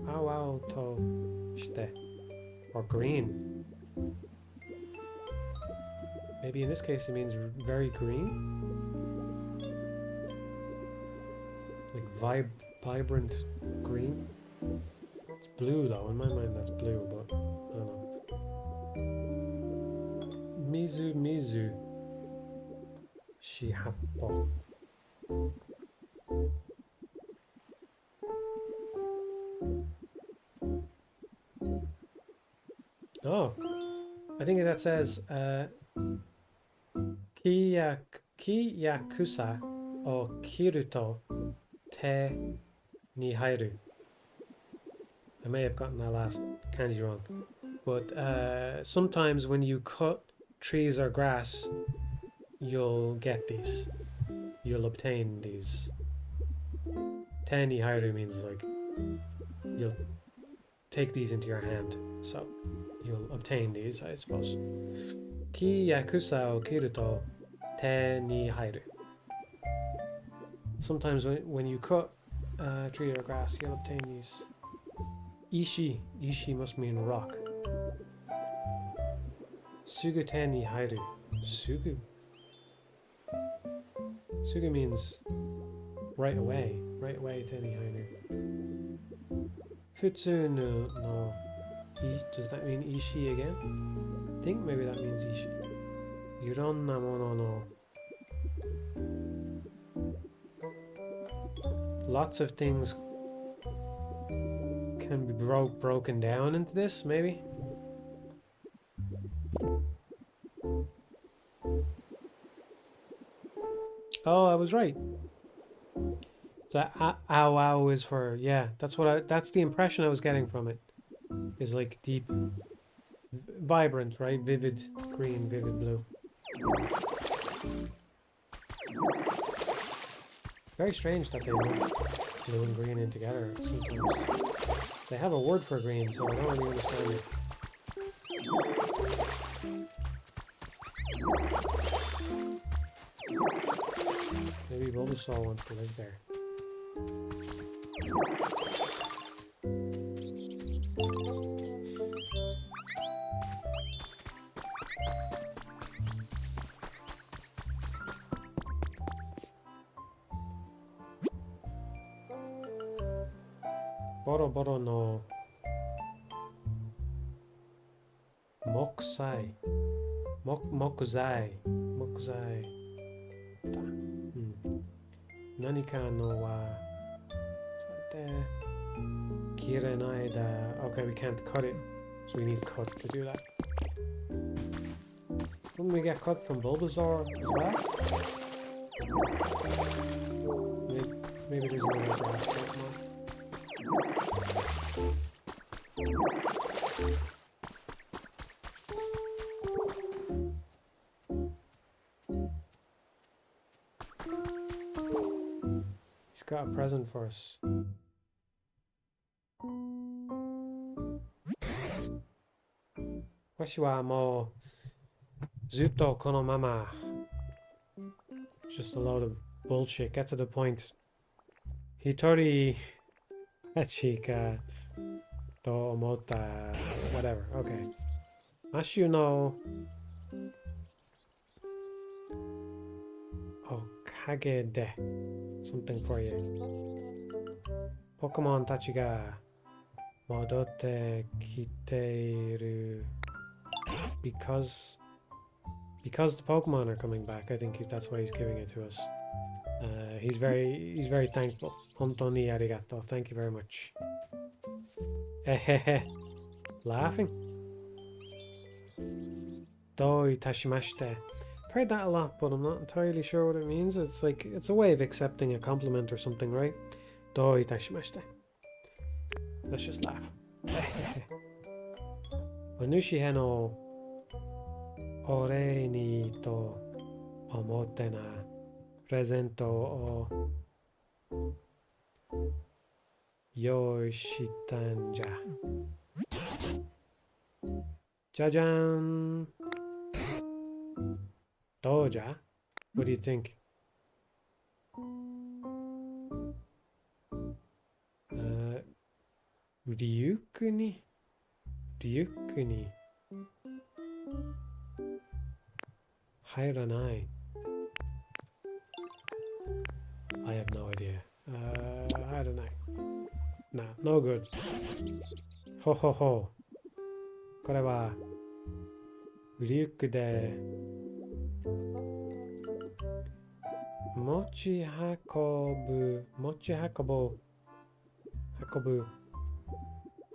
Ow ow to shite. Or green. Maybe in this case it means very green. Like vibrant green. It's blue though. In my mind that's blue, but I don't know. Mizu Shihappo. Oh, I think that says Kiyakusa o Kiruto te ni hairu. I may have gotten that last kanji wrong, but sometimes when you cut trees or grass, you'll get these. You'll obtain these. Te ni hairu means like you'll take these into your hand, so you'll obtain these, I suppose. Ki yakusa o kiruto te ni hairu. Sometimes when you cut a tree or grass, you'll obtain these. Ishi. Ishi must mean rock. Sugu te ni hairu. Sugu. Sugu means right away. Right away te ni hairu. Futsu no. Does that mean ishi again? I think maybe that means ishi. Yuronna mono no. Lots of things can be broken down into this, maybe? Oh, I was right. So ow ow is for, yeah, that's the impression I was getting from it. Is like deep, vibrant, right? Vivid green, vivid blue. Very strange that they link blue and green in together sometimes. They have a word for green, so I don't really understand it. Maybe Bulbasaur wants to live there. Boro Boro no Mokusai. Mokuzai. Mokuzai. Da. Nanika no wa Kirenai da. Okay, we can't cut it, so we need cut to do that. Wouldn't we get cut from Bulbasaur as well? Maybe there's another grass Pokemon. He's got a present for us. Washi wa mo zutto kono mama. Just a load of bullshit. Get to the point. Hitori Hachika to omota. Whatever. Okay. Ashu no Okage de. Something for you. Pokemon tachi ga modotte kiteru. Because the Pokemon are coming back, I think that's why he's giving it to us. He's very thankful. Hontoni arigato. Thank you very much. Laughing. Do itashimashite. I've heard that a lot, but I'm not entirely sure what it means. It's like it's a way of accepting a compliment or something, right? Do itashimashite. Let's just laugh. Onushi heno ore ni to omotte na presento o yoshitanja. Jajan. Doja? What do you think? Ryukuni? Ryukuni. Hairanai. I have no idea. I don't know. Nah, no good. Ho ho ho. これはリュックで持ち運ぶ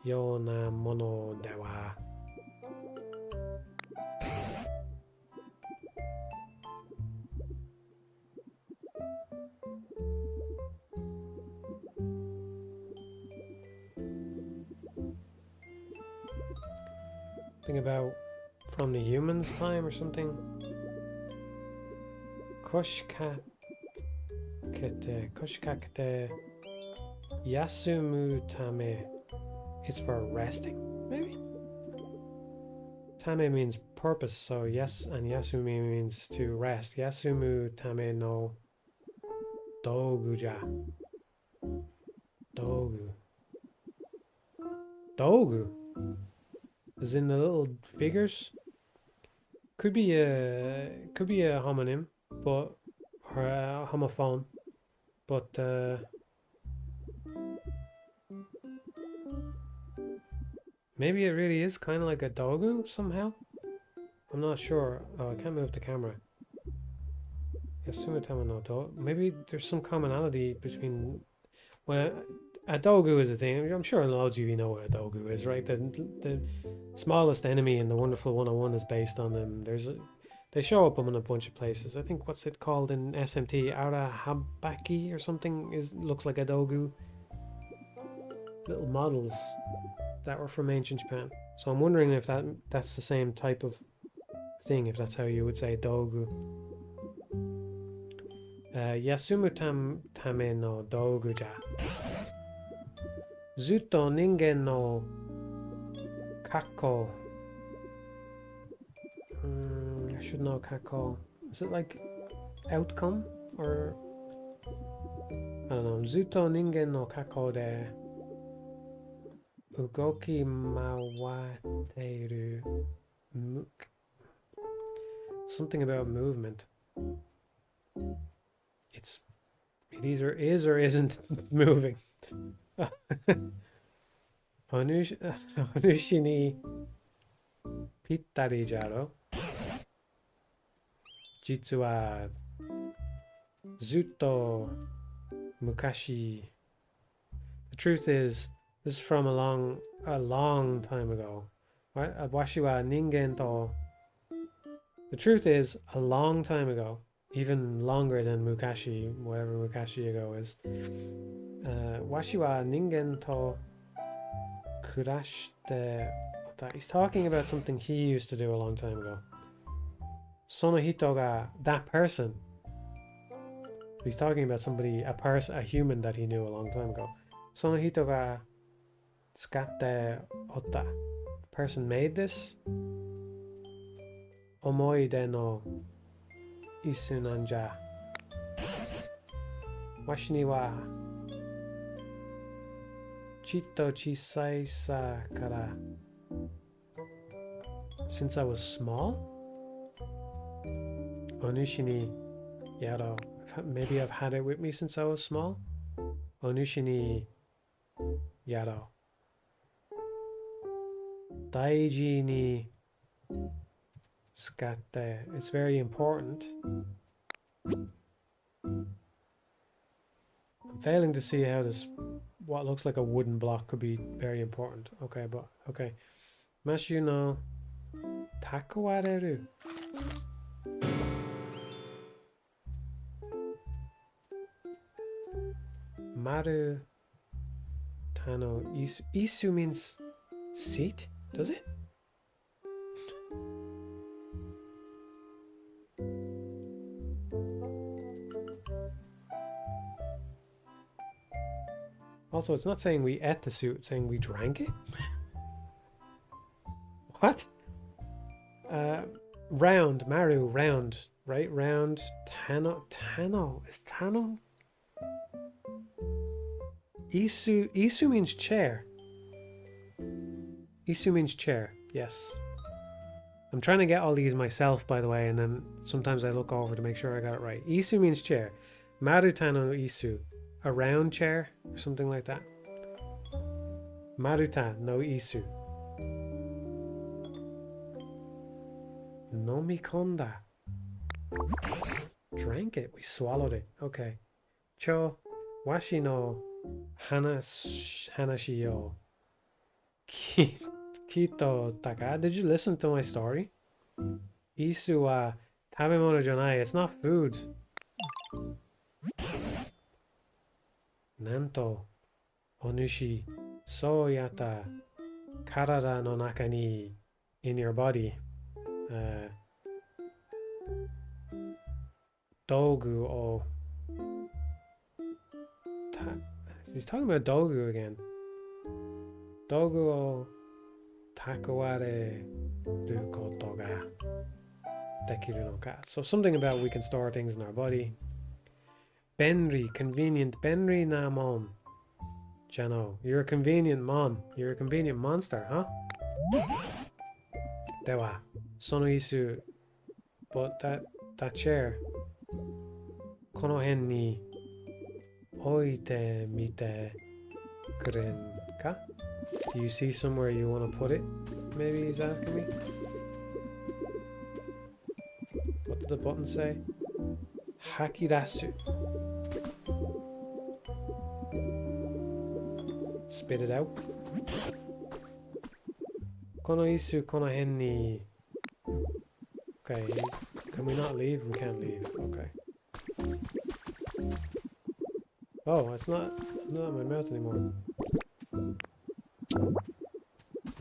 ようなものではThink about from the humans' time or something. Koshikakete Yasumu Tame. It's for resting, maybe? Tame means purpose, so yes, and Yasumi means to rest. Yasumu Tame no Doguja. Dogu. As in the little figures. Could be a homonym, but or a homophone, but maybe it really is kind of like a dogu somehow. I'm not sure. Oh, I can't move the camera. Yasumitama no do. Maybe there's some commonality between. Well, a dogu is a thing. I'm sure loads of you know what a dogu is, right? The smallest enemy in the Wonderful 101 is based on them. They show up in a bunch of places. I think what's it called in SMT? Arahabaki or something looks like a dogu. Little models that were from ancient Japan. So I'm wondering if that's the same type of thing, if that's how you would say dogu. Yasumu tame no dogu ja. Zutto ningen no kakko. should know kako. Is it like outcome or I don't know. Zuto ningen no kako de ugoki mawateru. Something about movement. It either is or isn't moving. Onushi ni pittari jaro. Jitsu wa zutto mukashi. The truth is, this is from a long time ago. Washi wa ningen to. The truth is, a long time ago, even longer than Mukashi, whatever Mukashi ago is. Washi wa ningen to kurashite. He's talking about something he used to do a long time ago. Sono hito ga, that person. He's talking about somebody, a human that he knew a long time ago. Sono hito ga tsukatte otta. The person made this. Omoide no isu nanja. Washi ni wa chitto chisai sa kara. Since I was small? Onushi ni yaro. Maybe I've had it with me since I was small? Onushi ni yaro. Daiji ni tsukatte. It's very important. I'm failing to see how this, what looks like a wooden block, could be very important. Okay, but okay. Mashu no takowareru. Maru tano isu. Isu means seat, does it? Also, it's not saying we ate the suit, it's saying we drank it. What? Round, Maru, round, right? Round, Tano. Is Tano? Isu means chair. Isu means chair, yes. I'm trying to get all these myself, by the way, and then sometimes I look over to make sure I got it right. Isu means chair. Maru Tano Isu. A round chair or something like that. Maruta no isu. Nomikonda. Drank it. We swallowed it. Okay. Cho washi no hanashi yo kito taka. Did you listen to my story? Isu wa tabemono janai. It's not food. Nanto onushi so yata karada no naka ni, in your body, dogu o he's talking about dogu again. Dogu o takaware ru koto ga dekiru no ka. So something about we can store things in our body. Benri, convenient. Benri na mon. Jano, you're a convenient mon. You're a convenient monster, huh? Dewa, sono isu. But that chair. Kono hen ni oite mite kuren ka? Do you see somewhere you want to put it? Maybe he's asking me. What did the button say? Hakidasu. Spit it out. Kono isu kono hen ni. Okay, can we not leave? We can't leave. Okay. Oh, it's not in my mouth anymore.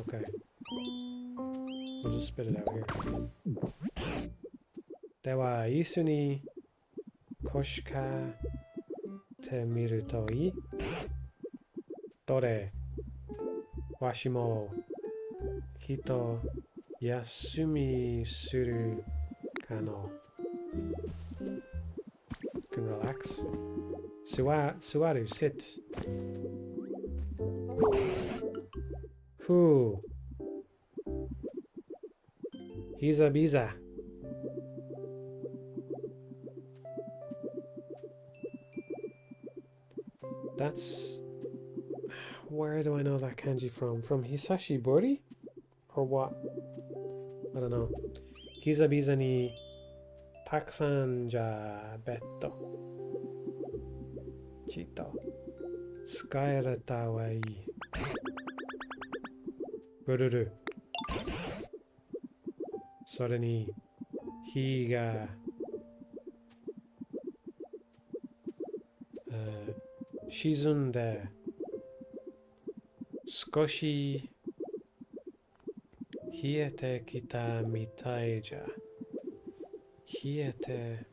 Okay. We'll just spit it out here. Dewa isu ni koshika te miru to ii? Dore washi mo hito yasumi suru Kano. You can relax. Suaru, sit. Fu. Hiza biza. That's... Where do I know that kanji from? From Hisashi Bori? Or what? I don't know. Hiza biza ni takusan ja betto. Chito. Tsukaereta wa ii. Bururu. Sore ni hi ga shizunde skoshi hiete kita mitai ja. Hiete.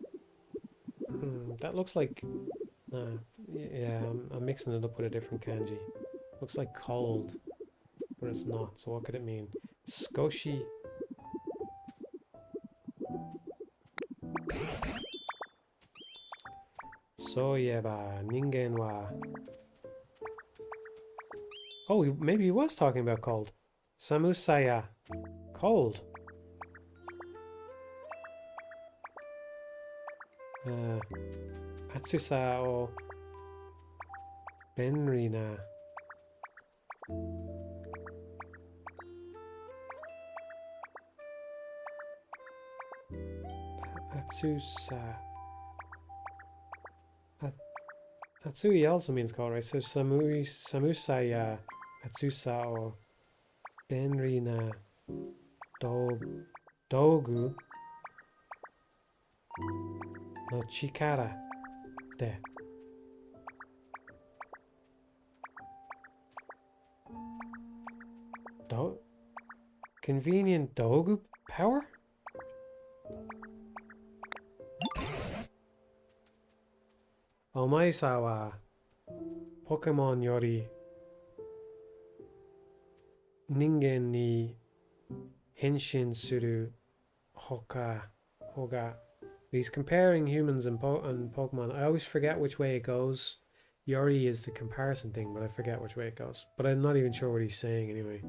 That looks like... yeah, I'm mixing it up with a different kanji. Looks like cold, but it's not. So what could it mean? Skoshi. Soyeba ningen wa. Oh, maybe he was talking about cold. Samusaya. Cold. Atsusa o Benrina. Atsusa. Atsui also means cold, right? So Samusaya Atsusa o Benrina Dogu no Chikara de. Convenient Dogu power? Omaisa wa Pokemon yori ningen ni henshin suru hoga. He's comparing humans and Pokemon. I always forget which way it goes. Yori is the comparison thing, but I forget which way it goes. But I'm not even sure what he's saying anyway.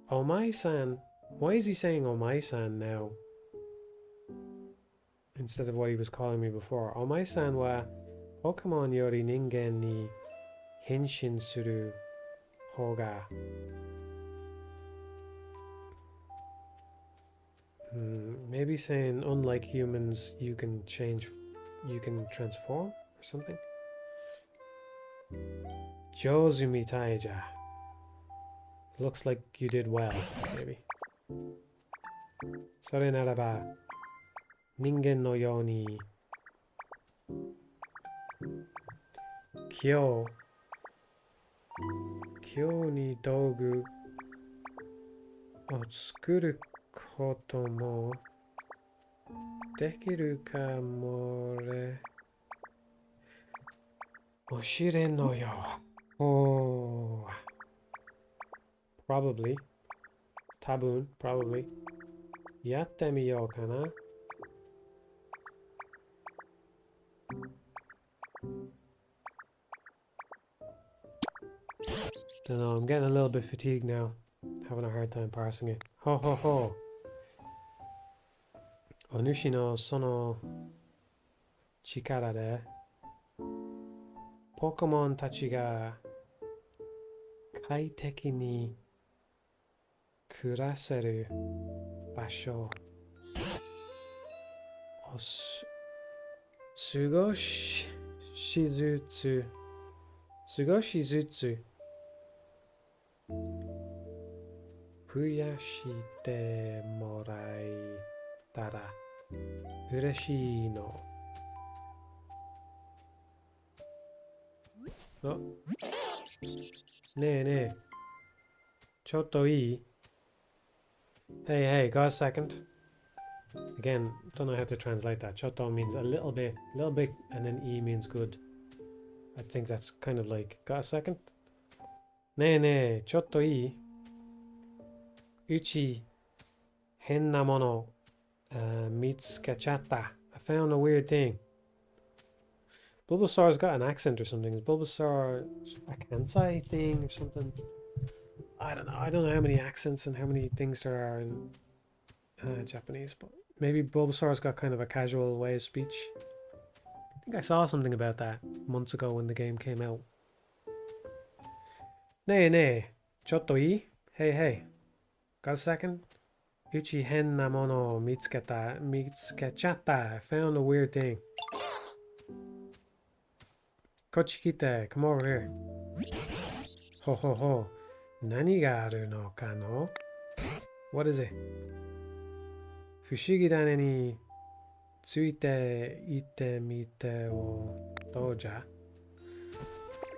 Omai-san. Why is he saying Omai-san now? Instead of what he was calling me before. Omai-san wa Pokemon yori ningen ni henshin suru hoga. Maybe saying unlike humans you can transform or something. Jozu mitai ja. Looks like you did well, maybe. Sore naraba ningen no you ni Kyo ni dogu o tsukuru koto mo dekiru ka more oshire no yo. Oh, probably. Tabun, probably. Yatte miyou kana. Don't know, I'm getting a little bit fatigued now. Having a hard time parsing it. Ho ho ho. Onushi no sono chikara de Pokemon tachi ga kaiteki ni kuraseru basho o sugoshizutsu fuyashite moraitara ureshii no. Oh. Ne. Chotto ii. Hey, got a second? Again, don't know how to translate that. Chotto means a little bit, and then e means good. I think that's kind of like, got a second? Ne, chotto ii. Uchi Hen na mono mitsukachatta. I found a weird thing. Bulbasaur's got an accent or something. Is Bulbasaur a Kansai thing or something? I don't know. I don't know how many accents and how many things there are in Japanese, but maybe Bulbasaur's got kind of a casual way of speech. I think I saw something about that months ago when the game came out. Ne ne, chotto ii? Hey hey, got a second? Uchi hen na mono mitsukachatta. I found a weird thing. Kochikite, come over here. Ho ho ho. Nani ga aru no ka no? What is it? Fushigi da ni tsuite ite mite wo doja.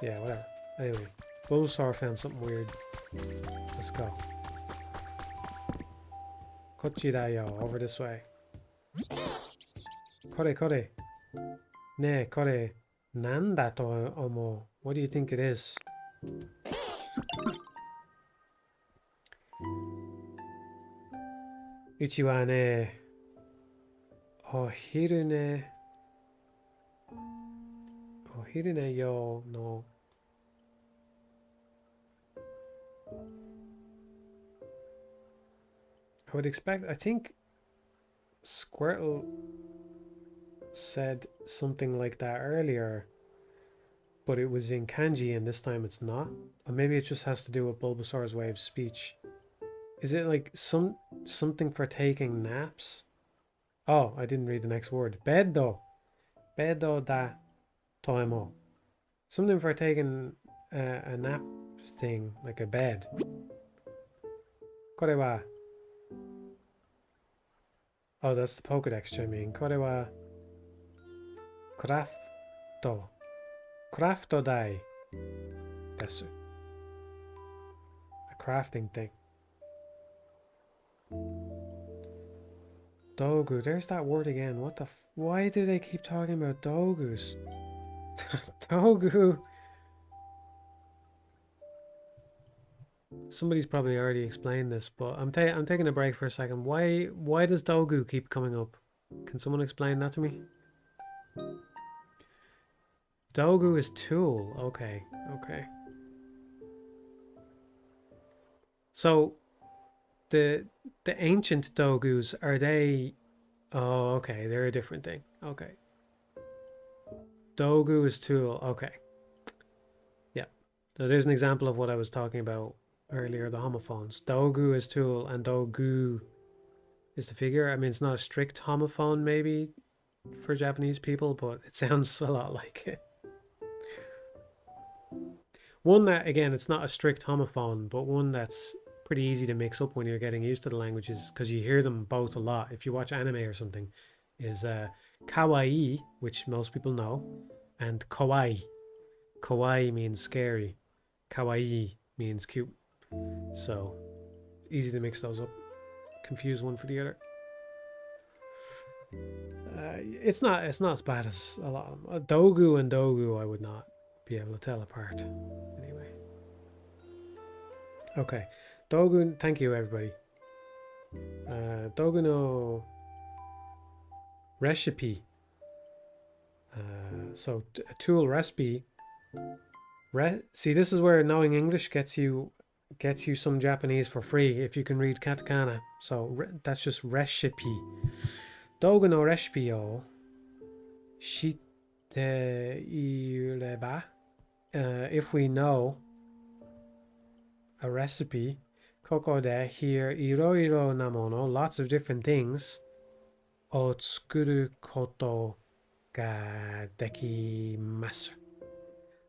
Yeah, whatever. Anyway, Bulbasaur found something weird. Let's go. Kochi da yo, over this way. Kore kore. Ne kore. Nanda to omo. What do you think it is? Uchi wa ne ohirune yo no I would expect, I think Squirtle said something like that earlier, but it was in kanji and this time it's not. Or maybe it just has to do with Bulbasaur's way of speech. Is it like something for taking naps? Oh, I didn't read the next word. Beddo. Beddo da toimo. Something for taking a nap thing, like a bed. Kore wa. Oh, that's the Pokedex chiming. Kore wa crafto. Crafto dai. Desu. A crafting thing. Dogu. There's that word again. What the why do they keep talking about dogus? Dogu. Somebody's probably already explained this, but I'm taking a break for a second. Why does dogu keep coming up? Can someone explain that to me? Dogu is tool. Okay, okay. So the ancient dogus, are they? Oh, okay, they're a different thing. Okay. Dogu is tool. Okay. Yeah. So there's an example of what I was talking about earlier, the homophones. Dogu is tool and dogu is the figure. I mean, it's not a strict homophone maybe for Japanese people, but it sounds a lot like it. One that, again, it's not a strict homophone, but one that's pretty easy to mix up when you're getting used to the languages because you hear them both a lot. If you watch anime or something, is kawaii, which most people know, and kawaii. Kawaii means scary. Kawaii means cute. So easy to mix those up. Confuse one for the other. It's not as bad as a lot of them. Dogu and dogu I would not be able to tell apart. Anyway. Okay. Dogu, thank you everybody. Dogu no recipe. So a tool recipe. See, this is where knowing English gets you some Japanese for free if you can read katakana. So that's just recipe. Dogu no recipe o shite ireba. If we know a recipe, koko de here iroiro na mono, lots of different things, o tsukuru koto ga dekimasu.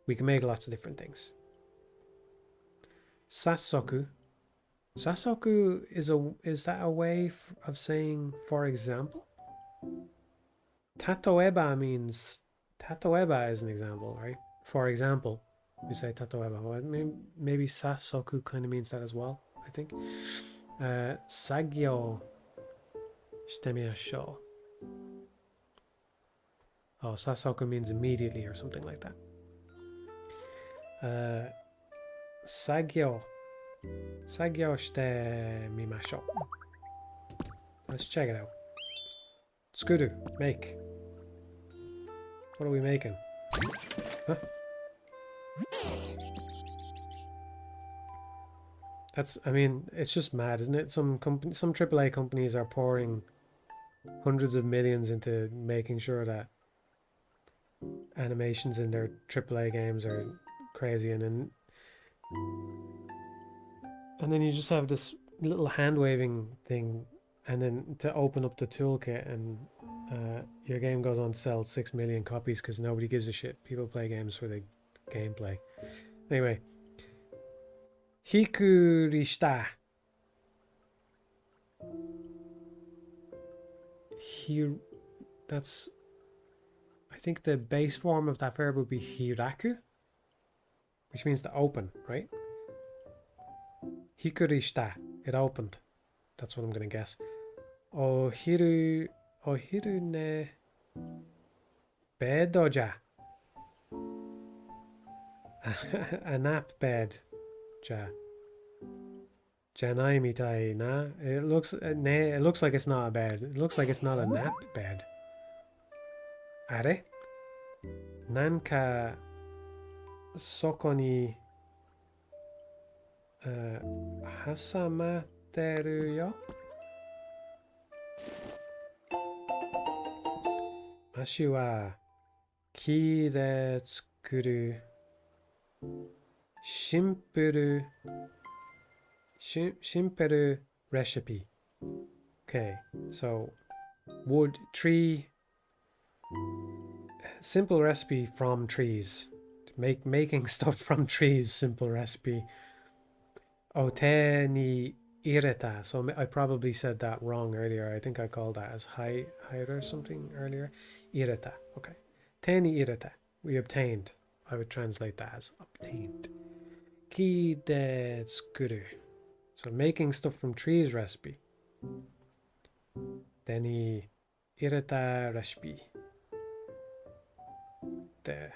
We can make lots of different things. Sasoku. Sasoku is that a way of saying for example? Tatoeba is an example, right? For example, we say tatoeba. Well, maybe sasoku kind of means that as well, I think. Sagyo shite miyashou. Oh, sasoku means immediately or something like that. Sagyo shite mimashou. Let's check it out. Scooter, make. What are we making? Huh? That's, I mean, it's just mad, isn't it? Some AAA companies are pouring hundreds of millions into making sure that animations in their AAA games are crazy, and then you just have this little hand waving thing, and then to open up the toolkit, and your game goes on to sell 6 million copies because nobody gives a shit. People play games for the gameplay. Anyway, Hikurishita. That's, I think the base form of that verb would be hiraku, which means to open, right? Hikurishita, it opened. That's what I'm gonna guess. Ohiru ne bedoja. A nap bed, ja. Janai mitai na. It looks like it's not a bed. It looks like it's not a nap bed. Are? Nanka soko ni hasamateru yo. Ashi wa ki de tsukuru simple recipe. Okay, so wood, tree, simple recipe from trees. Making stuff from trees, simple recipe. Ote ni ireta. So I probably said that wrong earlier. I think I called that as hide or something earlier. Ireta. Okay. Te ni ireta. We obtained. I would translate that as obtained. Ki de tsukuru. So making stuff from trees recipe. Teni ireta recipe. De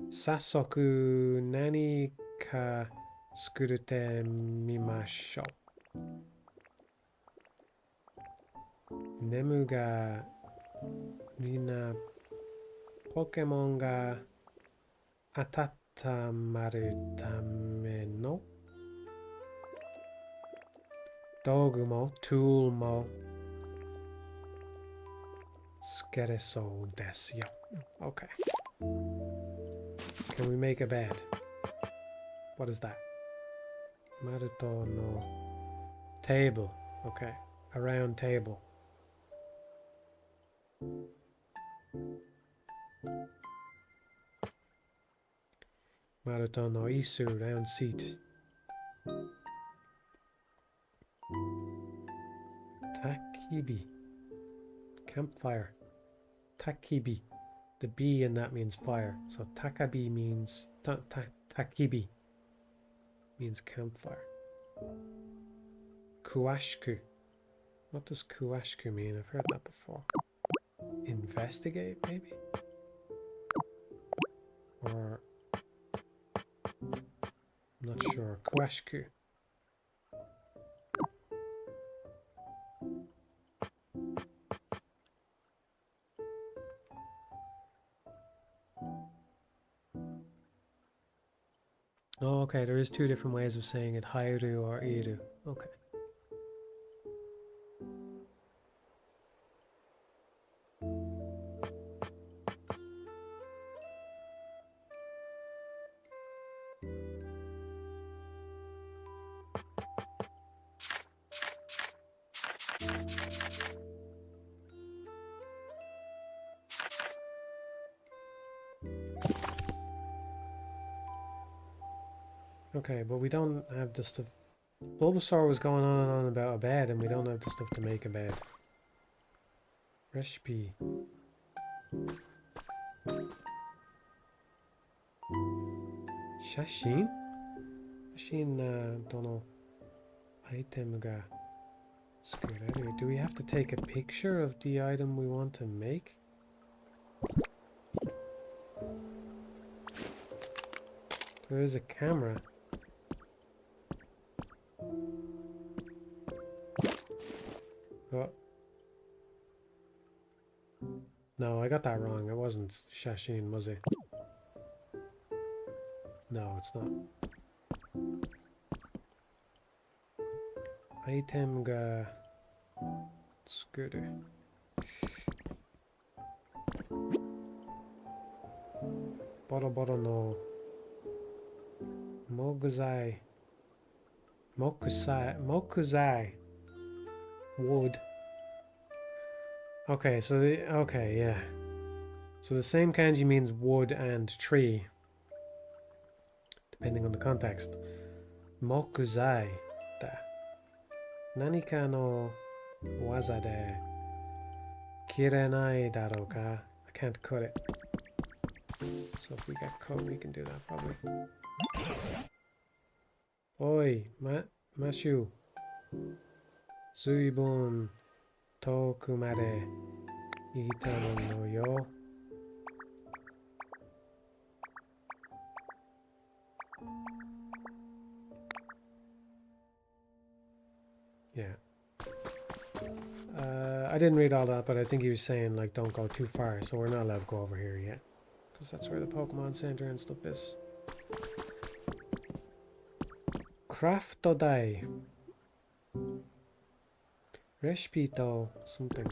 sasoku nani ka tsukurute mimashou. Nemu ga mina Pokemon ga atatamaru tame no dogu mo, tool mo tsukeresou desu yo. Okay. Can we make a bed? What is that? Maruto no table. Okay. A round table. Maruto no isu, round seat. Takibi. Campfire. Takibi. The B in that means fire. So takabi means takibi means campfire. Kuashku. What does kuashku mean? I've heard that before. Investigate, maybe? Or I'm not sure. Kuashku. Oh, okay, there is two different ways of saying it, hairu or iru. Okay. Okay, but we don't have the stuff. Bulbasaur was going on and on about a bed, and we don't have the stuff to make a bed. Recipe. Shashin? Shashin, don't know. Item ga tsukureru. Do we have to take a picture of the item we want to make? There is a camera. Oh, No, I got that wrong. It wasn't Shashin, was it? No, it's not. Item ga scooter. Boro no Moguzai. Mokuzai. Wood. Okay, so yeah. So the same kanji means wood and tree, depending on the context. Mokuzai da. Nanika no waza de kirenai daro ka? I can't cut it. So if we get cut, we can do that probably. Oi, Mashu. Zuibun toku made itano no yo. Yeah. I didn't read all that, but I think he was saying, like, don't go too far, so we're not allowed to go over here yet. Because that's where the Pokemon Center and stuff is. Craftodai. Respito something.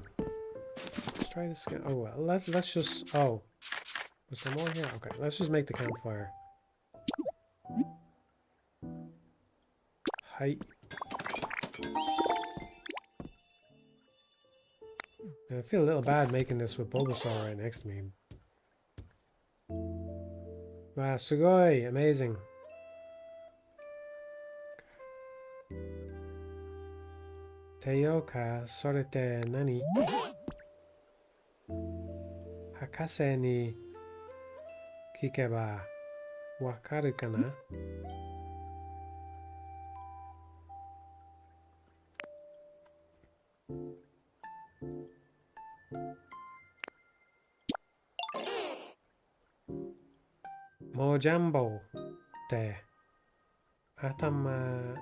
Let's try this again. Oh well, let's just was there more here? Okay, let's just make the campfire. Hi. I feel a little bad making this with Bulbasaur right next to me. Wow, sugoi! Amazing. Teioka sorete nani? Hakase ni kikeba wakaru kana? Mojambo de atama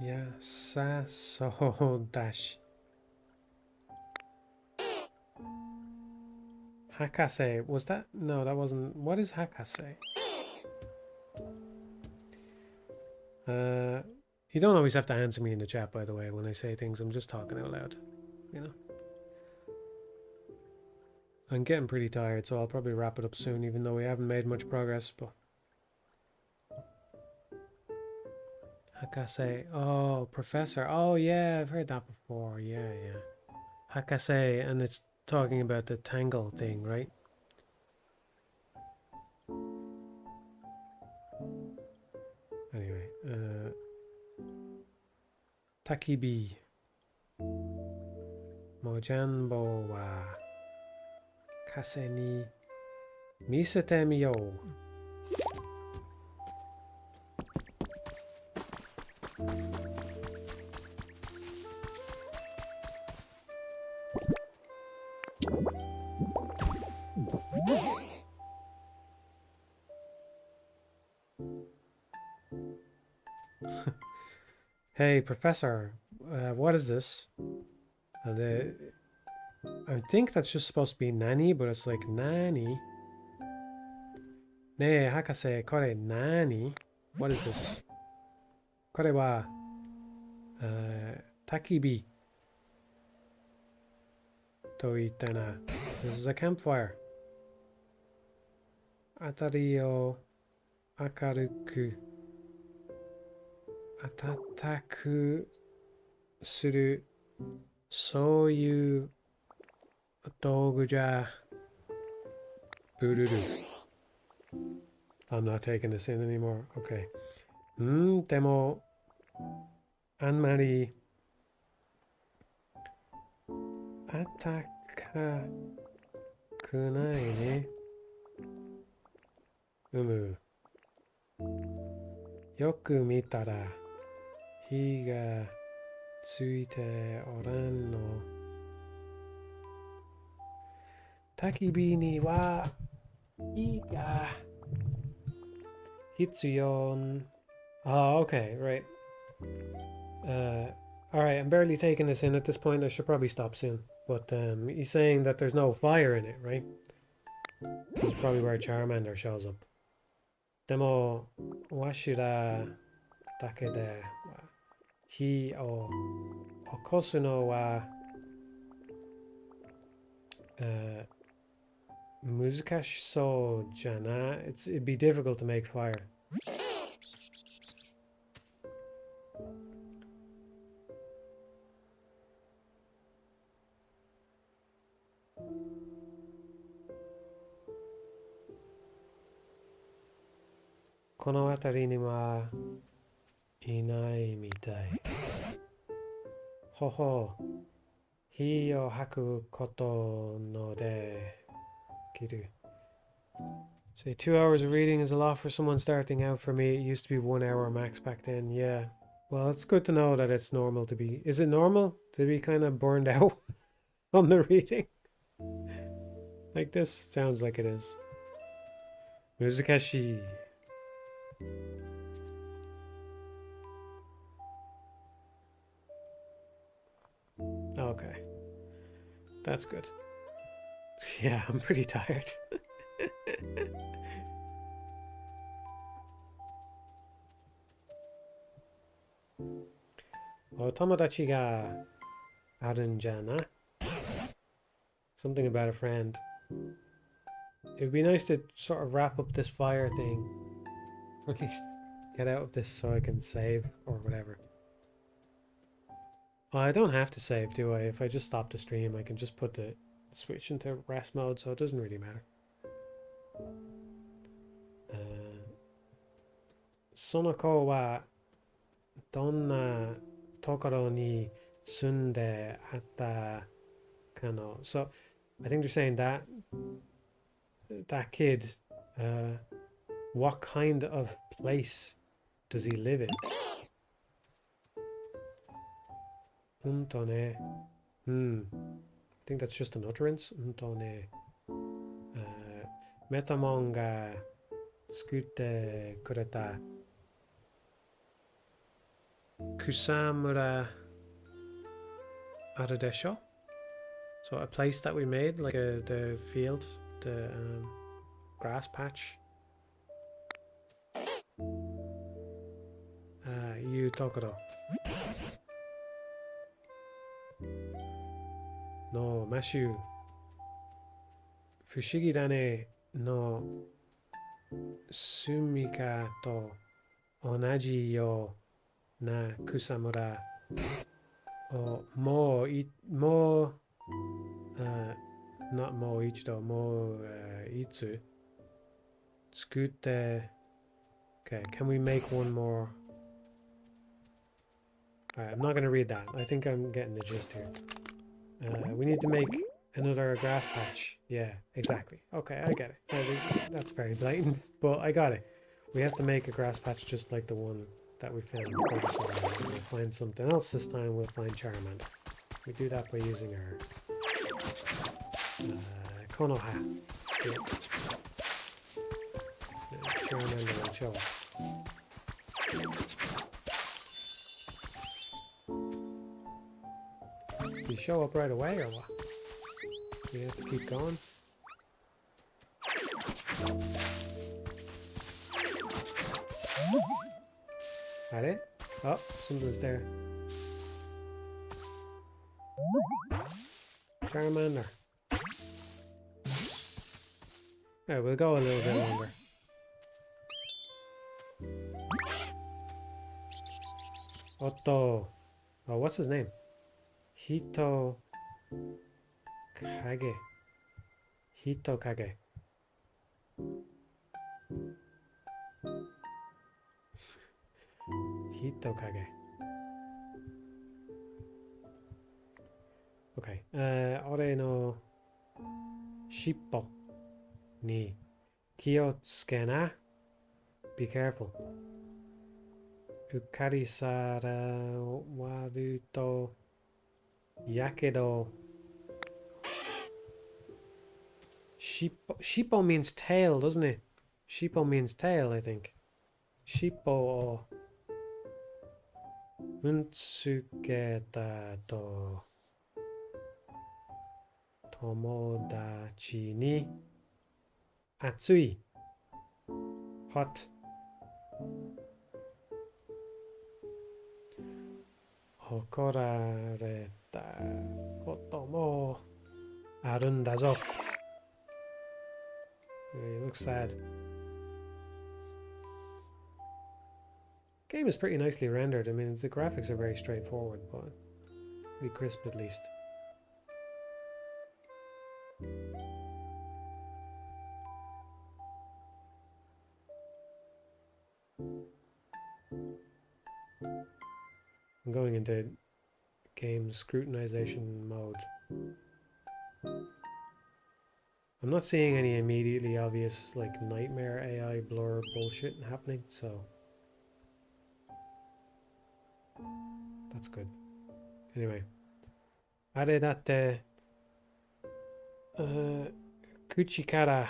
yasaso dash Hakase. Was that? No, that wasn't. What is Hakase? You don't always have to answer me in the chat, by the way, when I say things. I'm just talking out loud, you know. I'm getting pretty tired, so I'll probably wrap it up soon, even though we haven't made much progress, but... Hakase. Oh, Professor. Oh, yeah, I've heard that before. Yeah. Hakase, and it's talking about the tangle thing, right? Anyway, Takibi. Mojanbo wa kase ni misete mi yo. Hey, Professor, what is this? I think that's just supposed to be nani, but it's like nani. Ne hakase kore nani? What is this? Kore wa takibi to itte na. This is a campfire. Atari o akaruku atataku suru souyu dogu ja bururu. I'm not taking this in anymore. Okay. Demo anmari atakakunai ne. Yoku mitara hi ga tsuite oran no takibi ni wa i ga hitsuyon. Oh, okay, right. Alright, I'm barely taking this in at this point. I should probably stop soon. But he's saying that there's no fire in it, right? This is probably where Charmander shows up. Demo washira dake de hi o okosu no wa muzukashiu so jana. It'd be difficult to make fire. この辺りにはいないみたい。ほほう、火を吐くことのできる。Say 2 hours of reading is a lot for someone starting out. For me, it used to be 1 hour max back then. Yeah. Well, it's good to know that it's normal to be. Is it normal to be kind of burned out on the reading? Like this? Sounds like it is. Muzakashi. Okay. That's good. Yeah, I'm pretty tired. お友達があるんじゃな Something about a friend. It would be nice to sort of wrap up this fire thing. Or at least get out of this so I can save or whatever. Oh, I don't have to save, do I? If I just stop the stream, I can just put the switch into rest mode, so it doesn't really matter. その子はどんなところに住んであったかの So, I think they're saying that kid, what kind of place does he live in? とね。I think that's just an utterance. とね。メタモンが作ってくれた草むらあるでしょ? So a place that we made, like the field, the grass patch. いうところのマシュ不思議だねの住みかと同じような草むらをもう一度もういつ作って Okay, can we make one more? Alright, I'm not going to read that. I think I'm getting the gist here. We need to make another grass patch. Yeah, exactly. Okay, I get it. That's very blatant, but I got it. We have to make a grass patch just like the one that we found. We'll find something else this time. We'll find Charmander. We do that by using our Konoha skill. Charmander will show us. Do you show up right away or what? Do we have to keep going? That it? Oh, something's there. Charmander. Yeah, we'll go a little bit longer. Otto. Oh, what's his name? Hito Kage. Hito Kage. Hito Kage. Okay. Ore no shippo ni kiyotsuke na. Be careful. Ukari sara waru to yakedo. Shippo means tail, doesn't it? Shippo means tail, I think. Shippo o Unsuke da to tomodachi ni atsui. Hot. Okorareta koto mo arundazo. He looks sad. Game is pretty nicely rendered. I mean, the graphics are very straightforward, but pretty crisp at least. I'm going into game scrutinization mode. I'm not seeing any immediately obvious like nightmare AI blur bullshit happening, so that's good. Anyway, aredate kuchikara.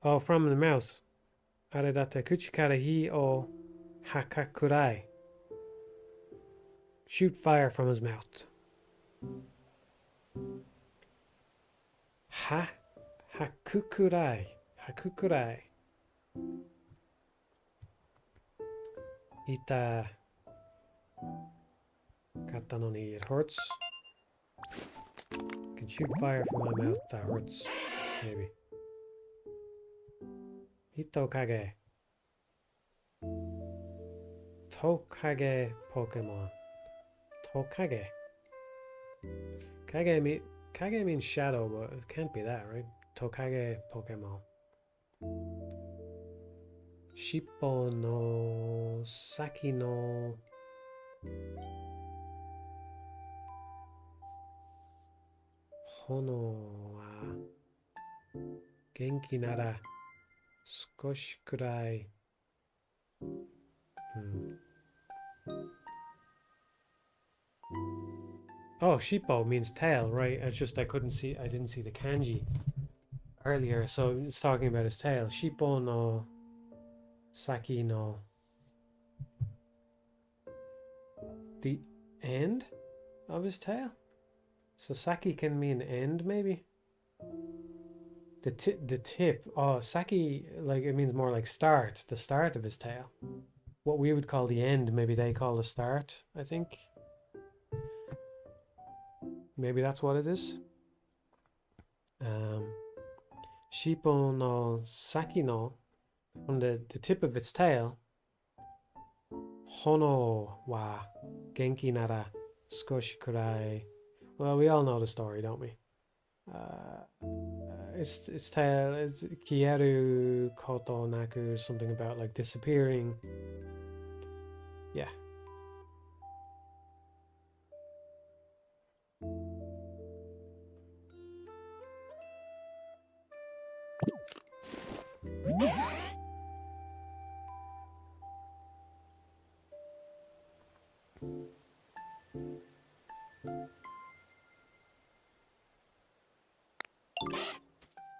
Oh, from the mouth. Aredate kuchikara hi o hakakurai. Shoot fire from his mouth. Hakukurai. Hakukurai. Ita katanoni. It hurts. Can shoot fire from my mouth. That hurts. Maybe. Hitokage. Tokage Pokemon. Tokage. Kage means shadow, but it can't be that, right? Tokage Pokemon. Shippo no Saki no Hono wa Genki nara Skoshi kurai. Oh, Shippo means tail, right? It's just I didn't see the kanji earlier, so it's talking about his tail. Shippo no Saki no. The end of his tail? So Saki can mean end, maybe? The tip. Oh, Saki, like it means more like start, the start of his tail. What we would call the end, maybe they call the start, I think. Maybe that's what it is. Shippo no Saki no, from the tip of its tail. Hono wa Genki nara Skoshi kurai. Well, we all know the story, don't we? Its tail is Kieru Koto Naku, something about like disappearing. Yeah.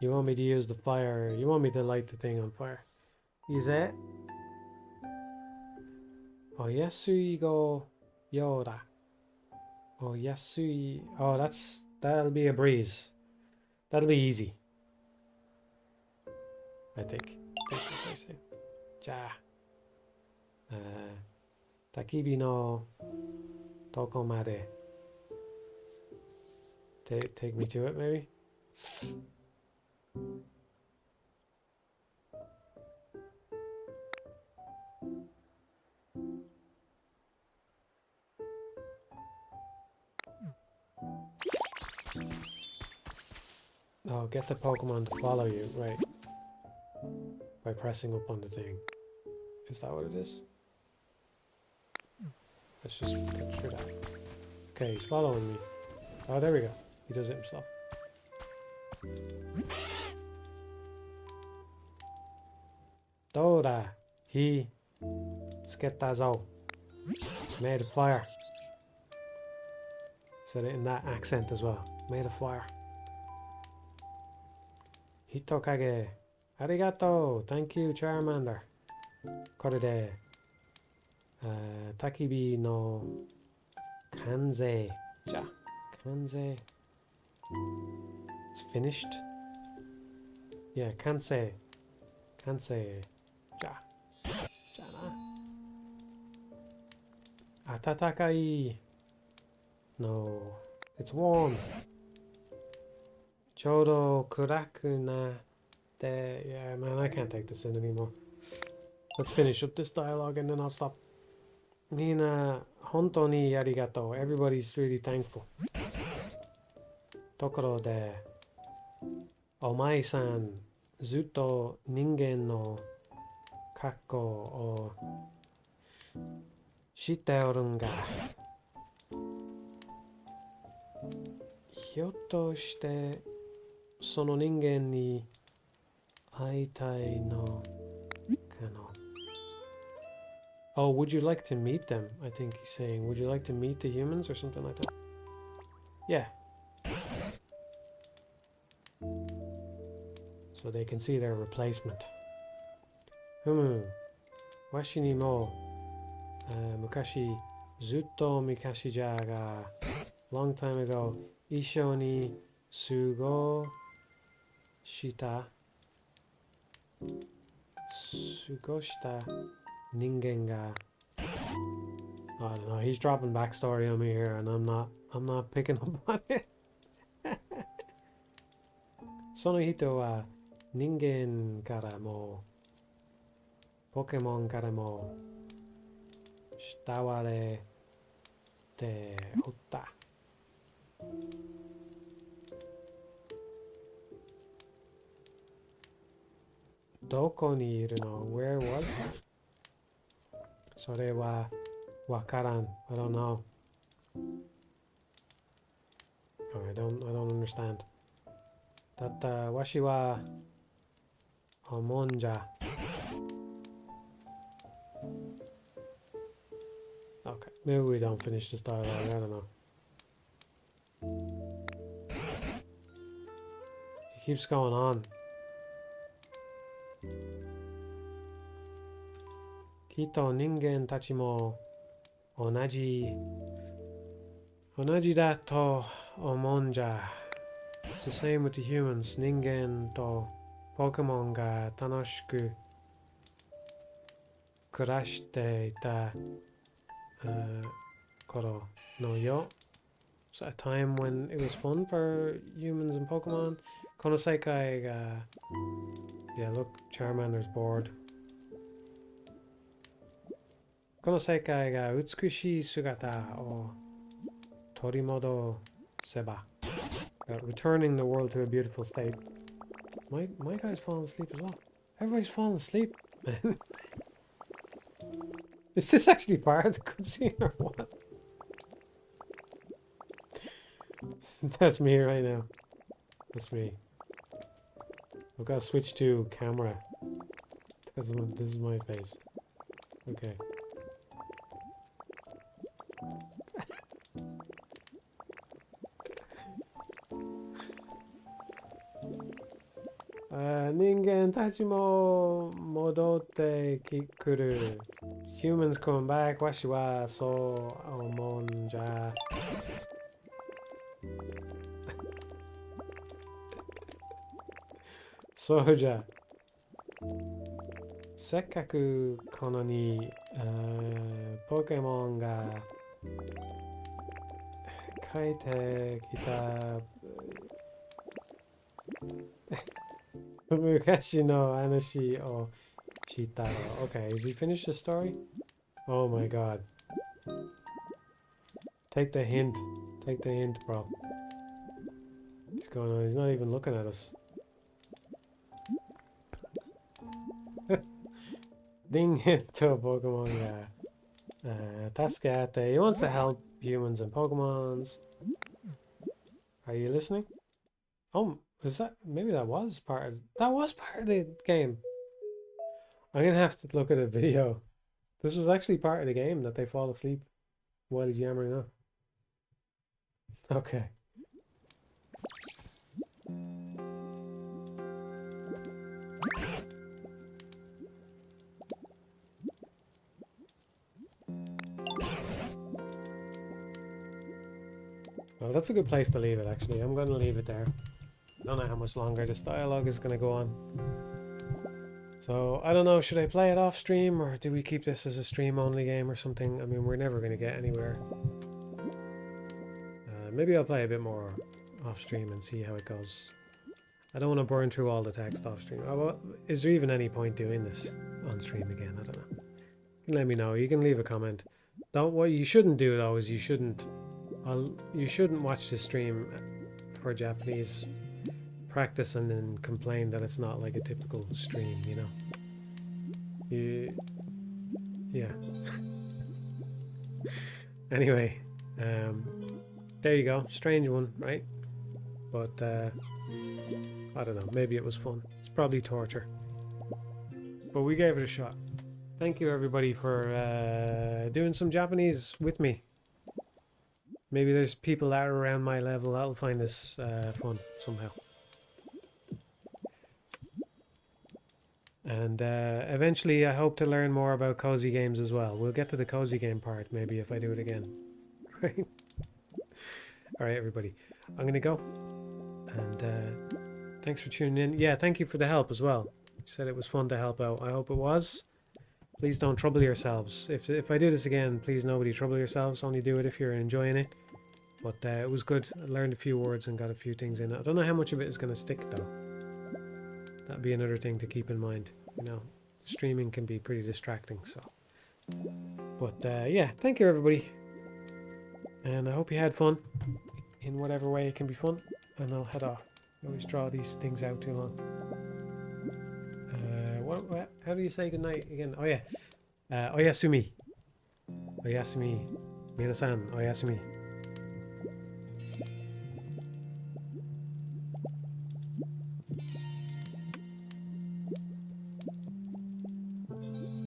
You want me to use the fire? You want me to light the thing on fire? Is it? Oh, yasui go yoda. Oh, yasui. Oh, that'll be a breeze. That'll be easy. I think. That's what I say. Ja. Takibi no toko made. Take me to it, maybe? Oh, get the Pokemon to follow you, right? By pressing up on the thing. Is that what it is? Let's just get through that. Okay, he's following me. Oh, there we go. He does it himself. Doda, he sketazo. Made a fire. Said it in that accent as well. Made a fire. Takibi no kanze. Ja. Kanze. It's finished. Yeah, kanse. Kanse. Ja. Jana. Atatakai. No. It's warm. Chodo kuraku na de. Yeah, man, I can't take this in anymore. Let's finish up this dialogue and then I'll stop. Mina honto ni arigato. Everybody's really thankful. Tokoro de omae-san zutto ningen no kakko o shite oru ga. Hyotto shite sono ningen ni aitai no kano. Oh, would you like to meet them? I think he's saying, would you like to meet the humans or something like that? Yeah. So they can see their replacement. Washi ni mo mukashi zutto mikashi ja ga long time ago isho ni sugo shita ningen ga. I don't know, he's dropping backstory on me here and I'm not picking up on it. Sono hito wa ningen kara mo Pokemon kara mo shitaware te ota. Doko ni iru no? Where was that? Sore wa wakaran. I don't know. Oh, I don't understand. That washi wa omonja. Okay, maybe we don't finish this dialogue. I don't know. It keeps going on. Kito ningen tachi mo onaji da to omonja. It's the same with the humans. Ningen to Pokemon ga tanoshiku kurashite ita koro no yo. So a time when it was fun for humans and Pokemon. Konosekai ga. Yeah, look, Charmander's bored. Konosekai ga utsukushii sugata o torimodo seba. Returning the world to a beautiful state. My guy's falling asleep as well. Everybody's falling asleep, man. Is this actually part of the cutscene or what? That's me right now. That's me. I've got to switch to camera. Because this is my face. Okay. Ningen tachi mo modotte kikuru. Humans coming back. Washi wa so omonja. Soja. Sekkaku kono ni Pokemon ga kaite kita Mukashi no anashi o shitaro. Okay, has he finished the story? Oh my god. Take the hint. Take the hint, bro. What's going on? He's not even looking at us. Ding hint to a Pokemon ga. Taskeate. He wants to help humans and Pokemons. Are you listening? Oh, is that maybe that was part of the game. I'm gonna have to look at a video. This was actually part of the game that they fall asleep while he's yammering on. Okay. Well, that's a good place to leave it, actually. I'm going to leave it there. I don't know how much longer this dialogue is going to go on. So, I don't know, should I play it off stream, or do we keep this as a stream-only game or something? I mean, we're never going to get anywhere. Maybe I'll play a bit more off stream and see how it goes. I don't want to burn through all the text off stream. Is there even any point doing this on stream again? I don't know. You can let me know. You can leave a comment. What you shouldn't do though is you shouldn't watch this stream for Japanese practice and then complain that it's not like a typical stream, you know. Yeah. Anyway, there you go. Strange one, right? But I don't know. Maybe it was fun. It's probably torture. But we gave it a shot. Thank you everybody for doing some Japanese with me. Maybe there's people that are around my level that'll find this fun somehow. And eventually I hope to learn more about cozy games as well. We'll get to the cozy game part maybe if I do it again. Right? Alright everybody. I'm gonna go. And thanks for tuning in. Yeah, thank you for the help as well. You said it was fun to help out. I hope it was. Please don't trouble yourselves. If I do this again, please nobody trouble yourselves. Only do it if you're enjoying it. But it was good. I learned a few words and got a few things in it. I don't know how much of it is going to stick though. That'd be another thing to keep in mind. You know, streaming can be pretty distracting. So, but yeah, thank you everybody. And I hope you had fun in whatever way it can be fun. And I'll head off. I always draw these things out too long. How do you say goodnight again? Oh yeah. Oyasumi. Oyasumi. Minasan. Oyasumi.